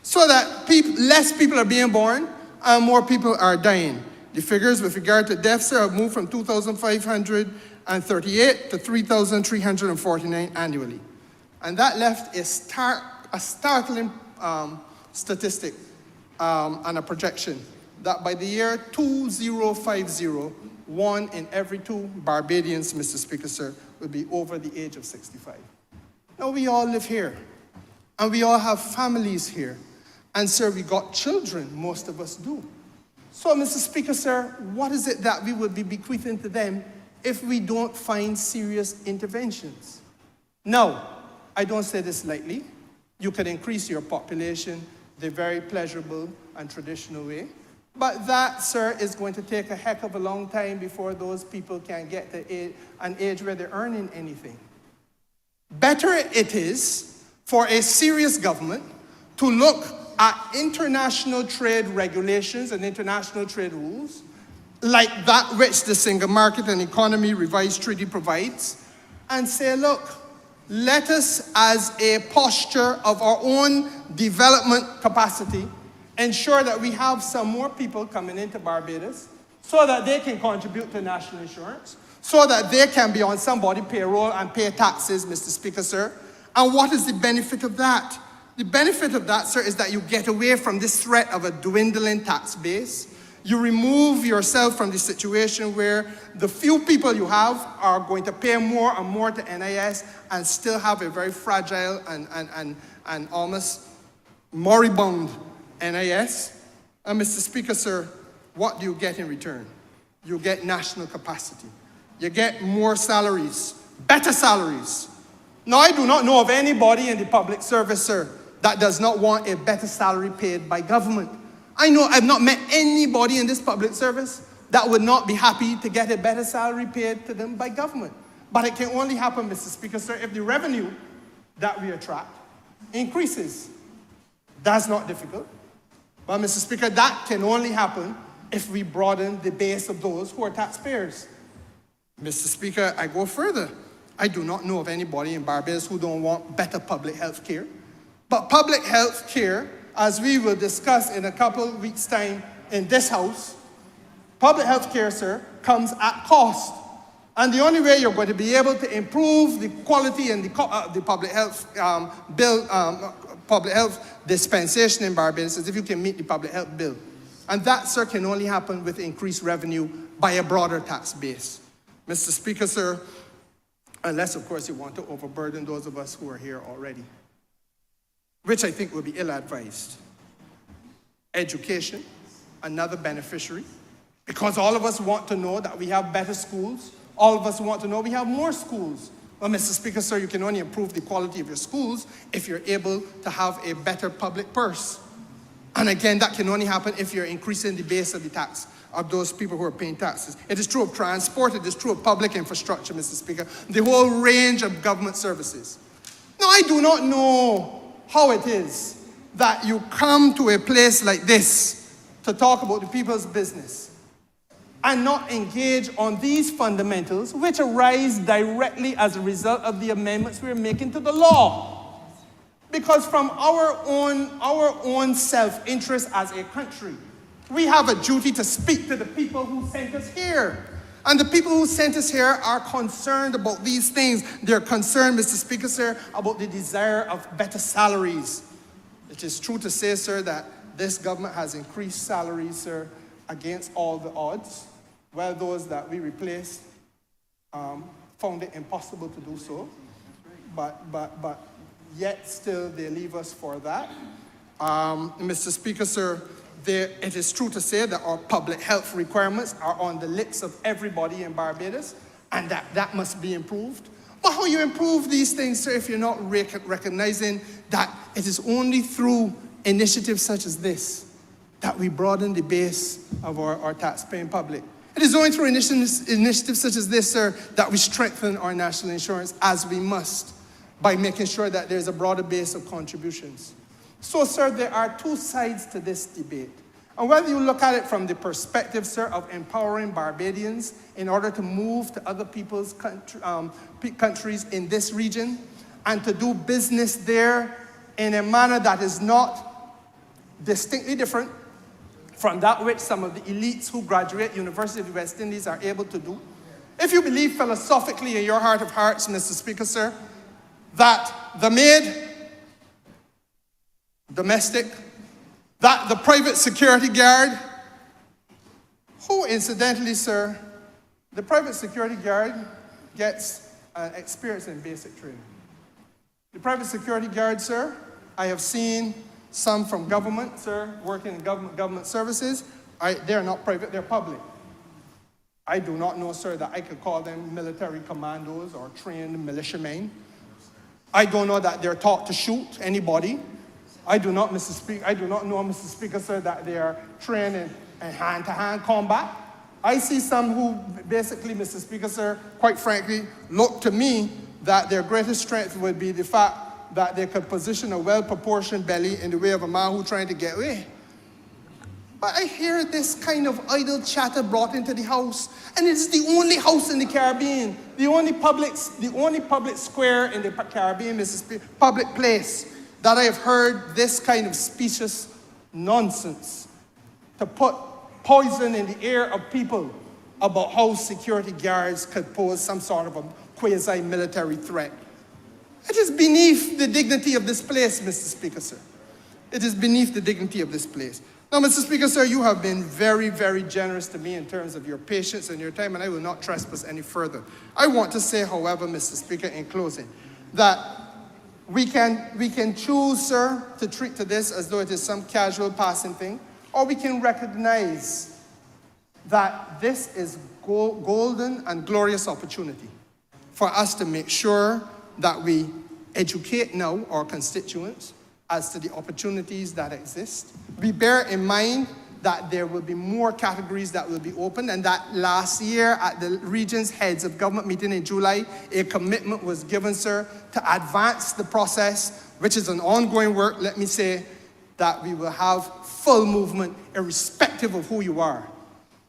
so that less people are being born and more people are dying. The figures with regard to deaths have moved from 2,538 to 3,349 annually. And that left a startling statistic and a projection that by the year 2050, 1 in every 2 Barbadians, Mr. Speaker, sir, will be over the age of 65. Now, we all live here, and we all have families here. And, sir, we got children, most of us do. So, Mr. Speaker, sir, what is it that we would be bequeathing to them if we don't find serious interventions? Now, I don't say this lightly. You can increase your population the very pleasurable and traditional way. But that, sir, is going to take a heck of a long time before those people can get to an age where they're earning anything. Better it is for a serious government to look at international trade regulations and international trade rules, like that which the Single Market and Economy Revised Treaty provides, and say, look, let us, as a posture of our own development capacity, ensure that we have some more people coming into Barbados so that they can contribute to national insurance, so that they can be on somebody's payroll and pay taxes, Mr. Speaker, sir. And what is the benefit of that? The benefit of that, sir, is that you get away from this threat of a dwindling tax base. You remove yourself from the situation where the few people you have are going to pay more and more to NIS and still have a very fragile and almost moribund NIS. And Mr. Speaker, sir, what do you get in return? You get national capacity. You get more salaries, better salaries. Now, I do not know of anybody in the public service, sir, that does not want a better salary paid by government. I've not met anybody in this public service that would not be happy to get a better salary paid to them by government. But it can only happen, Mr. Speaker, sir, if the revenue that we attract increases. That's not difficult. But, Mr. Speaker, that can only happen if we broaden the base of those who are taxpayers. Mr. Speaker, I go further. I do not know of anybody in Barbados who don't want better public health care. But public health care, as we will discuss in a couple of weeks' time in this House, public health care, sir, comes at cost. And the only way you're going to be able to improve the quality and the public health public health dispensation in Barbados is if you can meet the public health bill. And that, sir, can only happen with increased revenue by a broader tax base. Mr. Speaker, sir, unless, of course, you want to overburden those of us who are here already, which I think will be ill-advised. Education, another beneficiary, because all of us want to know that we have better schools. All of us want to know we have more schools. Well, Mr. Speaker, sir, you can only improve the quality of your schools if you're able to have a better public purse. And again, that can only happen if you're increasing the base of the tax of those people who are paying taxes. It is true of transport, it is true of public infrastructure, Mr. Speaker, the whole range of government services. Now, I do not know how it is that you come to a place like this to talk about the people's business and not engage on these fundamentals which arise directly as a result of the amendments we're making to the law. Because from our own self-interest as a country, we have a duty to speak to the people who sent us here. And the people who sent us here are concerned about these things. They're concerned, Mr. Speaker, sir, about the desire of better salaries. It is true to say, sir, that this government has increased salaries, sir, against all the odds, while those that we replaced found it impossible to do so. But yet still they leave us for that. Mr. Speaker, sir, it is true to say that our public health requirements are on the lips of everybody in Barbados, and that must be improved. But how you improve these things, sir, if you're not recognizing that it is only through initiatives such as this that we broaden the base of our tax-paying public? It is only through initiatives such as this, sir, that we strengthen our national insurance, as we must. by making sure that there's a broader base of contributions. So, sir, there are two sides to this debate. And whether you look at it from the perspective, sir, of empowering Barbadians in order to move to other people's countries in this region and to do business there in a manner that is not distinctly different from that which some of the elites who graduate University of the West Indies are able to do. If you believe philosophically in your heart of hearts, Mr. Speaker, sir, that the maid, domestic, that the private security guard, who incidentally, sir, the private security guard gets experience in basic training. The private security guard, sir, I have seen some from government, sir, working in government services. They're not private, they're public. I do not know, sir, that I could call them military commandos or trained militiamen. I don't know that they're taught to shoot anybody. I do not know, Mr. Speaker, sir, that they are trained in hand-to-hand combat. I see some who basically, Mr. Speaker, sir, quite frankly, look to me that their greatest strength would be the fact that they could position a well-proportioned belly in the way of a man who's trying to get away. But I hear this kind of idle chatter brought into the house, and it's the only house in the Caribbean, the only public square in the Caribbean, Mr. Speaker, public place, that I have heard this kind of specious nonsense to put poison in the ear of people about how security guards could pose some sort of a quasi-military threat. It is beneath the dignity of this place, Mr. Speaker, sir. It is beneath the dignity of this place. Now, Mr. Speaker, sir, you have been very, very generous to me in terms of your patience and your time, and I will not trespass any further. I want to say, however, Mr. Speaker, in closing, that we can choose, sir, to treat to this as though it is some casual passing thing, or we can recognize that this is golden and glorious opportunity for us to make sure that we educate now our constituents as to the opportunities that exist. We bear in mind that there will be more categories that will be opened, and that last year at the region's heads of government meeting in July, a commitment was given, sir, to advance the process, which is an ongoing work. Let me say that we will have full movement irrespective of who you are.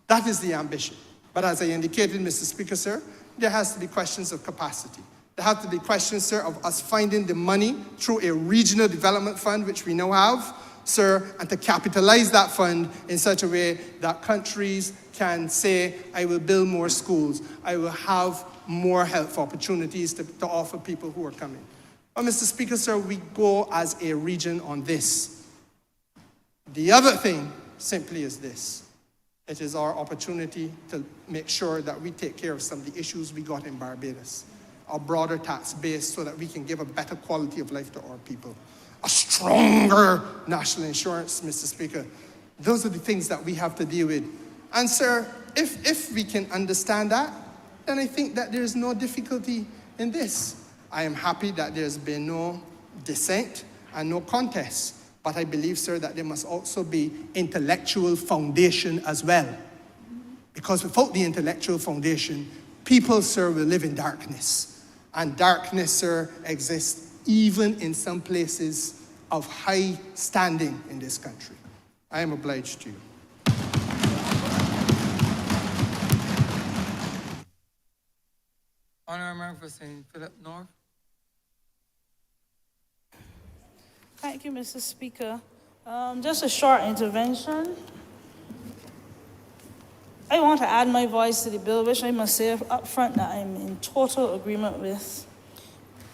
That is the ambition. But as I indicated, Mr. Speaker, sir, there has to be questions of capacity. There have to be questions, sir, of us finding the money through a regional development fund, which we now have, sir, and to capitalize that fund in such a way that countries can say, I will build more schools, I will have more health opportunities to offer people who are coming. But Mr. Speaker, sir, we go as a region on this. The other thing simply is this. It is our opportunity to make sure that we take care of some of the issues we got in Barbados. A broader tax base so that we can give a better quality of life to our people. A stronger national insurance, Mr. Speaker. Those are the things that we have to deal with. And sir, if we can understand that, then I think that there's no difficulty in this. I am happy that there's been no dissent and no contest. But I believe, sir, that there must also be intellectual foundation as well. Because without the intellectual foundation, people, sir, will live in darkness. And darkness, sir, exists even in some places of high standing in this country. I am obliged to you. Honourable Member for St. Philip North. Thank you, Mr. Speaker. Just a short intervention. I want to add my voice to the bill, which I must say up front that I'm in total agreement with.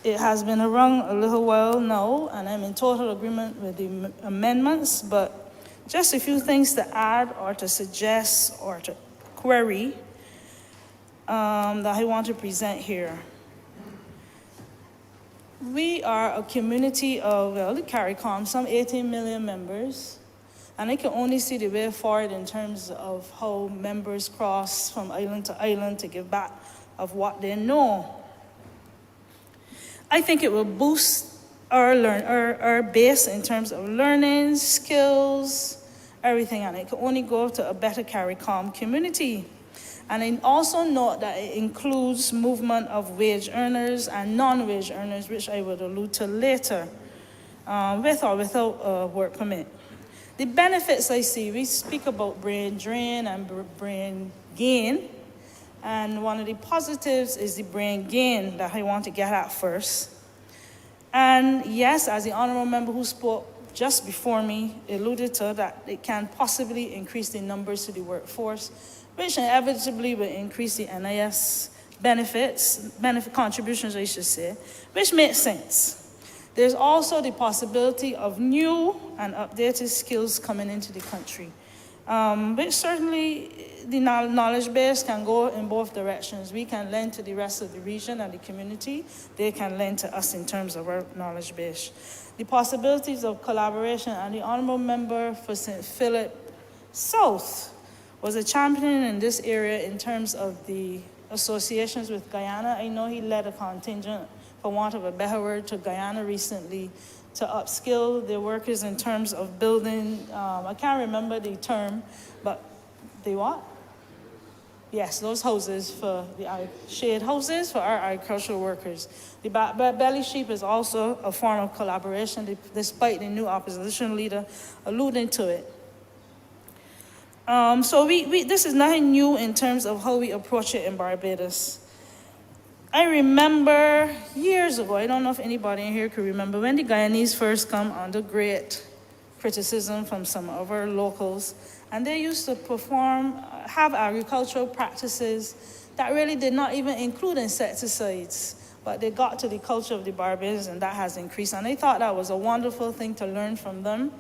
It has been around a little while now, and I'm in total agreement with the amendments, but just a few things to add or to suggest or to query that I want to present here. We are a community of, well, the CARICOM, some 18 million members, and I can only see the way forward in terms of how members cross from island to island to give back of what they know. I think it will boost our base in terms of learning, skills, everything, and it can only go to a better CARICOM community. And I also note that it includes movement of wage earners and non-wage earners, which I would allude to later, with or without a work permit. The benefits I see, we speak about brain drain and brain gain. And one of the positives is the brain gain that I want to get at first. And yes, as the honourable member who spoke just before me alluded to, that it can possibly increase the numbers to the workforce, which inevitably will increase the NIS benefit contributions, I should say, which makes sense. There's also the possibility of new and updated skills coming into the country, which certainly the knowledge base can go in both directions. We can lend to the rest of the region and the community. They can lend to us in terms of our knowledge base. The possibilities of collaboration, and the honourable member for St. Philip South was a champion in this area in terms of the associations with Guyana. I know he led a contingent, for want of a better word, to Guyana recently to upskill their workers in terms of building, I can't remember the term, but they what? Yes, those houses for the shade houses for our agricultural workers. The belly sheep is also a form of collaboration, despite the new opposition leader alluding to it. So this is nothing new in terms of how we approach it in Barbados. I remember years ago, I don't know if anybody in here could remember, when the Guyanese first come under great criticism from some of our locals, and they used to have agricultural practices that really did not even include insecticides, but they got to the culture of the Barbadians, and that has increased. And I thought that was a wonderful thing to learn from them,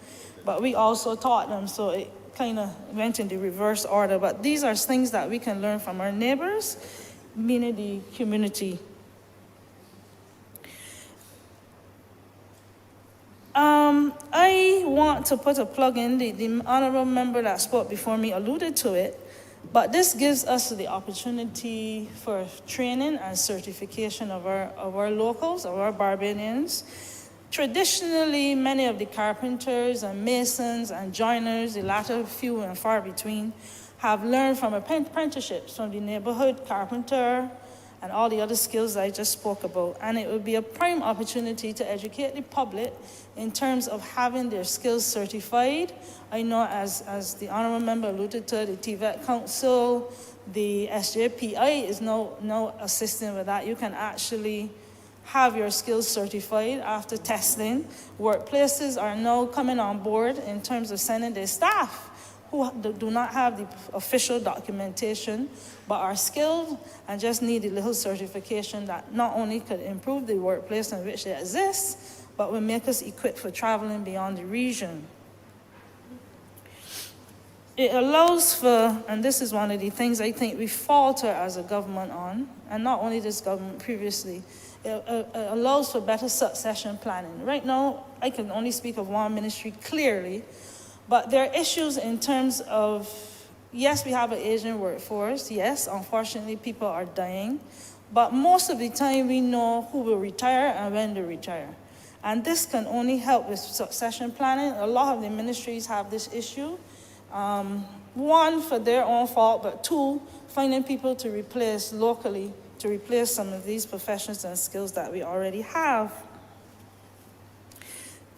but we also taught them, so it kind of went in the reverse order. But these are things that we can learn from our neighbors, meaning the community. I want to put a plug in. The honourable member that spoke before me alluded to it, but this gives us the opportunity for training and certification of our locals, of our Barbadians. Traditionally, many of the carpenters and masons and joiners, the latter few and far between, have learned from apprenticeships from the neighborhood carpenter and all the other skills I just spoke about. And it would be a prime opportunity to educate the public in terms of having their skills certified. I know as the honourable member alluded to, the TVET Council, the SJPI is now assisting with that. You can actually have your skills certified after testing. Workplaces are now coming on board in terms of sending their staff who do not have the official documentation, but are skilled and just need a little certification that not only could improve the workplace in which they exist, but will make us equipped for traveling beyond the region. It allows for, and this is one of the things I think we falter as a government on, and not only this government previously, it allows for better succession planning. Right now, I can only speak of one ministry clearly, but there are issues in terms of, yes, we have an aging workforce. Yes, unfortunately, people are dying. But most of the time, we know who will retire and when they retire. And this can only help with succession planning. A lot of the ministries have this issue. One, for their own fault, but two, finding people to replace locally, to replace some of these professions and skills that we already have.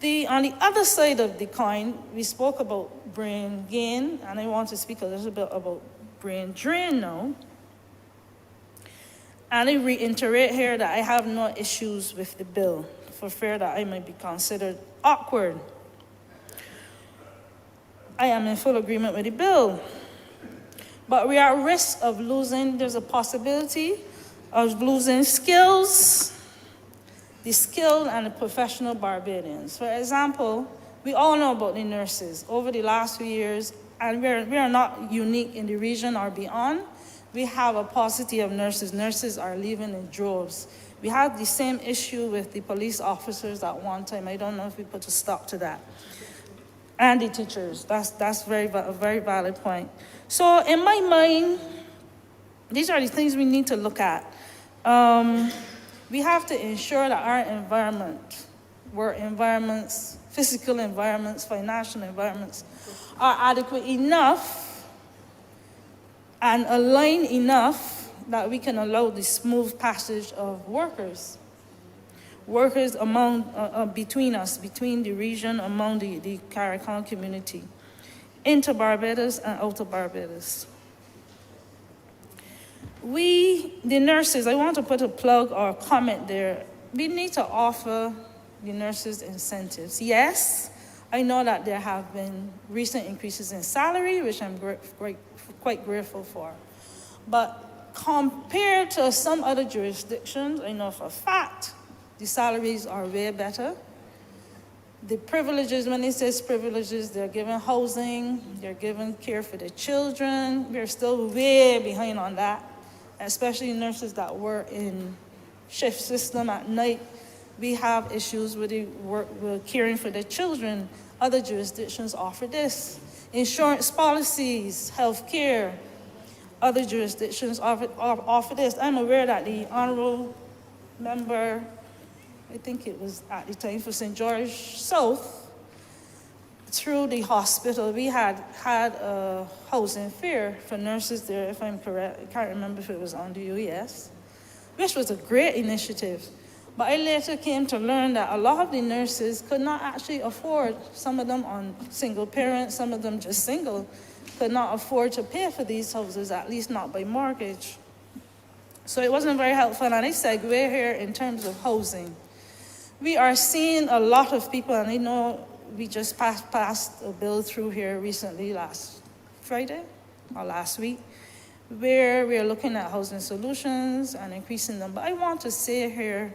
On the other side of the coin, we spoke about brain gain, and I want to speak a little bit about brain drain now. And I reiterate here that I have no issues with the bill, for fear that I might be considered awkward. I am in full agreement with the bill. But we are at risk of losing, there's a possibility of losing skills, the skilled and the professional Barbadians. For example, we all know about the nurses. Over the last few years, and we are not unique in the region or beyond, we have a paucity of nurses. Nurses are leaving in droves. We had the same issue with the police officers at one time. I don't know if we put a stop to that. And the teachers. That's a very valid point. So in my mind, these are the things we need to look at. We have to ensure that our environment, work environments, physical environments, financial environments, are adequate enough and aligned enough that we can allow the smooth passage of workers. Workers between us, between the region, among the CARICOM community, into Barbados and out of Barbados. We, the nurses, I want to put a plug or a comment there. We need to offer the nurses incentives. Yes, I know that there have been recent increases in salary, which I'm quite grateful for. But compared to some other jurisdictions, I know for a fact, the salaries are way better. The privileges, when it says privileges, they're given housing, they're given care for their children. We're still way behind on that, especially nurses that work in shift system at night. We have issues with with caring for their children. Other jurisdictions offer this. Insurance policies, health care, other jurisdictions offer this. I'm aware that the Honourable member, I think it was at the time for St. George South, through the hospital, we had a housing fair for nurses there, if I'm correct. I can't remember if it was on the UES, which was a great initiative. But I later came to learn that a lot of the nurses could not actually afford, some of them on single parents, some of them just single, could not afford to pay for these houses, at least not by mortgage. So it wasn't very helpful, and I segue here in terms of housing. We are seeing a lot of people, and I know we just passed a bill through here recently, last Friday or last week, where we're looking at housing solutions and increasing them. But I want to say here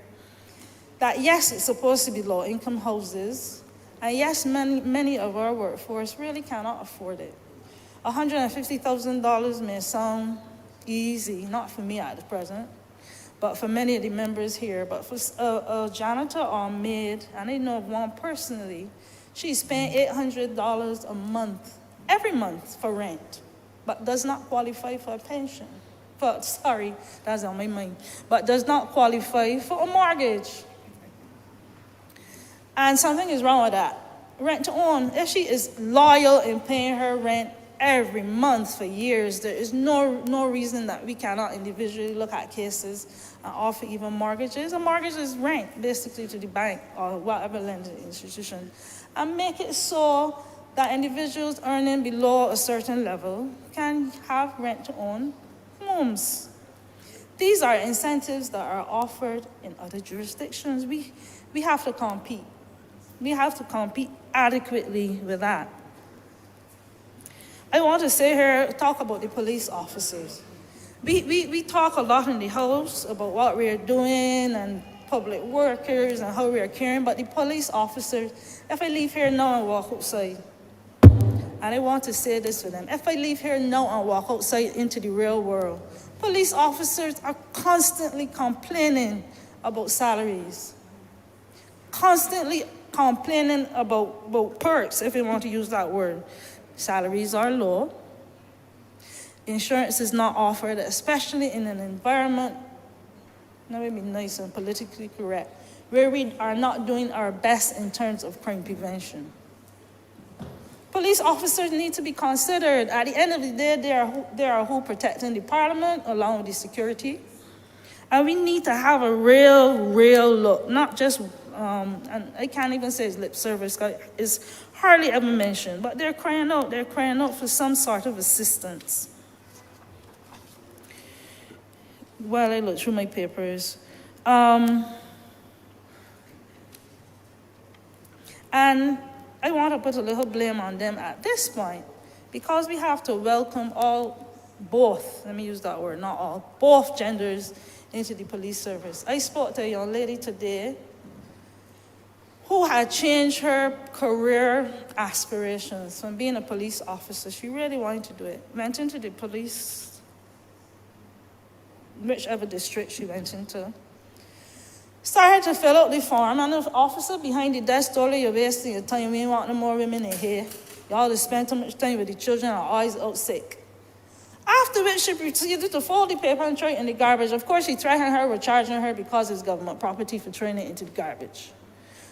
that yes, it's supposed to be low-income houses, and yes, many of our workforce really cannot afford it. $150,000 may sound easy, not for me at the present, but for many of the members here. But for a janitor or maid, and I know of one personally, she's paying $800 a month, every month for rent, but does not qualify for a pension. Sorry, that's on my mind. But does not qualify for a mortgage. And something is wrong with that. Rent to own. If she is loyal in paying her rent every month for years, there is no reason that we cannot individually look at cases and offer even mortgages. A mortgage is rent, basically, to the bank or whatever lending institution, and make it so that individuals earning below a certain level can have rent-to-own homes. These are incentives that are offered in other jurisdictions. We have to compete. We have to compete adequately with that. I want to say here, talk about the police officers. We talk a lot in the House about what we are doing and public workers and how we are caring, but the police officers, if I leave here now and walk outside, and I want to say this for them, if I leave here now and walk outside into the real world, police officers are constantly complaining about salaries, constantly complaining about perks, if you want to use that word. Salaries are low. Insurance is not offered, especially in an environment, let me be nice and politically correct, where we are not doing our best in terms of crime prevention. Police officers need to be considered. At the end of the day, they are who protecting the parliament along with the security. And we need to have a real look, not just, and I can't even say it's lip service, because it's hardly ever mentioned, but they're crying out for some sort of assistance. While I look through my papers. And I want to put a little blame on them at this point, because we have to welcome both, let me use that word, not all, both genders into the police service. I spoke to a young lady today who had changed her career aspirations from being a police officer. She really wanted to do it. Went into the police, whichever district she went into. Started to fill out the form, and the officer behind the desk told her, "You're wasting your time. We ain't want no more women in here. Y'all just spend too much time with the children and always out sick." After which she proceeded to fold the paper and throw it in the garbage. Of course, he threatened her with charging her because it's government property for throwing it into the garbage.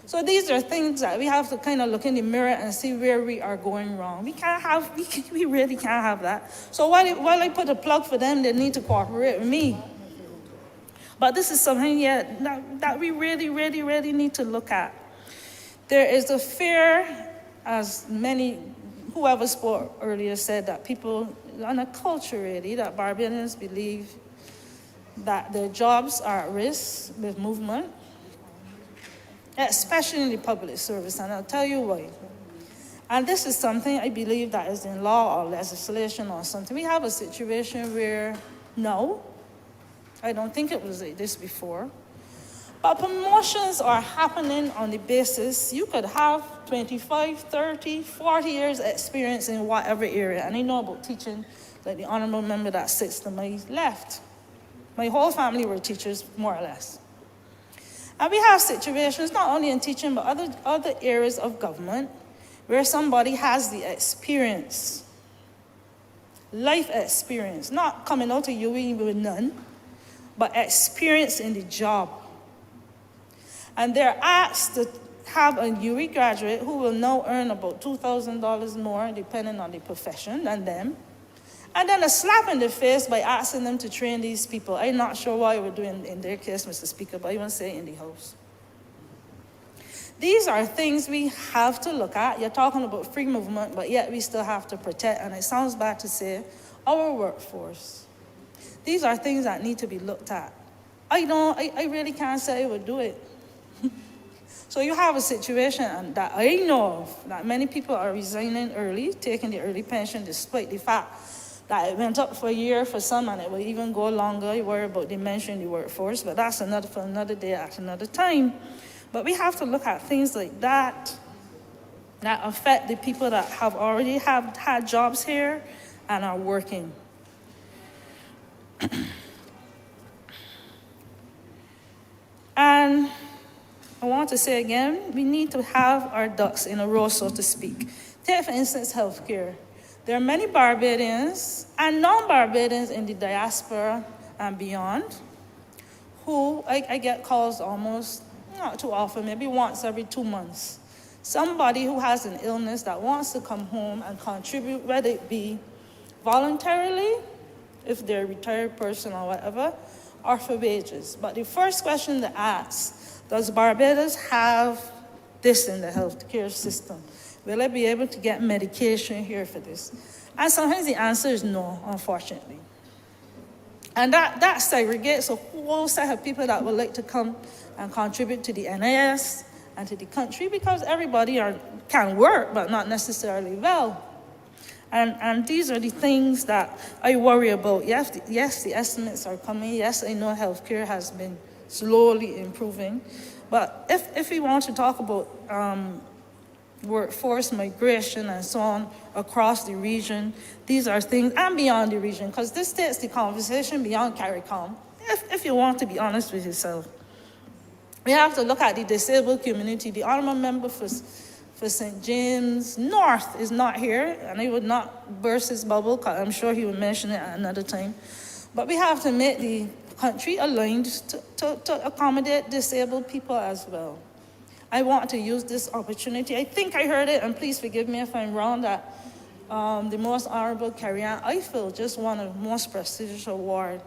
So these are things that we have to kind of look in the mirror and see where we are going wrong. We really can't have that. So while I put a plug for them, they need to cooperate with me. But this is something, that we really, really, really need to look at. There is a fear, as whoever spoke earlier said, that people, on a culture really, that Barbadians believe that their jobs are at risk with movement, especially in the public service, and I'll tell you why. And this is something I believe that is in law or legislation or something. We have a situation where, no, I don't think it was like this before, but promotions are happening on the basis you could have 25, 30, 40 years experience in whatever area. And I know about teaching, like the honourable member that sits to my left. My whole family were teachers, more or less. And we have situations, not only in teaching, but other areas of government, where somebody has the experience, life experience, not coming out of UE with none, but experience in the job. And they're asked to have a UE graduate who will now earn about $2,000 more, depending on the profession, than them. And then a slap in the face by asking them to train these people. I'm not sure why we're doing in their case, Mr. Speaker, but I won't say it in the House. These are things we have to look at. You're talking about free movement, but yet we still have to protect, and it sounds bad to say, our workforce. These are things that need to be looked at. I really can't say I would do it. So you have a situation that I know of, that many people are resigning early, taking the early pension, despite the fact that it went up for a year for some, and it will even go longer. You worry about dimension in the workforce, but that's for another day at another time. But we have to look at things like that affect the people that have already had jobs here and are working. And I want to say again, we need to have our ducks in a row, so to speak. Take, for instance, healthcare. There are many Barbadians and non-Barbadians in the diaspora and beyond who I get calls almost, not too often, maybe once every 2 months. Somebody who has an illness that wants to come home and contribute, whether it be voluntarily, if they're a retired person or whatever, or for wages. But the first question to ask, does Barbados have this in the healthcare system? Will I be able to get medication here for this? And sometimes the answer is no, unfortunately. And that segregates a whole set of people that would like to come and contribute to the NIS and to the country, because everybody can work, but not necessarily well. And these are the things that I worry about. Yes, the estimates are coming. Yes, I know healthcare has been slowly improving. But if we want to talk about workforce migration and so on across the region, these are things, and beyond the region, because this takes the conversation beyond CARICOM, if you want to be honest with yourself. We have to look at the disabled community. The honourable member for St. James North is not here, and I would not burst his bubble, because I'm sure he would mention it at another time. But we have to make the country aligned to accommodate disabled people as well. I want to use this opportunity. I think I heard it, and please forgive me if I'm wrong, that the Most Honourable Kerrie Symmond just won a most prestigious award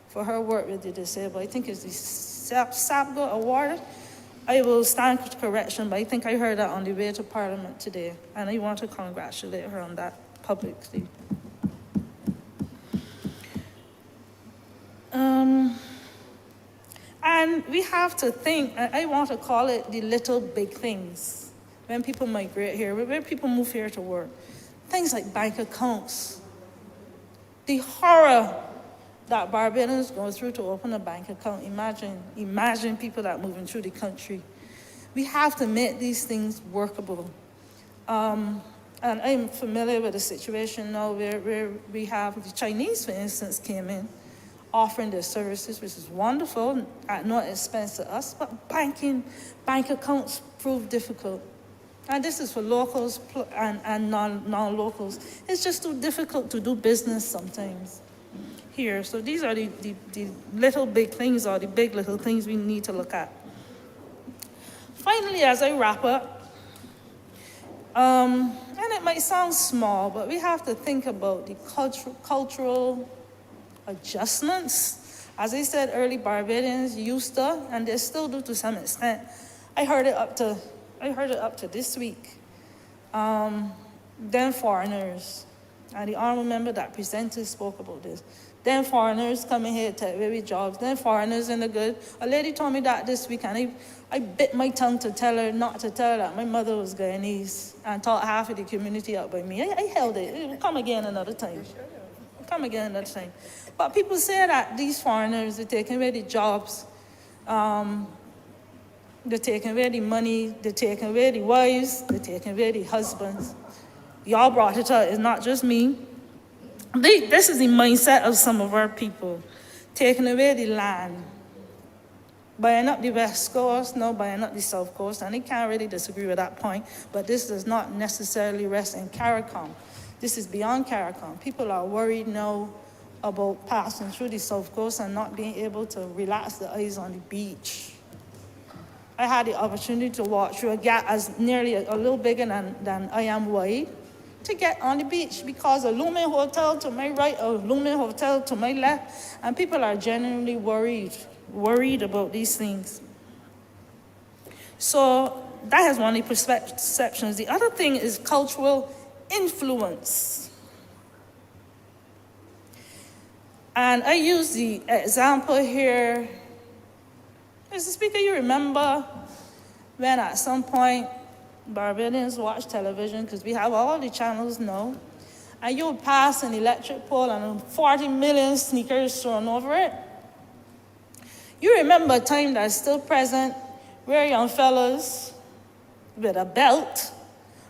for her work with the disabled. I think it's the SAPGO Award. I will stand correction, but I think I heard that on the way to Parliament today, and I want to congratulate her on that publicly. And we have to think, I want to call it the little big things. When people migrate here, when people move here to work, things like bank accounts. The horror that Barbadians go through to open a bank account. Imagine people that are moving through the country. We have to make these things workable. And I'm familiar with a situation now where we have the Chinese, for instance, came in, offering their services, which is wonderful, at no expense to us, but bank accounts prove difficult. And this is for locals and non-locals. It's just too difficult to do business sometimes here. So these are the little big things, or the big little things we need to look at. Finally, as I wrap up, and it might sound small, but we have to think about the cultural adjustments. As I said earlier, Barbadians used to, and they still do to some extent. I heard it up to this week. Then foreigners, and the honourable member that presented spoke about this. Then foreigners coming here to take away jobs. Then foreigners in the good. A lady told me that this week, and I bit my tongue to tell her not to tell her that my mother was Guyanese and taught half of the community up by me. I held it. It will come again another time. Come again another time. But people say that these foreigners are taking away the jobs. They're taking away the money. They're taking away the wives. They're taking away the husbands. Y'all brought it up. It's not just me. This is the mindset of some of our people. Taking away the land. Buying up the West Coast, no, buying up the South Coast. And I can't really disagree with that point. But this does not necessarily rest in CARICOM. This is beyond CARICOM. People are worried now about passing through the South Coast and not being able to relax their eyes on the beach. I had the opportunity to walk through a gap as nearly a little bigger than I am wide to get on the beach because a looming hotel to my right, a looming hotel to my left, and people are genuinely worried about these things. So that has one of the perceptions. The other thing is cultural influence. And I use the example here. Mr. Speaker, you remember when at some point Barbadians watch television, because we have all the channels now, and you would pass an electric pole and 40 million sneakers thrown over it? You remember a time that's still present where young fellas with a belt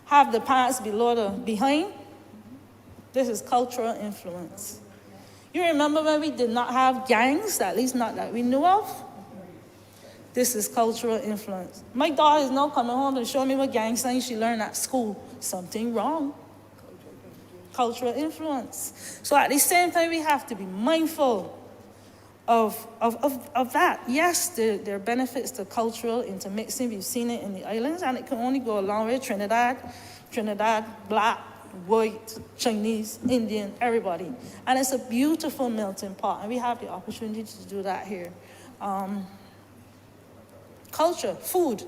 have the pants below the behind? This is cultural influence. You remember when we did not have gangs, at least not that we knew of? This is cultural influence. My daughter is now coming home to show me what gang signs she learned at school. Something wrong. Cultural influence. So at the same time, we have to be mindful of that. Yes, there are benefits to cultural intermixing. We've seen it in the islands, and it can only go a long way. Trinidad, black, white, Chinese, Indian, everybody. And it's a beautiful melting pot, and we have the opportunity to do that here. Culture, food.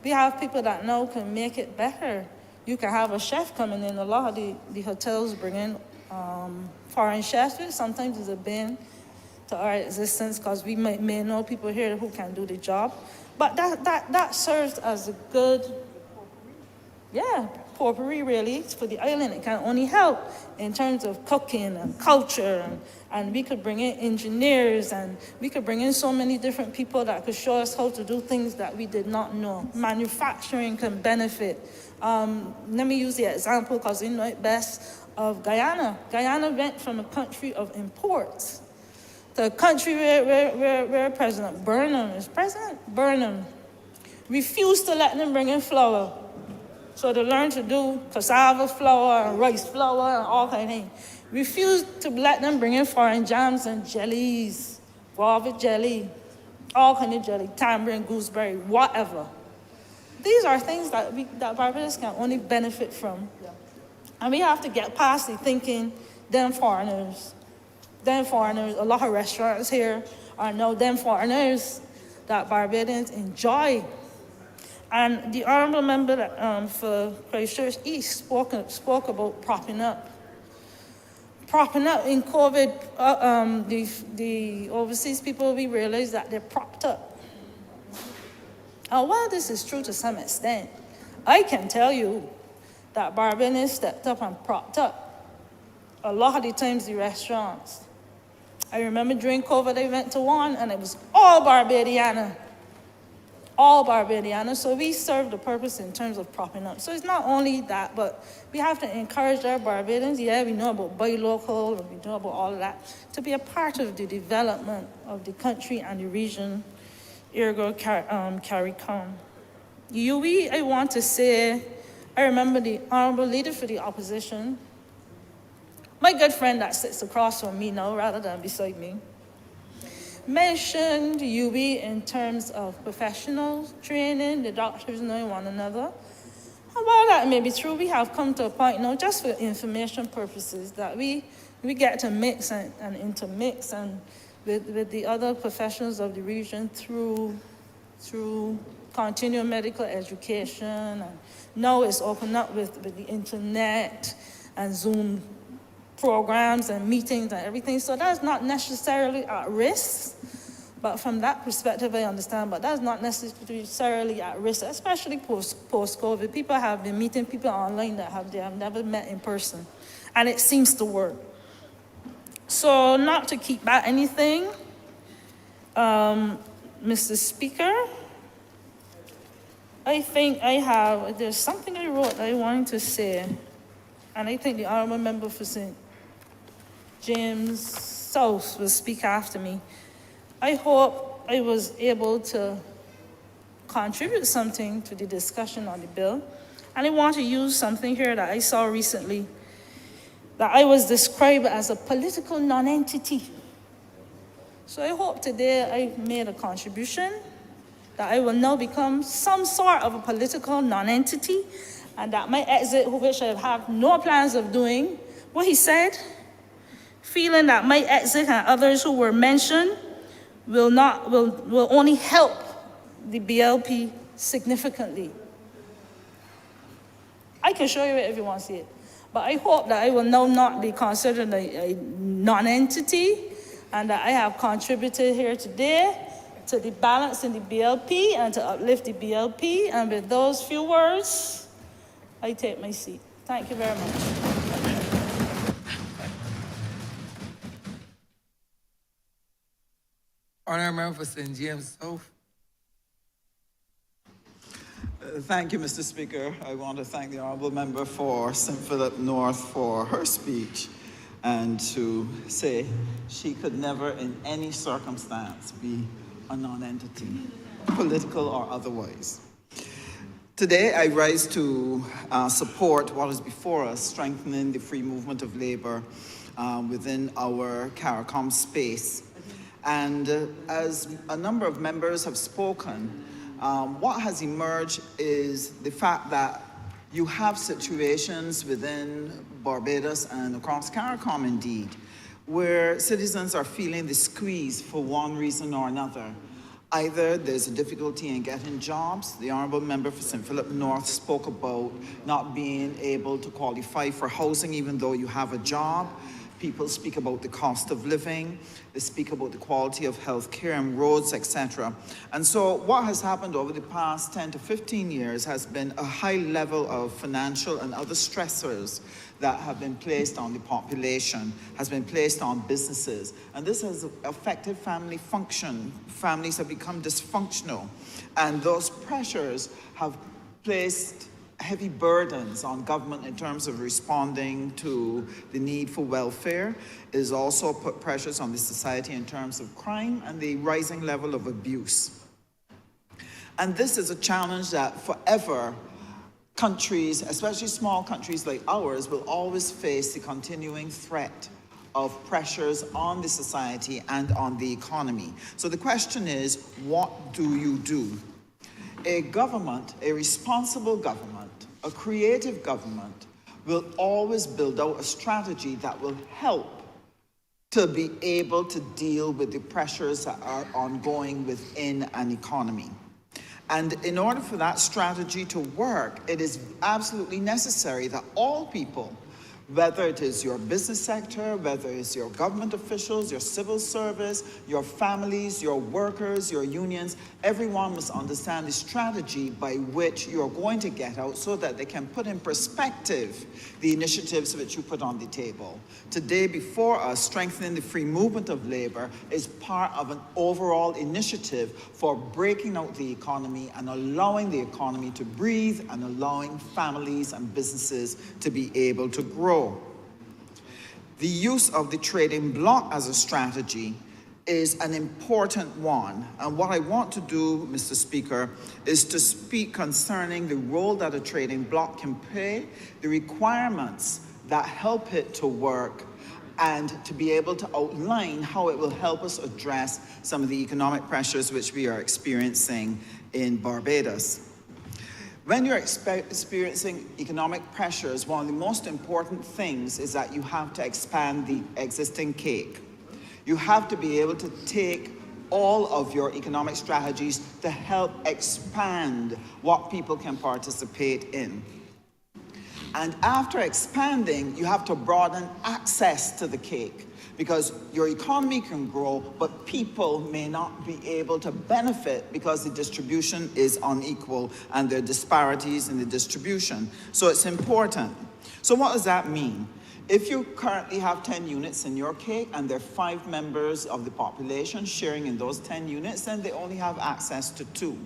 We have people that now can make it better. You can have a chef coming in. A lot of the hotels bring in foreign chefs. Sometimes it's a bane to our existence because we may know people here who can do the job. But that serves as a good, potpourri really for the island. It can only help in terms of cooking and culture, and we could bring in engineers, and we could bring in so many different people that could show us how to do things that we did not know. Manufacturing can benefit. Let me use the example, because you know it best, of Guyana. Guyana went from a country of imports to a country where President Burnham refused to let them bring in flour. So they learned to do cassava flour and rice flour and all kind of things. Refused to let them bring in foreign jams and jellies, guava jelly, all kind of jelly, tamarind, gooseberry, whatever. These are things that Barbados can only benefit from. And we have to get past the thinking, them foreigners. A lot of restaurants here are now them foreigners that Barbadians enjoy. And the honourable member for Christchurch East spoke about propping up. Propping up in COVID, the overseas people, we realized that they're propped up. And while this is true to some extent, I can tell you that Barbadians stepped up and propped up a lot of the times the restaurants. I remember during COVID, I went to one, and it was all Barbadiana. All Barbadiana. So we serve the purpose in terms of propping up. So it's not only that, but we have to encourage our Barbadians. Yeah, we know about buy local, and we know about all of that, to be a part of the development of the country and the region, ergo CARICOM. UE, I want to say, I remember the Honourable Leader for the Opposition, my good friend that sits across from me now rather than beside me. mentioned UB in terms of professional training, the doctors knowing one another. While that may be true, we have come to a point now, just for information purposes, that we get to mix and intermix and with the other professionals of the region through continuing medical education. And now it's opened up with the internet and Zoom programs and meetings and everything. So that's not necessarily at risk. But from that perspective, I understand, but that's not necessarily at risk, especially post-COVID. People have been meeting people online that they have never met in person, and it seems to work. So not to keep back anything, Mr. Speaker, I think there's something I wrote that I wanted to say, and I think the Honourable Member for St. James South will speak after me. I hope I was able to contribute something to the discussion on the bill. And I want to use something here that I saw recently, that I was described as a political non-entity. So I hope today I made a contribution, that I will now become some sort of a political non-entity, and that my exit, which I have no plans of doing, what he said, feeling that my exit and others who were mentioned will only help the BLP significantly. I can show you it if you want to see it. But I hope that I will now not be considered a non-entity, and that I have contributed here today to the balance in the BLP and to uplift the BLP. And with those few words, I take my seat. Thank you very much. Honourable Member for St. James South. Thank you, Mr. Speaker. I want to thank the Honourable Member for St. Philip North for her speech, and to say she could never in any circumstance be a non-entity, political or otherwise. Today I rise to support what is before us, strengthening the free movement of labour within our CARICOM space. And as a number of members have spoken, what has emerged is the fact that you have situations within Barbados and across CARICOM indeed, where citizens are feeling the squeeze for one reason or another. Either there's a difficulty in getting jobs. The Honourable Member for St. Philip North spoke about not being able to qualify for housing even though you have a job. People speak about the cost of living. They speak about the quality of health care and roads, etc. And so what has happened over the past 10 to 15 years has been a high level of financial and other stressors that have been placed on the population, has been placed on businesses. And this has affected family function. Families have become dysfunctional. And those pressures have placed heavy burdens on government in terms of responding to the need for welfare. It has also put pressures on the society in terms of crime and the rising level of abuse. And this is a challenge that forever countries, especially small countries like ours, will always face the continuing threat of pressures on the society and on the economy. So the question is, what do you do? A government, a responsible government, a creative government, will always build out a strategy that will help to be able to deal with the pressures that are ongoing within an economy. And in order for that strategy to work, it is absolutely necessary that all people, whether it is your business sector, whether it's your government officials, your civil service, your families, your workers, your unions, everyone must understand the strategy by which you're going to get out so that they can put in perspective the initiatives which you put on the table. Today before us, strengthening the free movement of labor is part of an overall initiative for breaking out the economy and allowing the economy to breathe and allowing families and businesses to be able to grow. The use of the trading bloc as a strategy is an important one. And what I want to do, Mr. Speaker, is to speak concerning the role that a trading bloc can play, the requirements that help it to work, and to be able to outline how it will help us address some of the economic pressures which we are experiencing in Barbados. When you're experiencing economic pressures, one of the most important things is that you have to expand the existing cake. You have to be able to take all of your economic strategies to help expand what people can participate in. And after expanding, you have to broaden access to the cake, because your economy can grow, but people may not be able to benefit because the distribution is unequal and there are disparities in the distribution. So it's important. So what does that mean? If you currently have 10 units in your cake and there are 5 members of the population sharing in those 10 units, then they only have access to 2.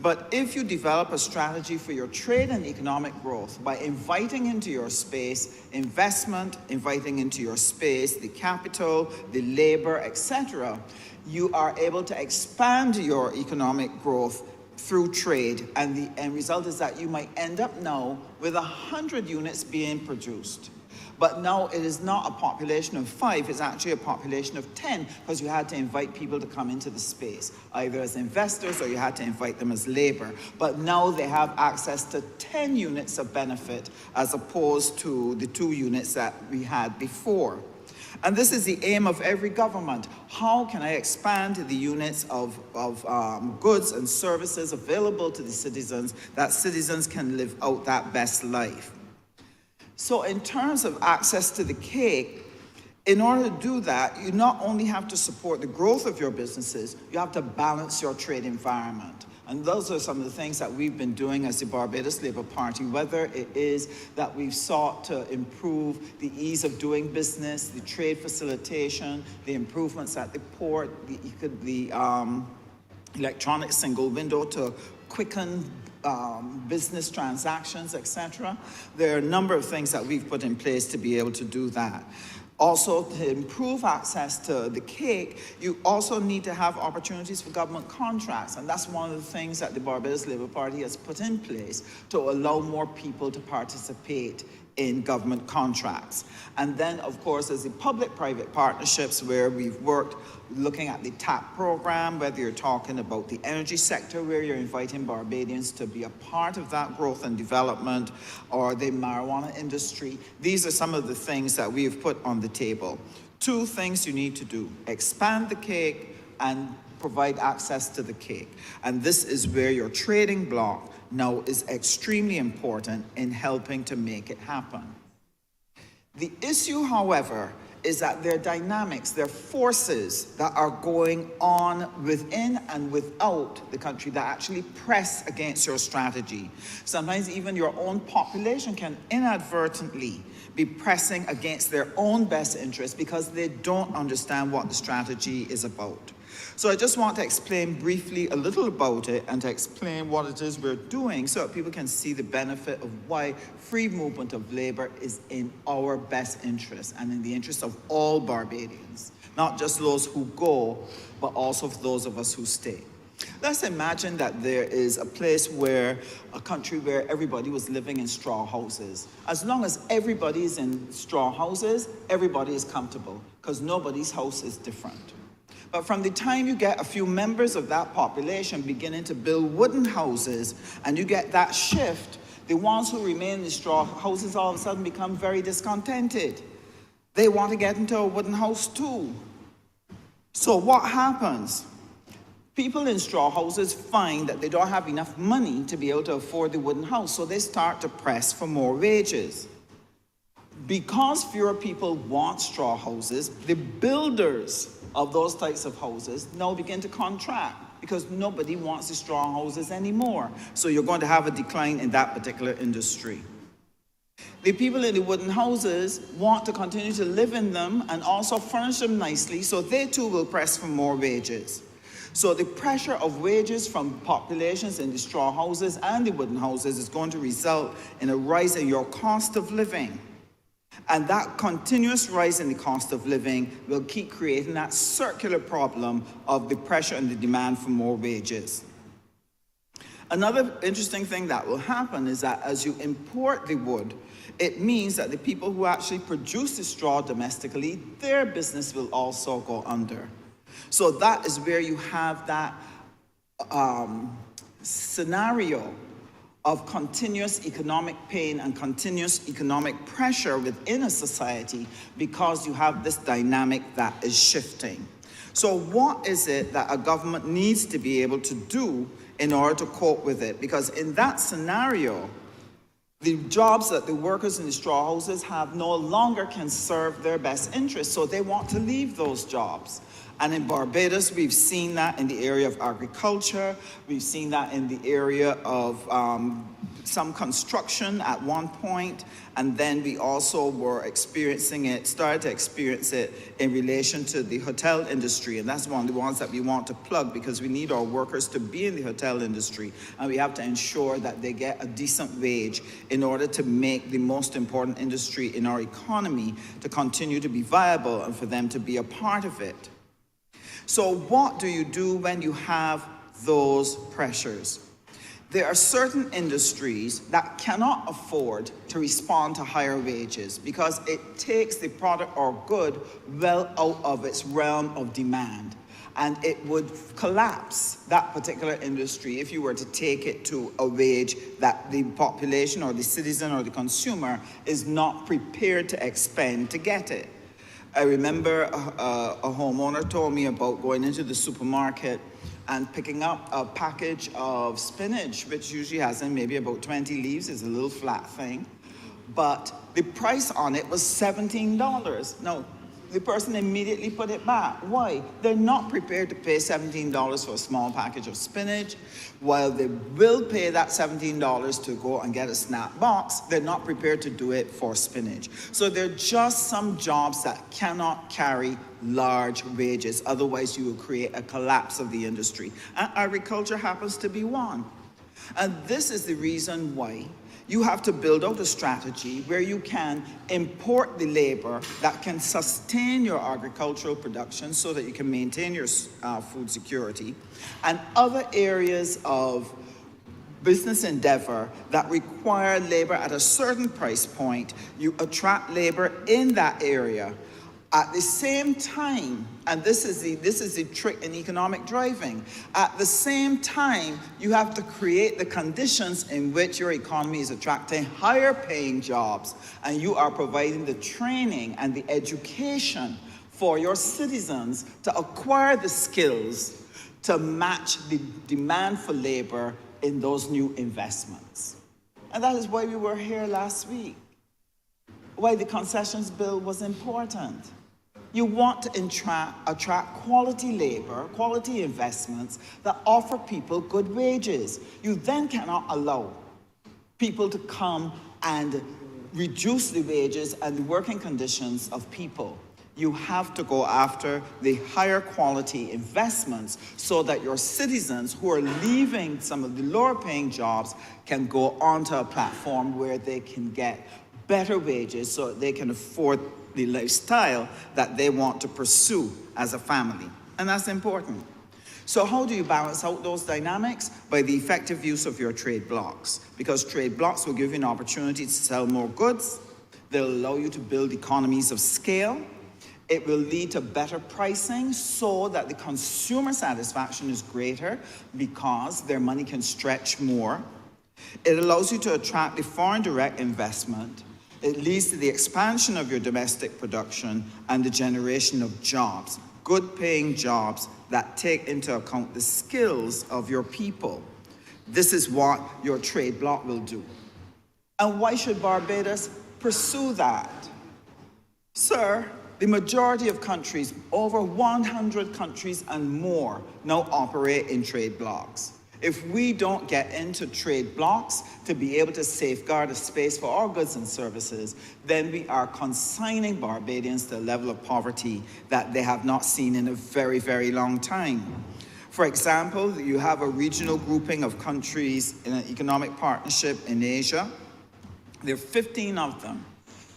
But if you develop a strategy for your trade and economic growth by inviting into your space investment, inviting into your space the capital, the labor, etc., you are able to expand your economic growth through trade, and the end result is that you might end up now with 100 units being produced. But now it is not a population of 5, it's actually a population of 10, because you had to invite people to come into the space, either as investors or you had to invite them as labor. But now they have access to 10 units of benefit as opposed to the 2 units that we had before. And this is the aim of every government. How can I expand the units of goods and services available to the citizens, that citizens can live out that best life? So in terms of access to the cake, in order to do that, you not only have to support the growth of your businesses, you have to balance your trade environment. And those are some of the things that we've been doing as the Barbados Labour Party, whether it is that we've sought to improve the ease of doing business, the trade facilitation, the improvements at the port, the electronic single window to quicken business transactions, etc. There are a number of things that we've put in place to be able to do that. Also, to improve access to the cake, you also need to have opportunities for government contracts, and that's one of the things that the Barbados Labour Party has put in place to allow more people to participate in government contracts. And then, of course, there's the public-private partnerships where we've worked looking at the TAP program, whether you're talking about the energy sector, where you're inviting Barbadians to be a part of that growth and development, or the marijuana industry. These are some of the things that we have put on the table. 2 things you need to do: expand the cake and provide access to the cake. And this is where your trading bloc now is extremely important in helping to make it happen. The issue, however, is that there are dynamics, there are forces that are going on within and without the country that actually press against your strategy. Sometimes even your own population can inadvertently be pressing against their own best interests because they don't understand what the strategy is about. So I just want to explain briefly a little about it and to explain what it is we're doing so that people can see the benefit of why free movement of labor is in our best interest and in the interest of all Barbadians, not just those who go, but also those of us who stay. Let's imagine that there is a place where, a country where everybody was living in straw houses. As long as everybody is in straw houses, everybody is comfortable because nobody's house is different. But from the time you get a few members of that population beginning to build wooden houses, and you get that shift, the ones who remain in the straw houses all of a sudden become very discontented. They want to get into a wooden house too. So what happens? People in straw houses find that they don't have enough money to be able to afford the wooden house, so they start to press for more wages. Because fewer people want straw houses, the builders of those types of houses now begin to contract because nobody wants the straw houses anymore. So you're going to have a decline in that particular industry. The people in the wooden houses want to continue to live in them and also furnish them nicely, so they too will press for more wages. So the pressure of wages from populations in the straw houses and the wooden houses is going to result in a rise in your cost of living. And that continuous rise in the cost of living will keep creating that circular problem of the pressure and the demand for more wages. Another interesting thing that will happen is that as you import the wood, it means that the people who actually produce the straw domestically, their business will also go under. So that is where you have that scenario of continuous economic pain and continuous economic pressure within a society because you have this dynamic that is shifting. So what is it that a government needs to be able to do in order to cope with it? Because in that scenario, the jobs that the workers in the straw houses have no longer can serve their best interests, so they want to leave those jobs. And in Barbados, we've seen that in the area of agriculture, we've seen that in the area of some construction at one point, and then we also were experiencing it, started to experience it in relation to the hotel industry, and that's one of the ones that we want to plug because we need our workers to be in the hotel industry, and we have to ensure that they get a decent wage in order to make the most important industry in our economy to continue to be viable and for them to be a part of it. So what do you do when you have those pressures? There are certain industries that cannot afford to respond to higher wages because it takes the product or good well out of its realm of demand. And it would collapse that particular industry if you were to take it to a wage that the population or the citizen or the consumer is not prepared to expend to get it. I remember a homeowner told me about going into the supermarket and picking up a package of spinach, which usually has in maybe about 20 leaves. It's a little flat thing. But the price on it was $17. Now, the person immediately put it back. Why? They're not prepared to pay $17 for a small package of spinach. While they will pay that $17 to go and get a snap box, they're not prepared to do it for spinach. So there are just some jobs that cannot carry large wages. Otherwise, you will create a collapse of the industry. And agriculture happens to be one. And this is the reason why you have to build out a strategy where you can import the labor that can sustain your agricultural production so that you can maintain your food security, and other areas of business endeavor that require labor at a certain price point. You attract labor in that area. At the same time, and this is the trick in economic driving, at the same time, you have to create the conditions in which your economy is attracting higher paying jobs, and you are providing the training and the education for your citizens to acquire the skills to match the demand for labor in those new investments. And that is why we were here last week, why the concessions bill was important. You want to attract quality labor, quality investments that offer people good wages. You then cannot allow people to come and reduce the wages and the working conditions of people. You have to go after the higher quality investments so that your citizens who are leaving some of the lower paying jobs can go onto a platform where they can get better wages so that they can afford the lifestyle that they want to pursue as a family. And that's important. So how do you balance out those dynamics? By the effective use of your trade blocks. Because trade blocks will give you an opportunity to sell more goods. They'll allow you to build economies of scale. It will lead to better pricing so that the consumer satisfaction is greater because their money can stretch more. It allows you to attract the foreign direct investment. It leads to the expansion of your domestic production and the generation of jobs, good paying jobs that take into account the skills of your people. This is what your trade bloc will do. And why should Barbados pursue that? Sir, the majority of countries, over 100 countries and more, now operate in trade blocs. If we don't get into trade blocks to be able to safeguard a space for our goods and services, then we are consigning Barbadians to a level of poverty that they have not seen in a very, very long time. For example, you have a regional grouping of countries in an economic partnership in Asia. There are 15 of them.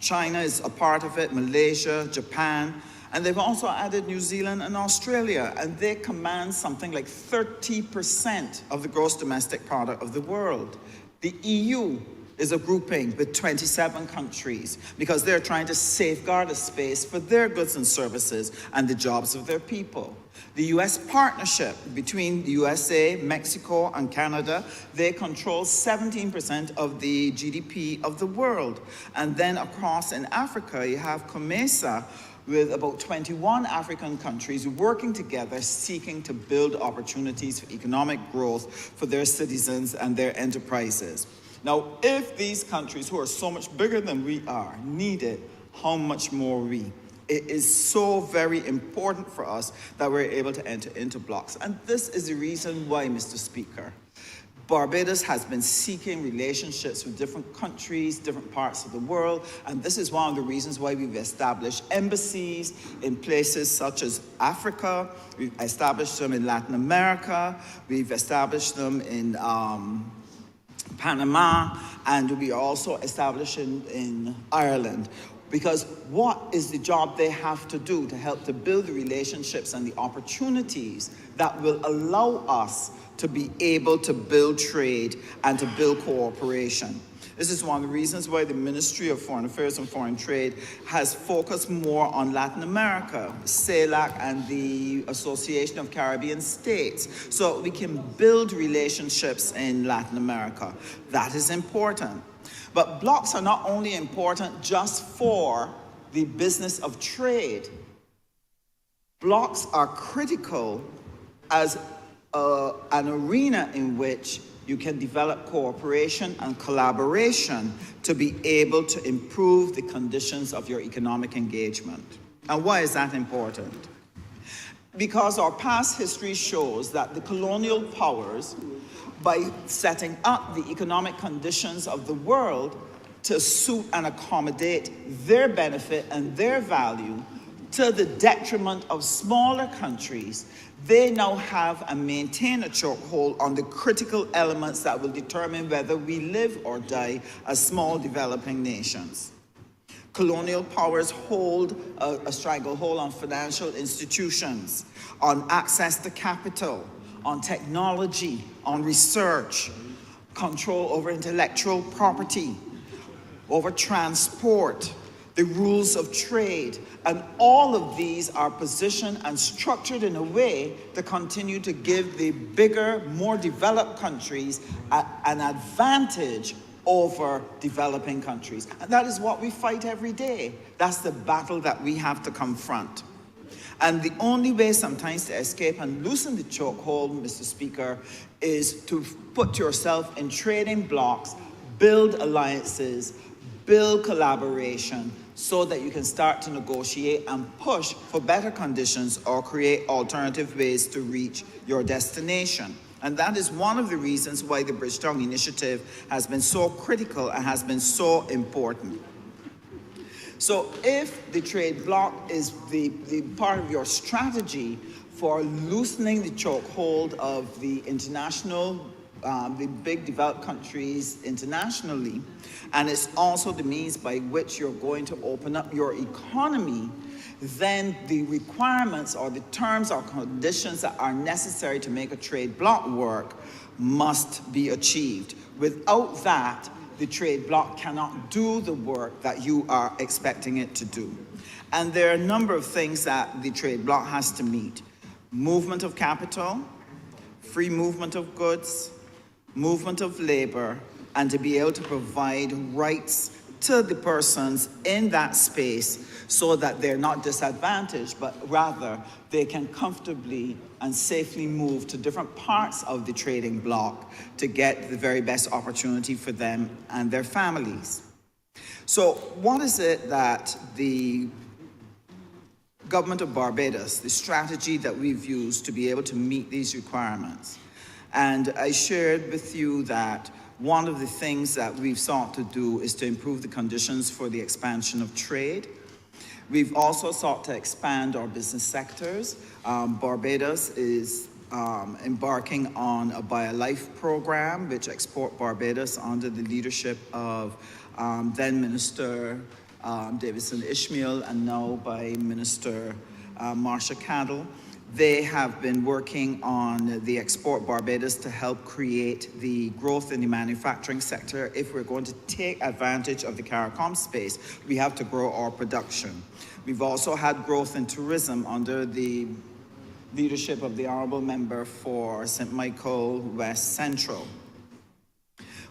China is a part of it, Malaysia, Japan, And they've also added New Zealand and Australia, and they command something like 30% of the gross domestic product of the world. The EU is a grouping with 27 countries because they're trying to safeguard a space for their goods and services and the jobs of their people. The US partnership between the USA, Mexico, and Canada, they control 17% of the GDP of the world. And then across in Africa, you have COMESA, with about 21 African countries working together, seeking to build opportunities for economic growth for their citizens and their enterprises. Now, if these countries, who are so much bigger than we are, need it, how much more we? It is so very important for us that we're able to enter into blocks. And this is the reason why, Mr. Speaker, Barbados has been seeking relationships with different countries, different parts of the world, and this is one of the reasons why we've established embassies in places such as Africa, we've established them in Latin America, we've established them in Panama, and we are also establishing in Ireland. Because what is the job they have to do to help to build the relationships and the opportunities that will allow us to be able to build trade and to build cooperation? This is one of the reasons why the Ministry of Foreign Affairs and Foreign Trade has focused more on Latin America, CELAC and the Association of Caribbean States, so we can build relationships in Latin America. That is important. But blocks are not only important just for the business of trade. Blocks are critical as an arena in which you can develop cooperation and collaboration to be able to improve the conditions of your economic engagement. And why is that important? Because our past history shows that the colonial powers, by setting up the economic conditions of the world to suit and accommodate their benefit and their value to the detriment of smaller countries, they now have and maintain a chokehold on the critical elements that will determine whether we live or die as small developing nations. Colonial powers hold a stranglehold on financial institutions, on access to capital, on technology, on research, control over intellectual property, over transport, the rules of trade, and all of these are positioned and structured in a way to continue to give the bigger, more developed countries an advantage over developing countries. And that is what we fight every day. That's the battle that we have to confront. And the only way sometimes to escape and loosen the chokehold, Mr. Speaker, is to put yourself in trading blocks, build alliances, build collaboration, so that you can start to negotiate and push for better conditions or create alternative ways to reach your destination. And that is one of the reasons why the Bridgetown Initiative has been so critical and has been so important. So if the trade bloc is the part of your strategy for loosening the chokehold of the international, the big developed countries internationally, and it's also the means by which you're going to open up your economy, then the requirements or the terms or conditions that are necessary to make a trade bloc work must be achieved. Without that, the trade bloc cannot do the work that you are expecting it to do. And there are a number of things that the trade bloc has to meet. Movement of capital, free movement of goods, movement of labor, and to be able to provide rights to the persons in that space so that they're not disadvantaged, but rather they can comfortably and safely move to different parts of the trading bloc to get the very best opportunity for them and their families. So what is it that the government of Barbados, the strategy that we've used to be able to meet these requirements? And I shared with you that one of the things that we've sought to do is to improve the conditions for the expansion of trade. We've also sought to expand our business sectors. Barbados is embarking on a BioLife program, which Export Barbados, under the leadership of then Minister Davidson Ishmael and now by Minister Marsha Cadell. They have been working on the Export Barbados to help create the growth in the manufacturing sector. If we're going to take advantage of the CARICOM space, we have to grow our production. We've also had growth in tourism under the leadership of the Honourable Member for St. Michael West Central.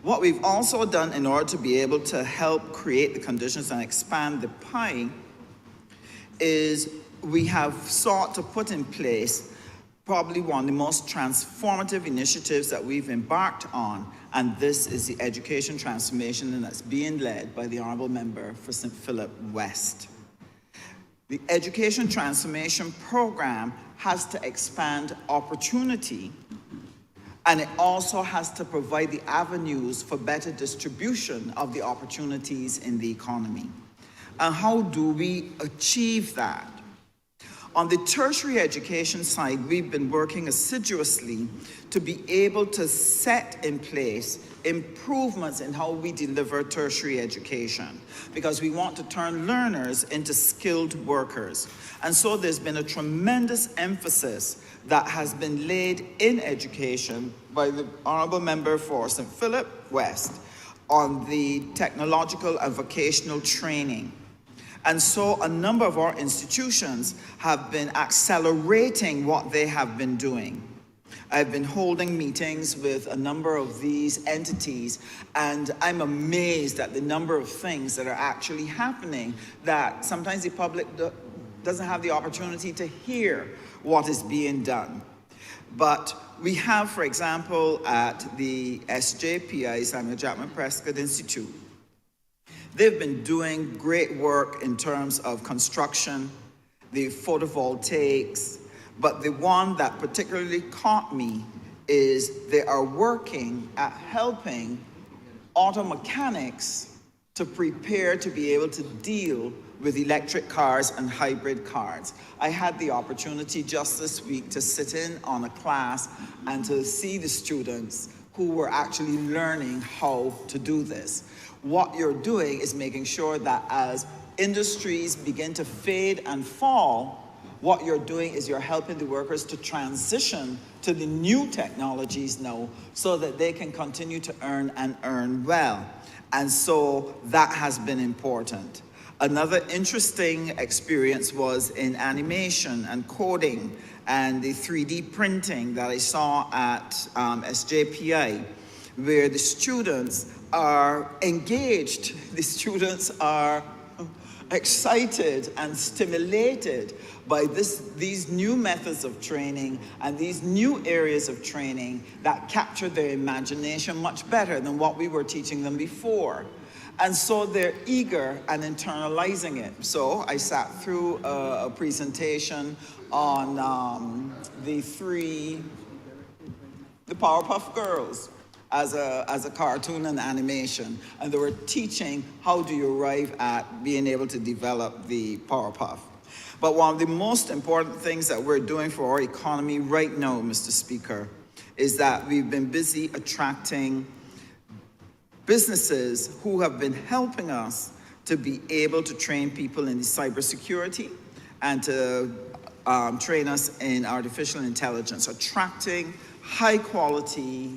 What we've also done in order to be able to help create the conditions and expand the pie is we have sought to put in place probably one of the most transformative initiatives that we've embarked on, and this is the education transformation, and that's being led by the Honourable Member for St. Philip West. The education transformation program has to expand opportunity, and it also has to provide the avenues for better distribution of the opportunities in the economy. And how do we achieve that? On the tertiary education side, we've been working assiduously to be able to set in place improvements in how we deliver tertiary education, because we want to turn learners into skilled workers. And so there's been a tremendous emphasis that has been laid in education by the Honourable Member for St. Philip West on the technological and vocational training. And so a number of our institutions have been accelerating what they have been doing. I've been holding meetings with a number of these entities, and I'm amazed at the number of things that are actually happening that sometimes the public doesn't have the opportunity to hear what is being done. But we have, for example, at the SJPI, Samuel Jackman Prescod Institute, they've been doing great work in terms of construction, the photovoltaics, but the one that particularly caught me is they are working at helping auto mechanics to prepare to be able to deal with electric cars and hybrid cars. I had the opportunity just this week to sit in on a class and to see the students who were actually learning how to do this. What you're doing is making sure that as industries begin to fade and fall, what you're doing is you're helping the workers to transition to the new technologies now so that they can continue to earn and earn well. And so that has been important. Another interesting experience was in animation and coding and the 3D printing that I saw at SJPI, where the students are engaged, the students are excited and stimulated by these new methods of training and these new areas of training that capture their imagination much better than what we were teaching them before. And so they're eager and internalizing it. So I sat through a presentation on the Powerpuff Girls as a cartoon and animation. And they were teaching how do you arrive at being able to develop the Powerpuff. But one of the most important things that we're doing for our economy right now, Mr. Speaker, is that we've been busy attracting businesses who have been helping us to be able to train people in cybersecurity and to train us in artificial intelligence, attracting high quality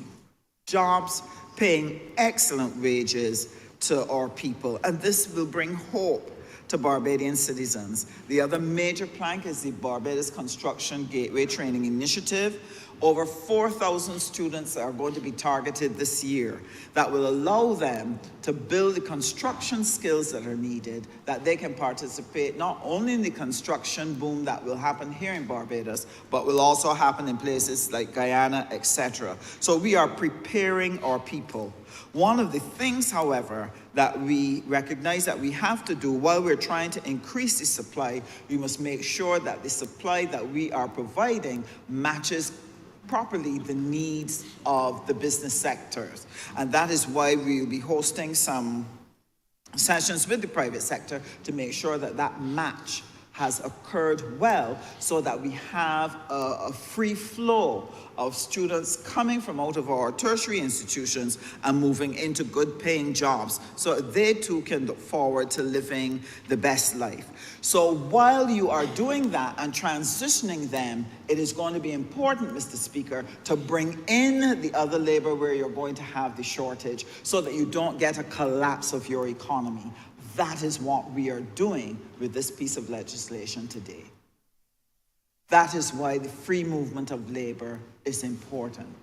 jobs, paying excellent wages to our people. And this will bring hope to Barbadian citizens. The other major plank is the Barbados Construction Gateway Training Initiative. Over 4,000 students are going to be targeted this year that will allow them to build the construction skills that are needed, that they can participate not only in the construction boom that will happen here in Barbados, but will also happen in places like Guyana, etc. So we are preparing our people. One of the things, however, that we recognize that we have to do while we're trying to increase the supply, we must make sure that the supply that we are providing matches properly the needs of the business sectors. And that is why we will be hosting some sessions with the private sector to make sure that that match has occurred well, so that we have a free flow of students coming from out of our tertiary institutions and moving into good paying jobs, so they too can look forward to living the best life. So while you are doing that and transitioning them, it is going to be important, Mr. Speaker, to bring in the other labor where you're going to have the shortage, so that you don't get a collapse of your economy. That is what we are doing with this piece of legislation today. That is why the free movement of labor is important,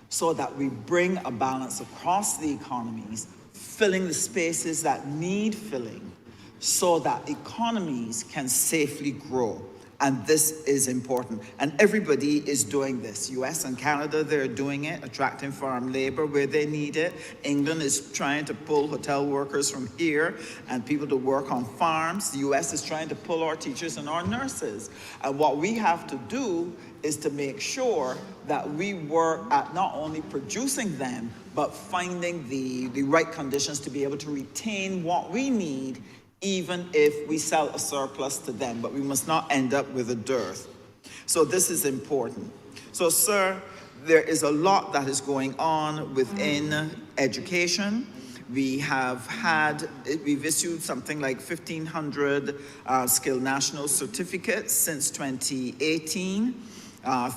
so that we bring a balance across the economies, filling the spaces that need filling, so that economies can safely grow. And this is important. And everybody is doing this. US and Canada, they're doing it, attracting farm labor where they need it. England is trying to pull hotel workers from here and people to work on farms. The US is trying to pull our teachers and our nurses. And what we have to do is to make sure that we work at not only producing them, but finding the right conditions to be able to retain what we need, even if we sell a surplus to them, but we must not end up with a dearth. So this is important. So, sir, there is a lot that is going on within education. We've issued something like 1,500 skilled national certificates since 2018.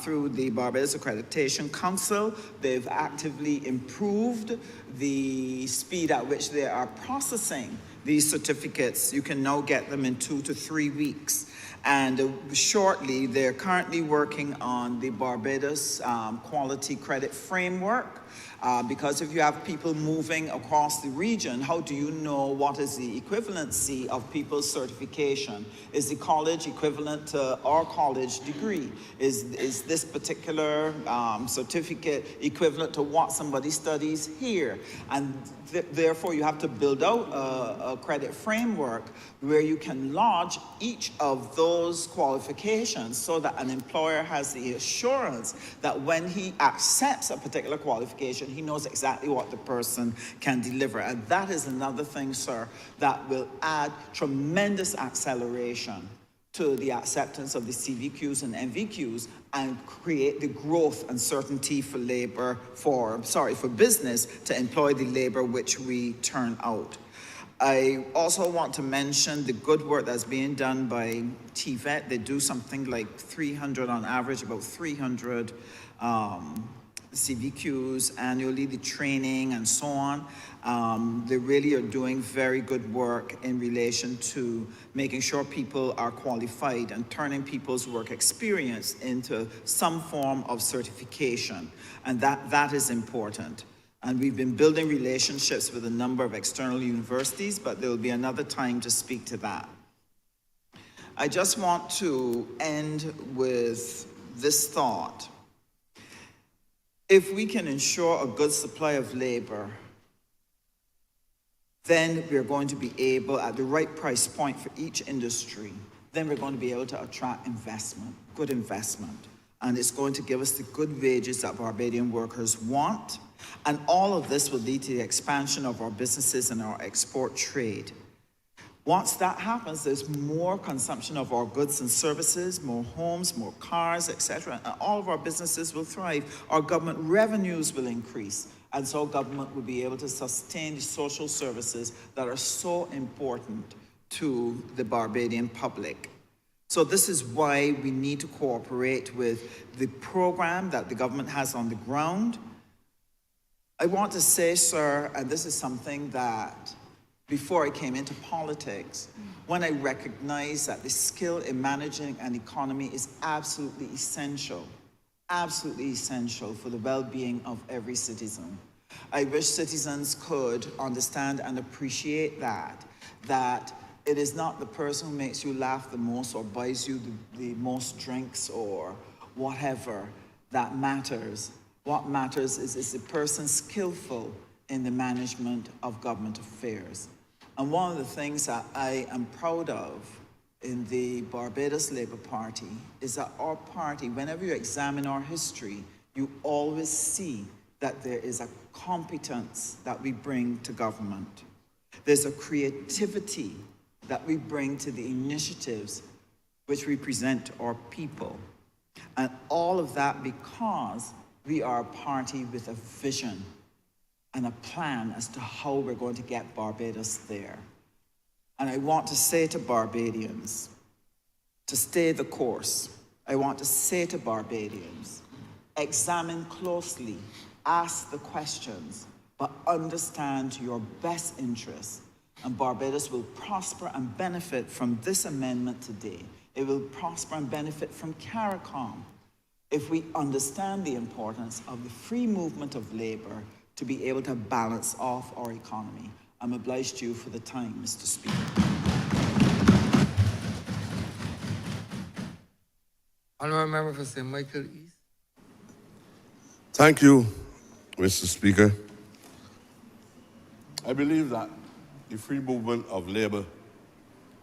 Through the Barbados Accreditation Council. They've actively improved the speed at which they are processing these certificates. You can now get them in 2 to 3 weeks. And shortly, they're currently working on the Barbados Quality Credit Framework. Because if you have people moving across the region, how do you know what is the equivalency of people's certification? Is the college equivalent to our college degree? Is this particular certificate equivalent to what somebody studies here? And therefore, you have to build out a credit framework where you can lodge each of those qualifications, so that an employer has the assurance that when he accepts a particular qualification, he knows exactly what the person can deliver. And that is another thing, sir, that will add tremendous acceleration to the acceptance of the CVQs and MVQs, and create the growth and certainty for for business to employ the labor which we turn out. I also want to mention the good work that's being done by TVET. They do something like 300 on average, about 300 CVQs annually, the training and so on. They really are doing very good work in relation to making sure people are qualified and turning people's work experience into some form of certification. And that is important. And we've been building relationships with a number of external universities, but there will be another time to speak to that. I just want to end with this thought. If we can ensure a good supply of labor, then we're going to be able, at the right price point for each industry, then we're going to be able to attract investment, good investment. And it's going to give us the good wages that Barbadian workers want. And all of this will lead to the expansion of our businesses and our export trade. Once that happens, there's more consumption of our goods and services, more homes, more cars, etc. And all of our businesses will thrive. Our government revenues will increase. And so government will be able to sustain the social services that are so important to the Barbadian public. So this is why we need to cooperate with the program that the government has on the ground. I want to say, sir, and this is something that before I came into politics, when I recognized that the skill in managing an economy is absolutely essential for the well-being of every citizen. I wish citizens could understand and appreciate that it is not the person who makes you laugh the most or buys you the most drinks or whatever that matters. What matters is the person skillful in the management of government affairs. And one of the things that I am proud of in the Barbados Labour Party is that our party, whenever you examine our history, you always see that there is a competence that we bring to government. There's a creativity that we bring to the initiatives which represent our people. And all of that because we are a party with a vision and a plan as to how we're going to get Barbados there. And I want to say to Barbadians, to stay the course. I want to say to Barbadians, examine closely, ask the questions, but understand your best interests. And Barbados will prosper and benefit from this amendment today. It will prosper and benefit from CARICOM if we understand the importance of the free movement of labor to be able to balance off our economy. I'm obliged to you for the time, Mr. Speaker. Honourable Member for St. Michael East. Thank you, Mr. Speaker. I believe that the free movement of labor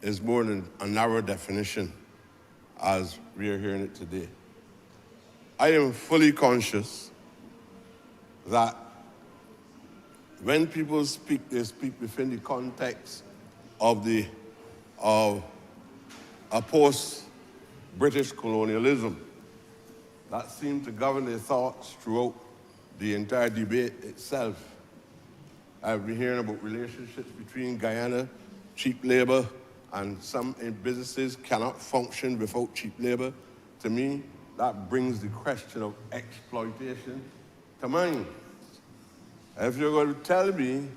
is more than a narrow definition as we are hearing it today. I am fully conscious that when people speak, they speak within the context of a post-British colonialism that seemed to govern their thoughts throughout the entire debate itself. I've been hearing about relationships between Guyana, cheap labor, and some businesses cannot function without cheap labor. To me, that brings the question of exploitation to mind. If you're going to tell me,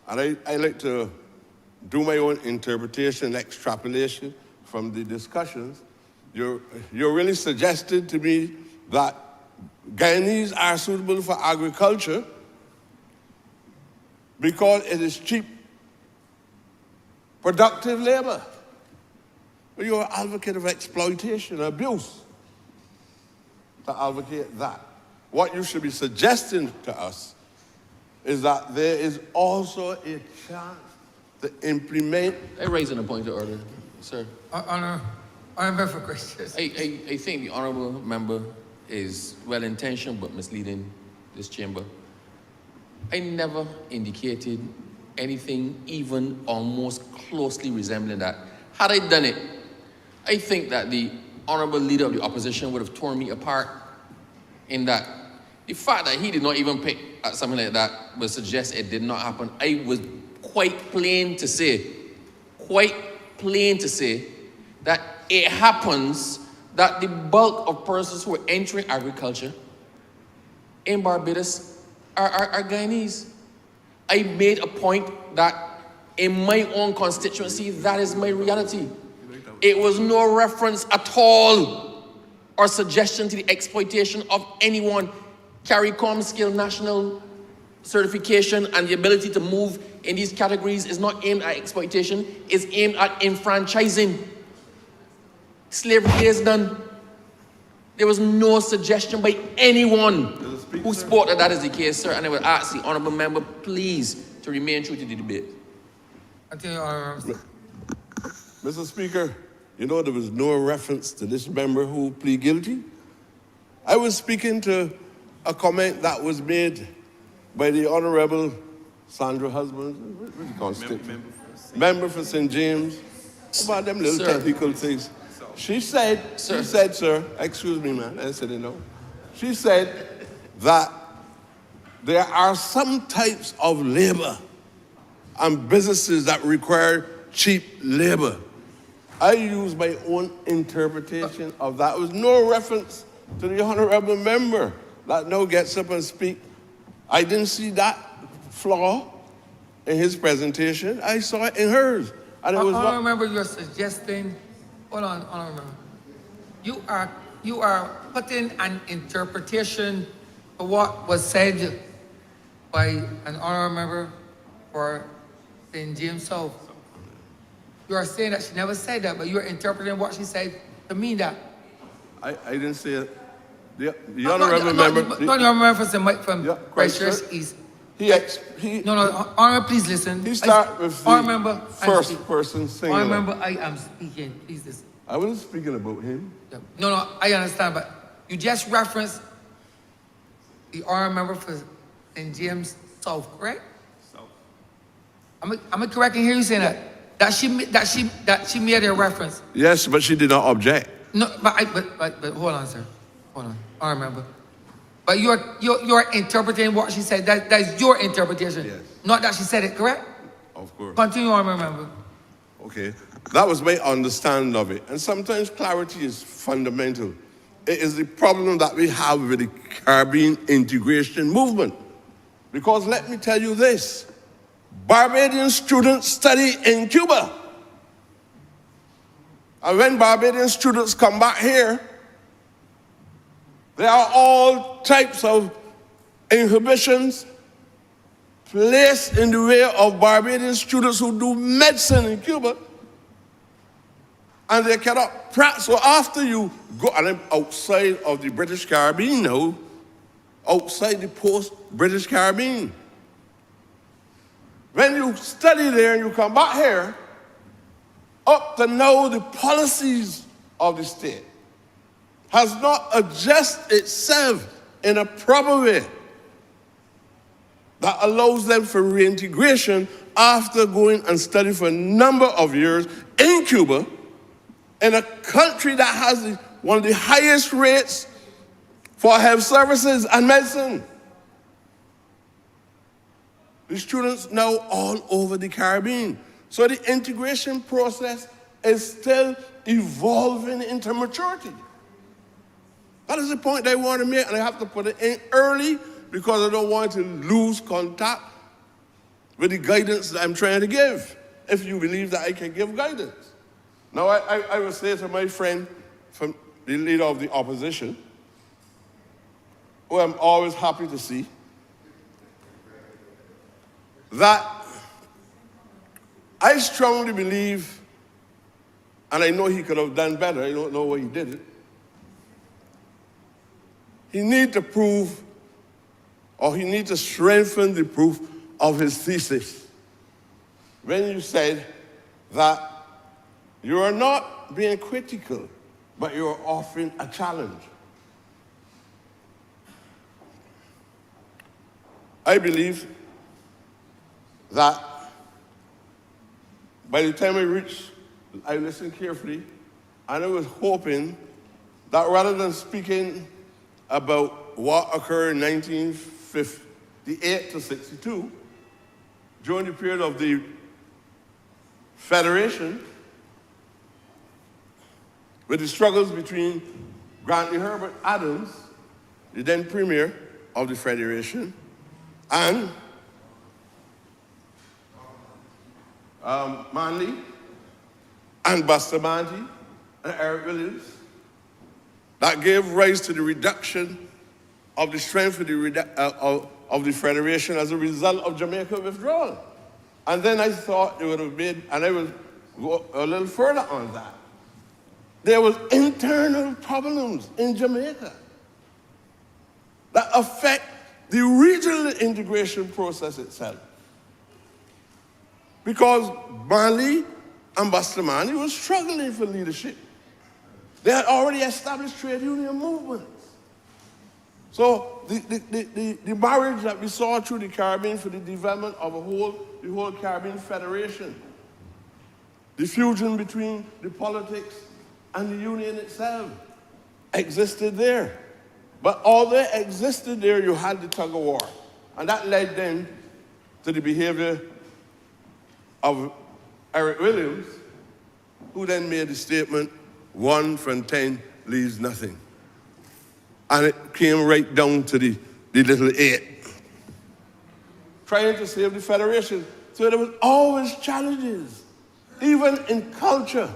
and I like to do my own interpretation, extrapolation from the discussions, you're really suggesting to me that Guyanese are suitable for agriculture because it is cheap, productive labor. You're an advocate of exploitation, abuse, to advocate that. What you should be suggesting to us is that there is also a chance to implement. I'm raising a point of order, sir. Honourable for questions. I think the honourable member is well-intentioned but misleading this chamber. I never indicated anything even almost closely resembling that. Had I done it, I think that the honourable leader of the opposition would have torn me apart in that. The fact that he did not even pick at something like that would suggest it did not happen. I was quite plain to say that it happens that the bulk of persons who are entering agriculture in Barbados are Guyanese. I made a point that in my own constituency, that is my reality. It was no reference at all or suggestion to the exploitation of anyone. CARICOM skill national certification and the ability to move in these categories is not aimed at exploitation, it's aimed at enfranchising. Slavery is done. There was no suggestion by anyone who spoke that is the case, sir, and I would ask the honourable member, please, to remain true to the debate. Mr. Speaker, you know there was no reference to this member who plead guilty. I was speaking to a comment that was made by the Honourable Sandra Husband, what do you call it? Member for St. James, about them little technical things. She said, sir, excuse me, man, I said, she said that there are some types of labor and businesses that require cheap labor. I use my own interpretation of that. There was no reference to the honourable member that now gets up and speak. I didn't see that flaw in his presentation. I saw it in hers. And it was I remember you're suggesting, hold on, honourable member. You are putting an interpretation of what was said by an honourable member for St. James South. You are saying that she never said that, but you are interpreting what she said to mean that. I didn't say it. The honourable member. No, the honourable member from Christchurch East. Honourable, please listen. He started with the first person singular. Honourable, I am speaking. Please listen. I wasn't speaking about him. No, I understand, but you just referenced the honourable member for St. James South, correct? South. Am I correct in hearing you saying that? that she made a reference. Yes, but she did not object. No, but hold on, sir. Hold on. I remember. But you're interpreting what she said. That's your interpretation. Yes. Not that she said it, correct? Of course. Continue on, remember. Okay. That was my understanding of it. And sometimes clarity is fundamental. It is the problem that we have with the Caribbean integration movement. Because let me tell you this, Barbadian students study in Cuba. And when Barbadian students come back here, there are all types of inhibitions placed in the way of Barbadian students who do medicine in Cuba, and they cannot practice. So after you go, and I'm outside of the British Caribbean now, outside the post-British Caribbean. When you study there and you come back here, up to now the policies of the state has not adjusted itself in a proper way that allows them for reintegration after going and studying for a number of years in Cuba, in a country that has one of the highest rates for health services and medicine. The students now all over the Caribbean. So the integration process is still evolving into maturity. That is the point I want to make, and I have to put it in early because I don't want to lose contact with the guidance that I'm trying to give, if you believe that I can give guidance. Now, I will say to my friend, from the leader of the opposition, who I'm always happy to see, that I strongly believe, and I know he could have done better, I don't know why he did it, he needs to prove, or he needs to strengthen the proof of his thesis. When you said that you are not being critical, but you are offering a challenge. I believe that by the time I listened carefully, and I was hoping that rather than speaking about what occurred in 1958 to 62, during the period of the Federation, with the struggles between Grantley Herbert Adams, the then Premier of the Federation, and Manley, and Bustamante, and Eric Williams, that gave rise to the reduction of the strength of the Federation as a result of Jamaica withdrawal. And then I thought it would have been, and I will go a little further on that. There was internal problems in Jamaica that affect the regional integration process itself. Because Manley and Bustamante were struggling for leadership. They had already established trade union movements. So the marriage that we saw through the Caribbean for the development of the whole Caribbean Federation, the fusion between the politics and the union itself existed there. But although it existed there, you had the tug of war. And that led then to the behavior of Eric Williams, who then made the statement, 1 from 10 leaves nothing. And it came right down to the little 8. Trying to save the Federation. So there was always challenges, even in culture,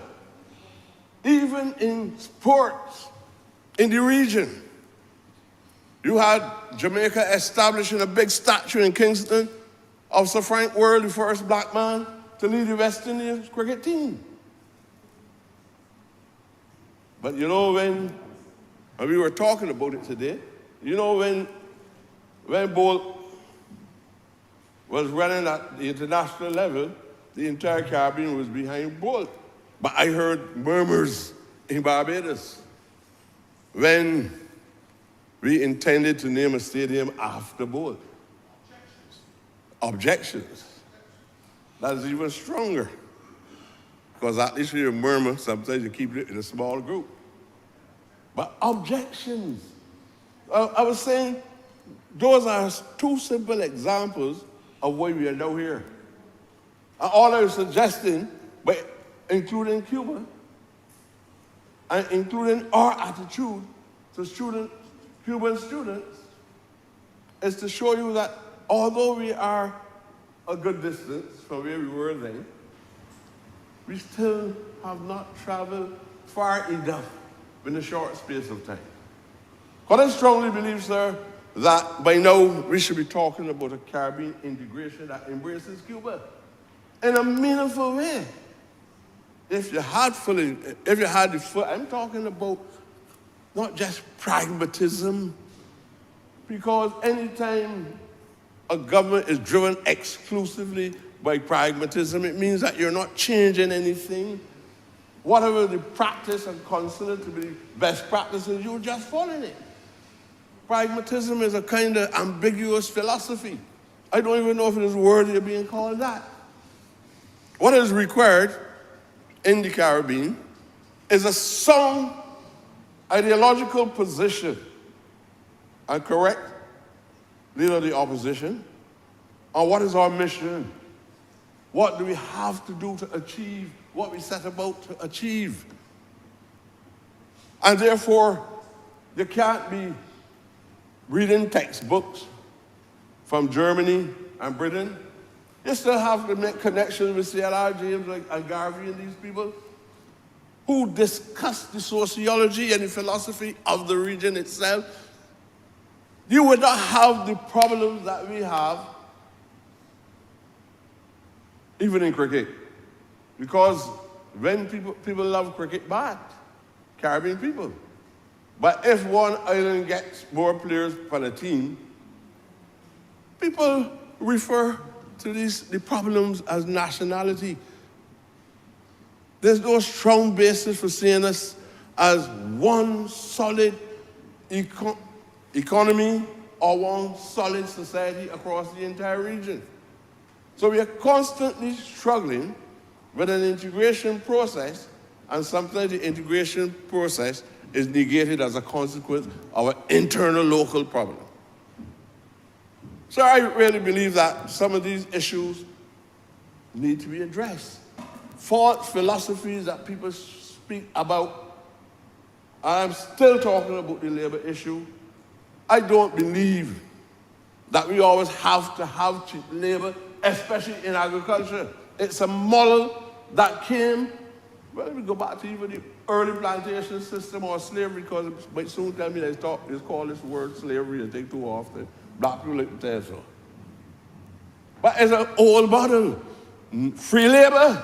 even in sports, in the region. You had Jamaica establishing a big statue in Kingston of Sir Frank Worrell, the first black man to lead the West Indies cricket team. But you know, when we were talking about it today, you know, when Bolt was running at the international level, the entire Caribbean was behind Bolt. But I heard murmurs in Barbados when we intended to name a stadium after Bolt. Objections. That's even stronger. because at least when you murmur, sometimes you keep it in a small group. But objections. I was saying, those are two simple examples of why we are now here. And all I was suggesting, by including Cuba, and including our attitude to Cuban students, is to show you that although we are a good distance from where we were then, we still have not traveled far enough in a short space of time. But I strongly believe, sir, that by now we should be talking about a Caribbean integration that embraces Cuba in a meaningful way. If you had the full, I'm talking about not just pragmatism, because anytime a government is driven exclusively by pragmatism, it means that you're not changing anything. Whatever the practice and consider to be best practices, you're just following it. Pragmatism is a kind of ambiguous philosophy. I don't even know if it is worthy of being called that. What is required in the Caribbean is a sound ideological position, a correct leader of the opposition, on what is our mission, what do we have to do to achieve what we set about to achieve. And therefore, you can't be reading textbooks from Germany and Britain. You still have to make connections with C.L.R. James and Garvey and these people who discuss the sociology and the philosophy of the region itself. You would not have the problems that we have, even in cricket. Because when people love cricket bad, Caribbean people. But if one island gets more players for the team, people refer to the problems as nationality. There's no strong basis for seeing us as one solid economy or one solid society across the entire region. So we are constantly struggling with an integration process, and sometimes the integration process is negated as a consequence of an internal local problem. So I really believe that some of these issues need to be addressed. False philosophies that people speak about, I'm still talking about the labor issue. I don't believe that we always have to have cheap labor, especially in agriculture. It's a model that came, well, let me go back to even the early plantation system or slavery, because it might soon tell me they call this word slavery, I think too often. Black people like to tell so. But it's an old model. Free labor,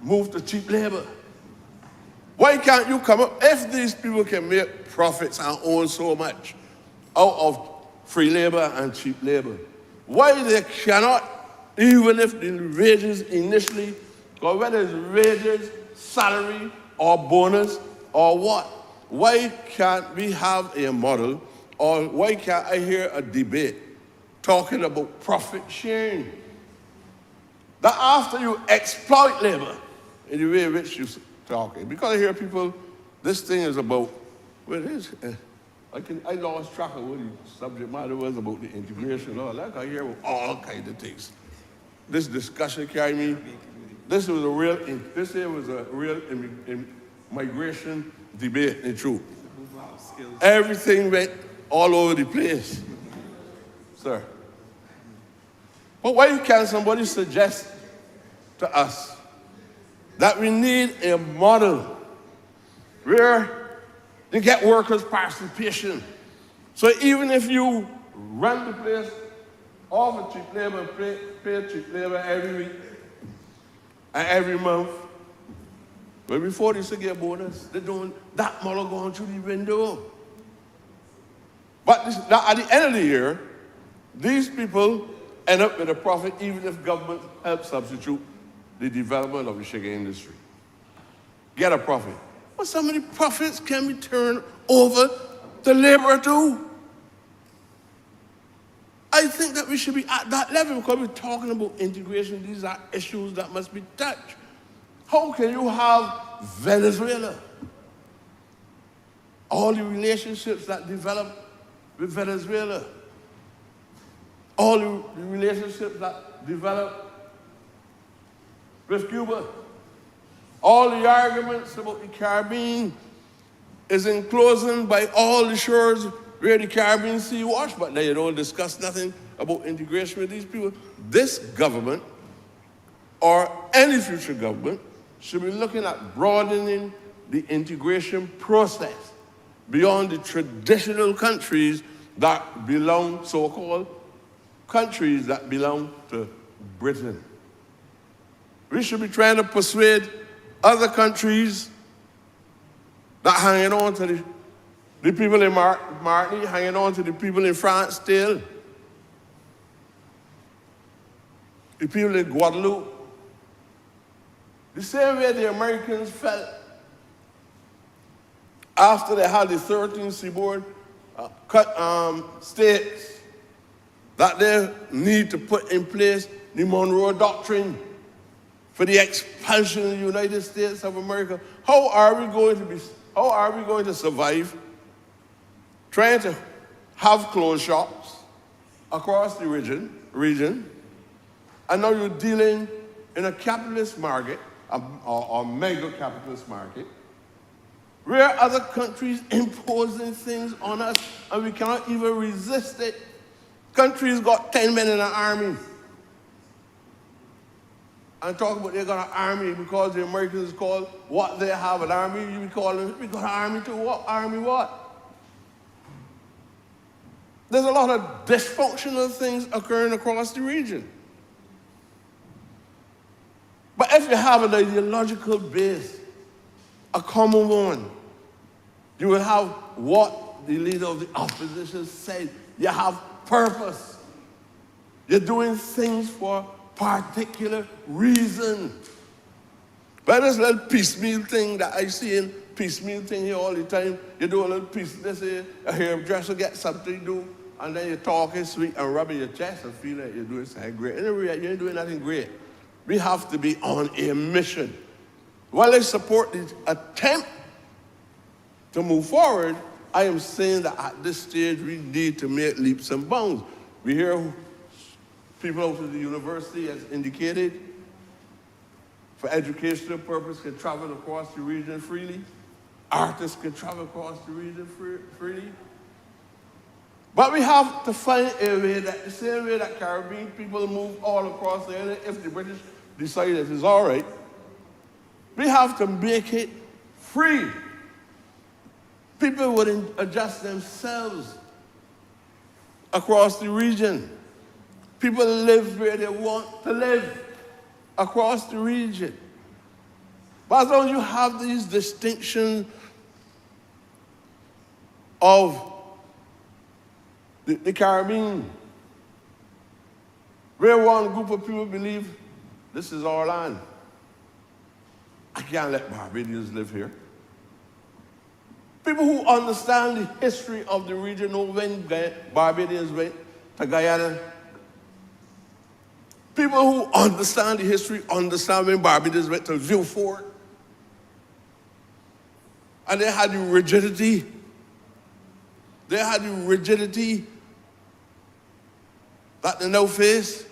move to cheap labor. Why can't you come up, if these people can make profits and own so much out of free labor and cheap labor, why they cannot, even if the wages initially, because whether it's wages, salary, or bonus, or what, why can't we have a model, or why can't I hear a debate talking about profit sharing? That after you exploit labor in the way in which you're talking, because I hear people, this thing is about, well, it is, I lost track of what the subject matter was about the integration. Like I hear all kinds of things. This discussion carried me. This was a real migration debate, in truth. Everything went all over the place, sir. But why can't somebody suggest to us that we need a model where you get workers' participation? So even if you run the place, offer cheap labor, pay cheap labor every week and every month, but before they get a bonus, they don't, that model going through the window. But at the end of the year, these people end up with a profit even if government helps substitute the development of the sugar industry. Get a profit. But some of the profits can be turned over to labor too. I think that we should be at that level because we're talking about integration. These are issues that must be touched. How can you have Venezuela? All the relationships that developed with Venezuela, all the relationships that developed with Cuba, all the arguments about the Caribbean is enclosed by all the shores where the Caribbean Sea wash, but they don't discuss nothing about integration with these people. This government, or any future government, should be looking at broadening the integration process beyond the traditional countries that belong, so-called countries that belong to Britain. We should be trying to persuade other countries that hanging on to the people in Martinique, hanging on to the people in France still, the people in Guadeloupe. The same way the Americans felt after they had the 13 seaboard states that they need to put in place the Monroe Doctrine for the expansion of the United States of America. How are we going to survive trying to have closed shops across the region, and now you're dealing in a capitalist market, or mega capitalist market, where other countries imposing things on us and we cannot even resist it. Countries got 10 men in an army. And talk about they got an army because the Americans call what they have an army, you be calling, we got an army too. What? Army what? There's a lot of dysfunctional things occurring across the region. But if you have an ideological base, a common one, you will have what the leader of the opposition said. You have purpose. You're doing things for particular reason. But this little piecemeal thing that I see in piecemeal thing here all the time, you do a little piece, this here, a hairdresser get something to do, and then you're talking sweet and rubbing your chest and feel like you're doing something great. Anyway, you ain't doing nothing great. We have to be on a mission. While I support the attempt to move forward, I am saying that at this stage we need to make leaps and bounds. We hear people out of the university has indicated for educational purpose can travel across the region freely. Artists can travel across the region freely. But we have to find a way that the same way that Caribbean people move all across the island, if the British decide it is all right, we have to make it free. People would adjust themselves across the region. People live where they want to live across the region. But as long as you have these distinctions of the Caribbean, where one group of people believe this is our land. I can't let Barbadians live here. People who understand the history of the region know when Barbadians went to Guyana. People who understand the history understand when Barbadians went to Vieux Fort. And they had the rigidity. They had the rigidity that they now face.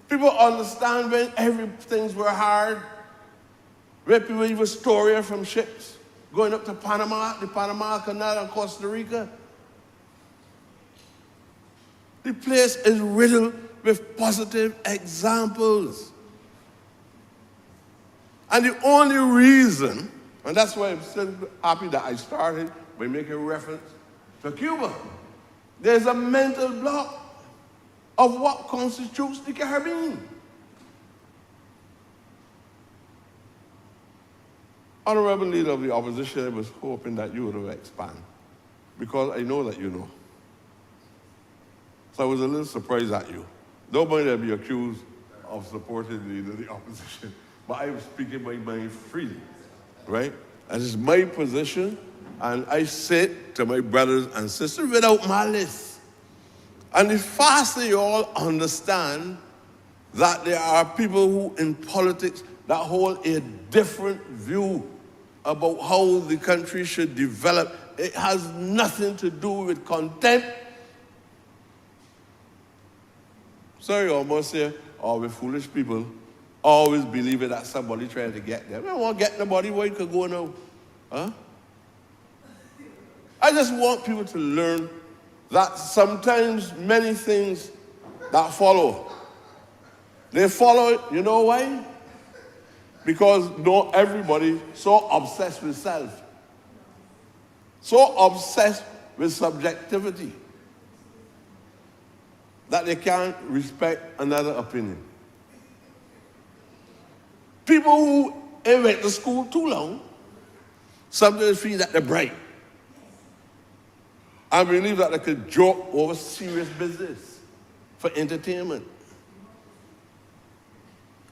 People understand when things were hard. Where people even story from ships going up to Panama, the Panama Canal and Costa Rica. The place is riddled with positive examples. And the only reason, and that's why I'm so happy that I started by making reference to Cuba, there's a mental block of what constitutes the Caribbean. Honourable Leader of the Opposition, I was hoping that you would expand, because I know that you know. So I was a little surprised at you. Nobody will be accused of supporting the Leader of the Opposition, but I am speaking my mind freely, right? And it's my position, and I say it to my brothers and sisters without malice. And the faster you all understand that there are people who in politics that hold a different view about how the country should develop. It has nothing to do with content. Sorry, almost say, oh, we foolish people always believe that somebody trying to get them. I don't want to get nobody where you could go now. Huh? I just want people to learn that sometimes many things that follow, they follow it, you know why? Because not everybody so obsessed with self, so obsessed with subjectivity that they can't respect another opinion. People who ain't went to school too long sometimes feel that they're bright. I believe that they could joke over serious business for entertainment.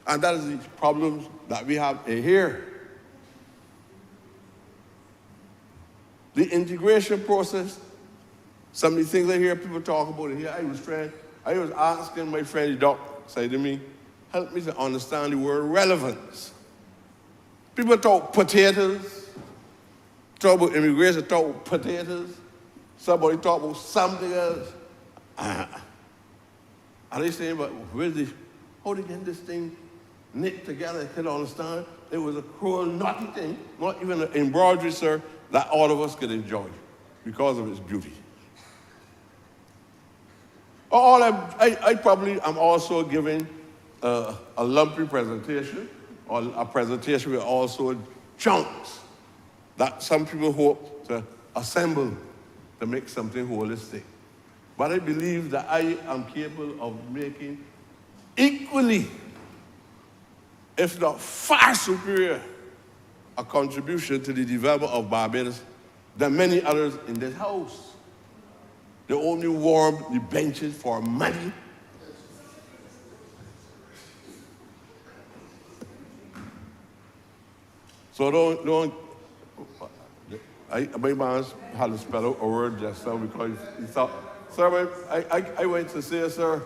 And that is the problems that we have here. The integration process, some of the things I hear people talk about here, I was asking my friend, the doc, say to me, help me to understand the word relevance. People talk potatoes, talk about immigration, talk about potatoes. Somebody talk about something else. And they say, but how they get this thing knit together? I couldn't understand. It was a cruel, naughty thing, not even an embroidery, sir, that all of us could enjoy because of its beauty. I'm also giving a lumpy presentation, or a presentation with also chunks that some people hope to assemble to make something holistic. But I believe that I am capable of making equally, if not far superior, a contribution to the development of Barbados than many others in this house. They only warm the benches for money. So don't my man had to spell out a word just now because he thought, sir, I went to say, sir,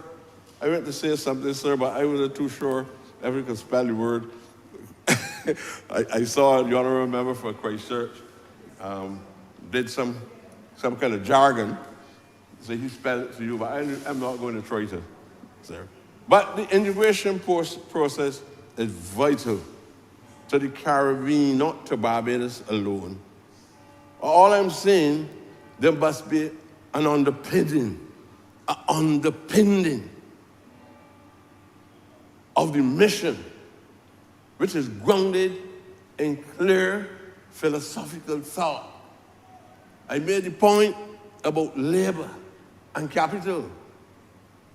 I went to say something, sir, but I wasn't too sure if he could spell the word. I saw the honourable member for Christchurch did some kind of jargon, so he spelled it to you, but I'm not going to try to, sir. But the integration process is vital to the Caribbean, not to Barbados alone. All I'm saying, there must be an underpinning of the mission, which is grounded in clear philosophical thought. I made the point about labor and capital.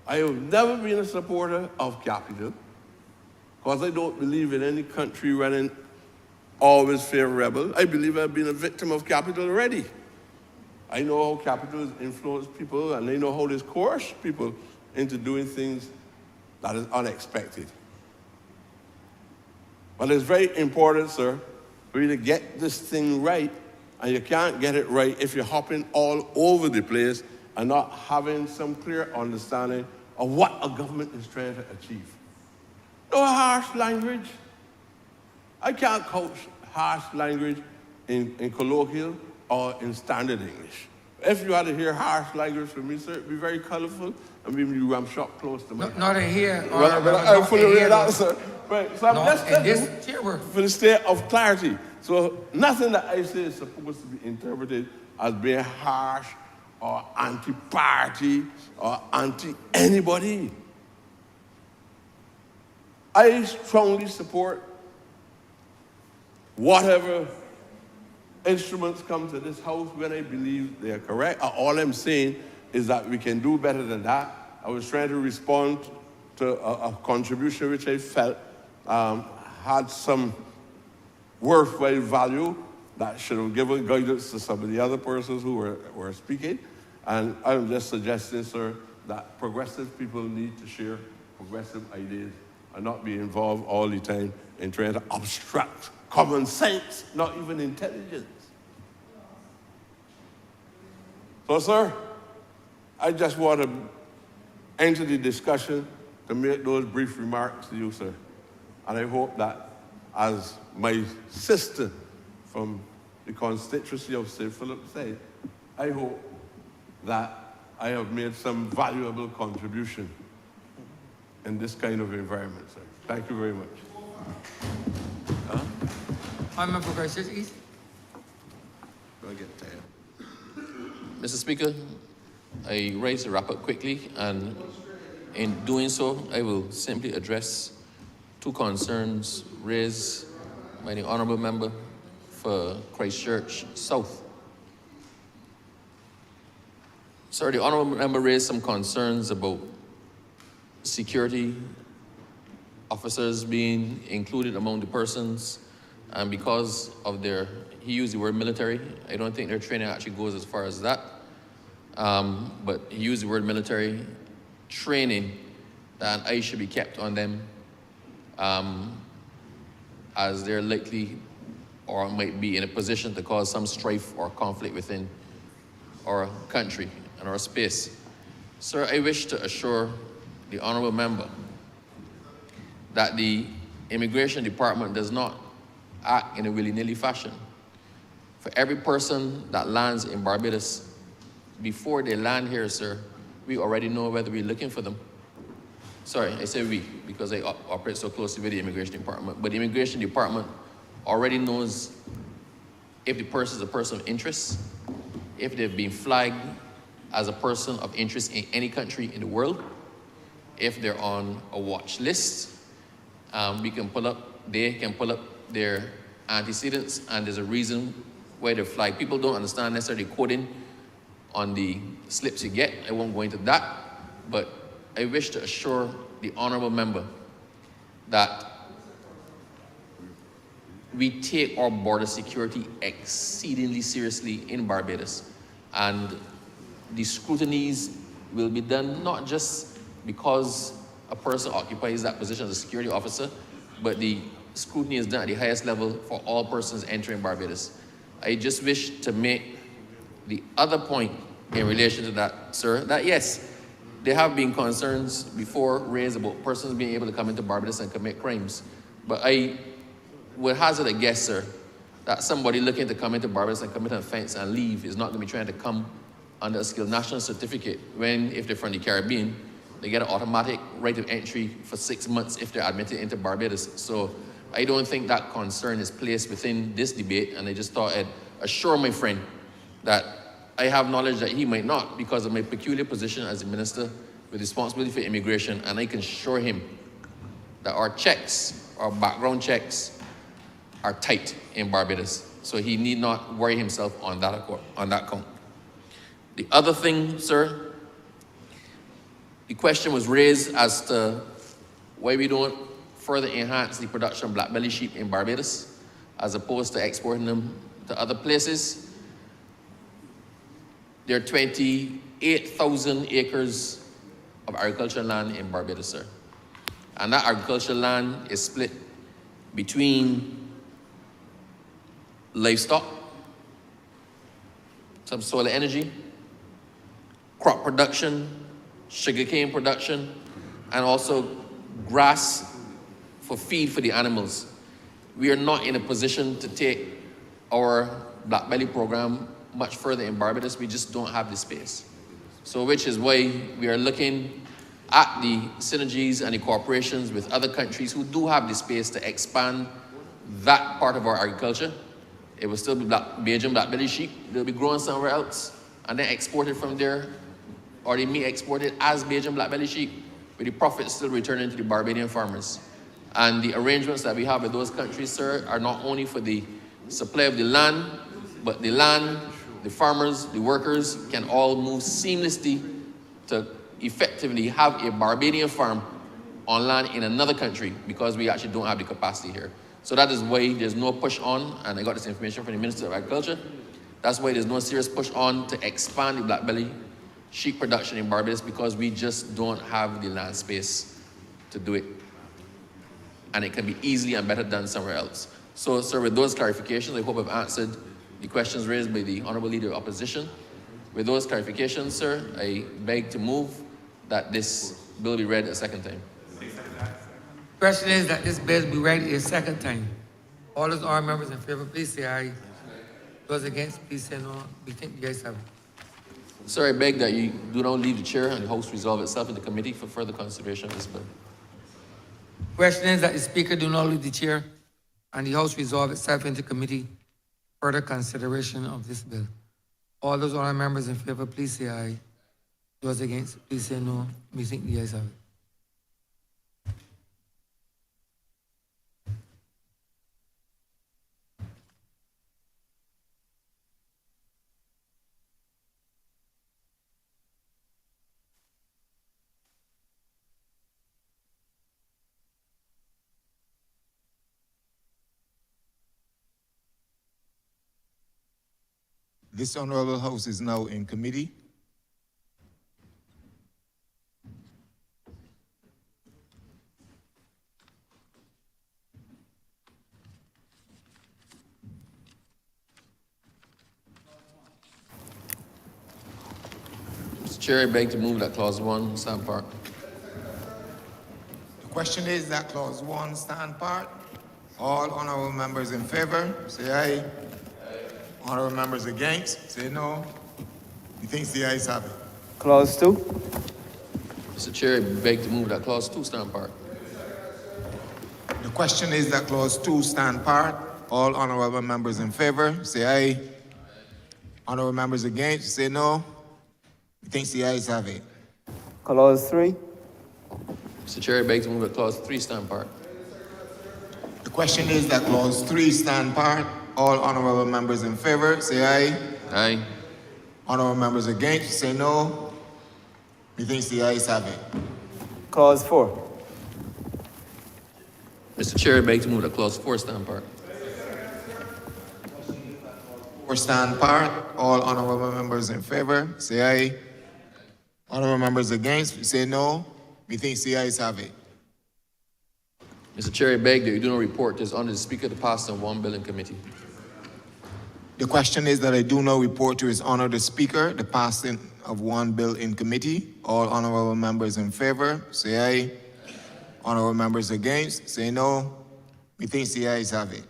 I have never been a supporter of capital because I don't believe in any country running always favorable. I believe I've been a victim of capital already. I know how capital has influenced people, and I know how it's coerced people into doing things that is unexpected. But it's very important, sir, for you to get this thing right, and you can't get it right if you're hopping all over the place and not having some clear understanding of what a government is trying to achieve. No harsh language. I can't coach harsh language in colloquial or in standard English. If you had to hear harsh language from me, sir, it'd be very colorful and maybe you ram shop close to my house. Not in here. I fully read that, sir. Right, so I'm just in this chamber. for the state of clarity. So nothing that I say is supposed to be interpreted as being harsh or anti-party or anti-anybody. I strongly support whatever instruments come to this house when I believe they are correct. All I'm saying is that we can do better than that. I was trying to respond to a contribution which I felt had some worthwhile value that should have given guidance to some of the other persons who were speaking. And I'm just suggesting, sir, that progressive people need to share progressive ideas and not be involved all the time in trying to obstruct common sense, not even intelligence. So, sir, I just want to enter the discussion to make those brief remarks to you, sir. And I hope that as my sister from the constituency of St. Philip said, I hope that I have made some valuable contribution in this kind of environment, sir. Thank you very much. Honourable for Christ Church East. I get tired. Mr. Speaker, I rise to wrap up quickly, and in doing so, I will simply address two concerns raised by the Honourable Member for Christchurch South. Sir, the Honourable Member raised some concerns about security officers being included among the persons, and because of their, he used the word military. I don't think their training actually goes as far as that, but he used the word military training, that an eye should be kept on them as they're likely or might be in a position to cause some strife or conflict within our country and our space. Sir, I wish to assure the Honourable Member that the Immigration Department does not act in a willy-nilly fashion. For every person that lands in Barbados, before they land here, sir, we already know whether we're looking for them. Sorry, I say we, because I operate so closely with the Immigration Department, but the Immigration Department already knows if the person is a person of interest, if they've been flagged as a person of interest in any country in the world, if they're on a watch list. They can pull up their antecedents, and there's a reason why they're flagged. People don't understand necessarily coding on the slips you get. I won't go into that, but I wish to assure the Honourable Member that we take our border security exceedingly seriously in Barbados, and the scrutinies will be done not just because a person occupies that position as a security officer, but the scrutiny is done at the highest level for all persons entering Barbados. I just wish to make the other point in relation to that, sir, that yes, there have been concerns before raised about persons being able to come into Barbados and commit crimes, but I would hazard a guess, sir, that somebody looking to come into Barbados and commit an offense and leave is not going to be trying to come under a skilled national certificate when, if they're from the Caribbean, they get an automatic right of entry for 6 months if they're admitted into Barbados. So I don't think that concern is placed within this debate, and I just thought I'd assure my friend that I have knowledge that he might not because of my peculiar position as a minister with responsibility for immigration, and I can assure him that our checks, our background checks, are tight in Barbados. So he need not worry himself on that count. The other thing, sir, the question was raised as to why we don't further enhance the production of black belly sheep in Barbados as opposed to exporting them to other places. There are 28,000 acres of agricultural land in Barbados, sir. And that agricultural land is split between livestock, some solar energy, crop production, sugarcane production, and also grass for feed for the animals. We are not in a position to take our black belly program much further in Barbados. We just don't have the space. So which is why we are looking at the synergies and the cooperations with other countries who do have the space to expand that part of our agriculture. It will still be Bajan black belly sheep. They'll be grown somewhere else and then exported from there, or they may export it as Bajan black belly sheep, with the profits still returning to the Barbadian farmers. And the arrangements that we have with those countries, sir, are not only for the supply of the land, but the land, the farmers, the workers can all move seamlessly to effectively have a Barbadian farm on land in another country because we actually don't have the capacity here. So that is why there's no push on, and I got this information from the Minister of Agriculture, that's why there's no serious push on to expand the black belly sheep production in Barbados, because we just don't have the land space to do it. And it can be easily and better done somewhere else. So, sir, with those clarifications, I hope I've answered the questions raised by the Honourable Leader of Opposition. With those clarifications, sir, I beg to move that this bill be read a second time. Question is that this bill be read a second time. All those honorable members in favor, please say aye. Those against, please say no. We think the ayes have it. Sir, I beg that you do not leave the chair and the House resolve itself in the committee for further consideration of this bill. Question is that the Speaker do not leave the chair and the House resolve itself into committee for further consideration of this bill. All those honorable members in favor, please say aye. Those against, please say no. We think the ayes have it. This Honourable House is now in committee. Mr. Chair, I beg to move that clause 1 stand part. The question is that clause 1 stand part. All honourable members in favour, say aye. Honourable members against, say no. Methinks the ayes have it. Clause 2. Mr. Chair, I beg to move that clause 2 stand part. The question is that clause 2 stand part. All honourable members in favour, say aye. Honourable members against, say no. Methinks the ayes have it. Clause 3. Mr. Chair, I beg to move that clause 3 stand part. The question is that clause 3 stand part. All honourable members in favour, say aye. Aye. Honourable members against, say no. Methinks the ayes have it. Clause 4. Mr. Chair, I beg to move that clause 4 stand part. 4 stand part. All honourable members in favour, say aye. Honourable members against, say no. Methinks the ayes have it. Mr. Chair, I beg that you do not report this under the Speaker to pass on one bill in committee. The question is that I do not report to His Honour the Speaker the passing of one bill in committee. All honourable members in favour, say aye. Honourable members against, say no. Methinks the ayes have it.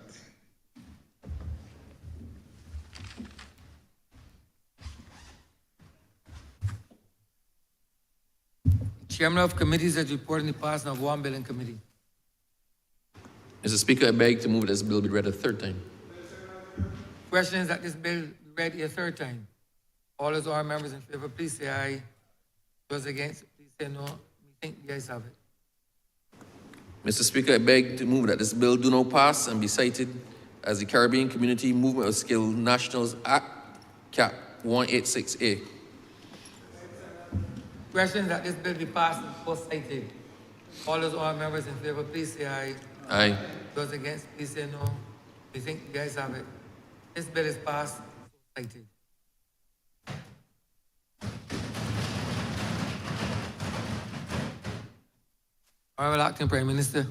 Chairman of committees has reported the passing of one bill in committee. Mr. Speaker, I beg to move this bill be read a third time. Question is that this bill be read a third time. All those honorable members in favor, please say aye. Those against, please say no. We think the ayes have it. Mr. Speaker, I beg to move that this bill do not pass and be cited as the Caribbean Community Movement of Skilled Nationals Act, Cap 186A. Question is that this bill be passed and post-cited. All those honorable members in favor, please say aye. Aye. Those against, please say no. We think the ayes have it. This bill is passed and cited. Honourable Acting Prime Minister.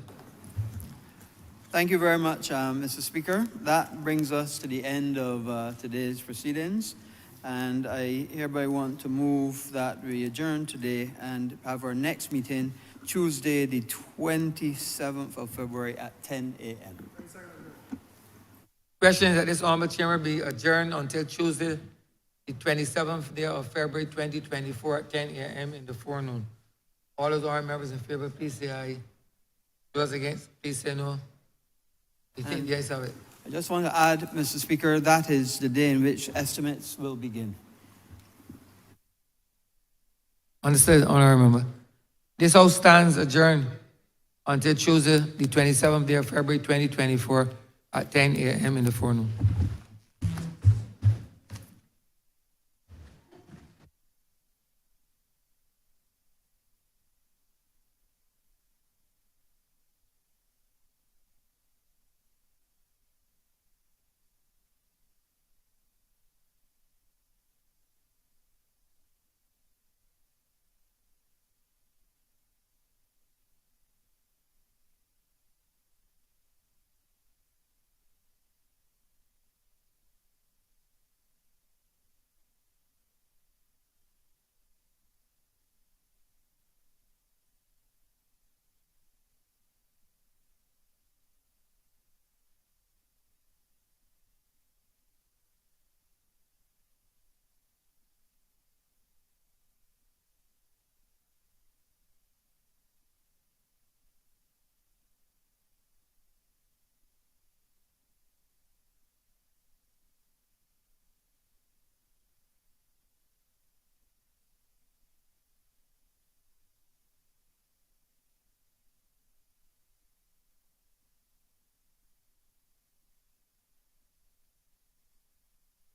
Thank you very much, Mr. Speaker. That brings us to the end of today's proceedings. And I hereby want to move that we adjourn today and have our next meeting Tuesday, the 27th of February at 10 a.m. Question is that this honorable chamber be adjourned until Tuesday, the 27th day of February 2024 at 10 a.m. in the forenoon. All those honorable members in favor, please say aye. Those against, please say no. We think the ayes have it. I just want to add, Mr. Speaker, that is the day in which estimates will begin. Understood, honorable member. This House stands adjourned until Tuesday, the 27th day of February 2024 at 10 a.m. in the forenoon.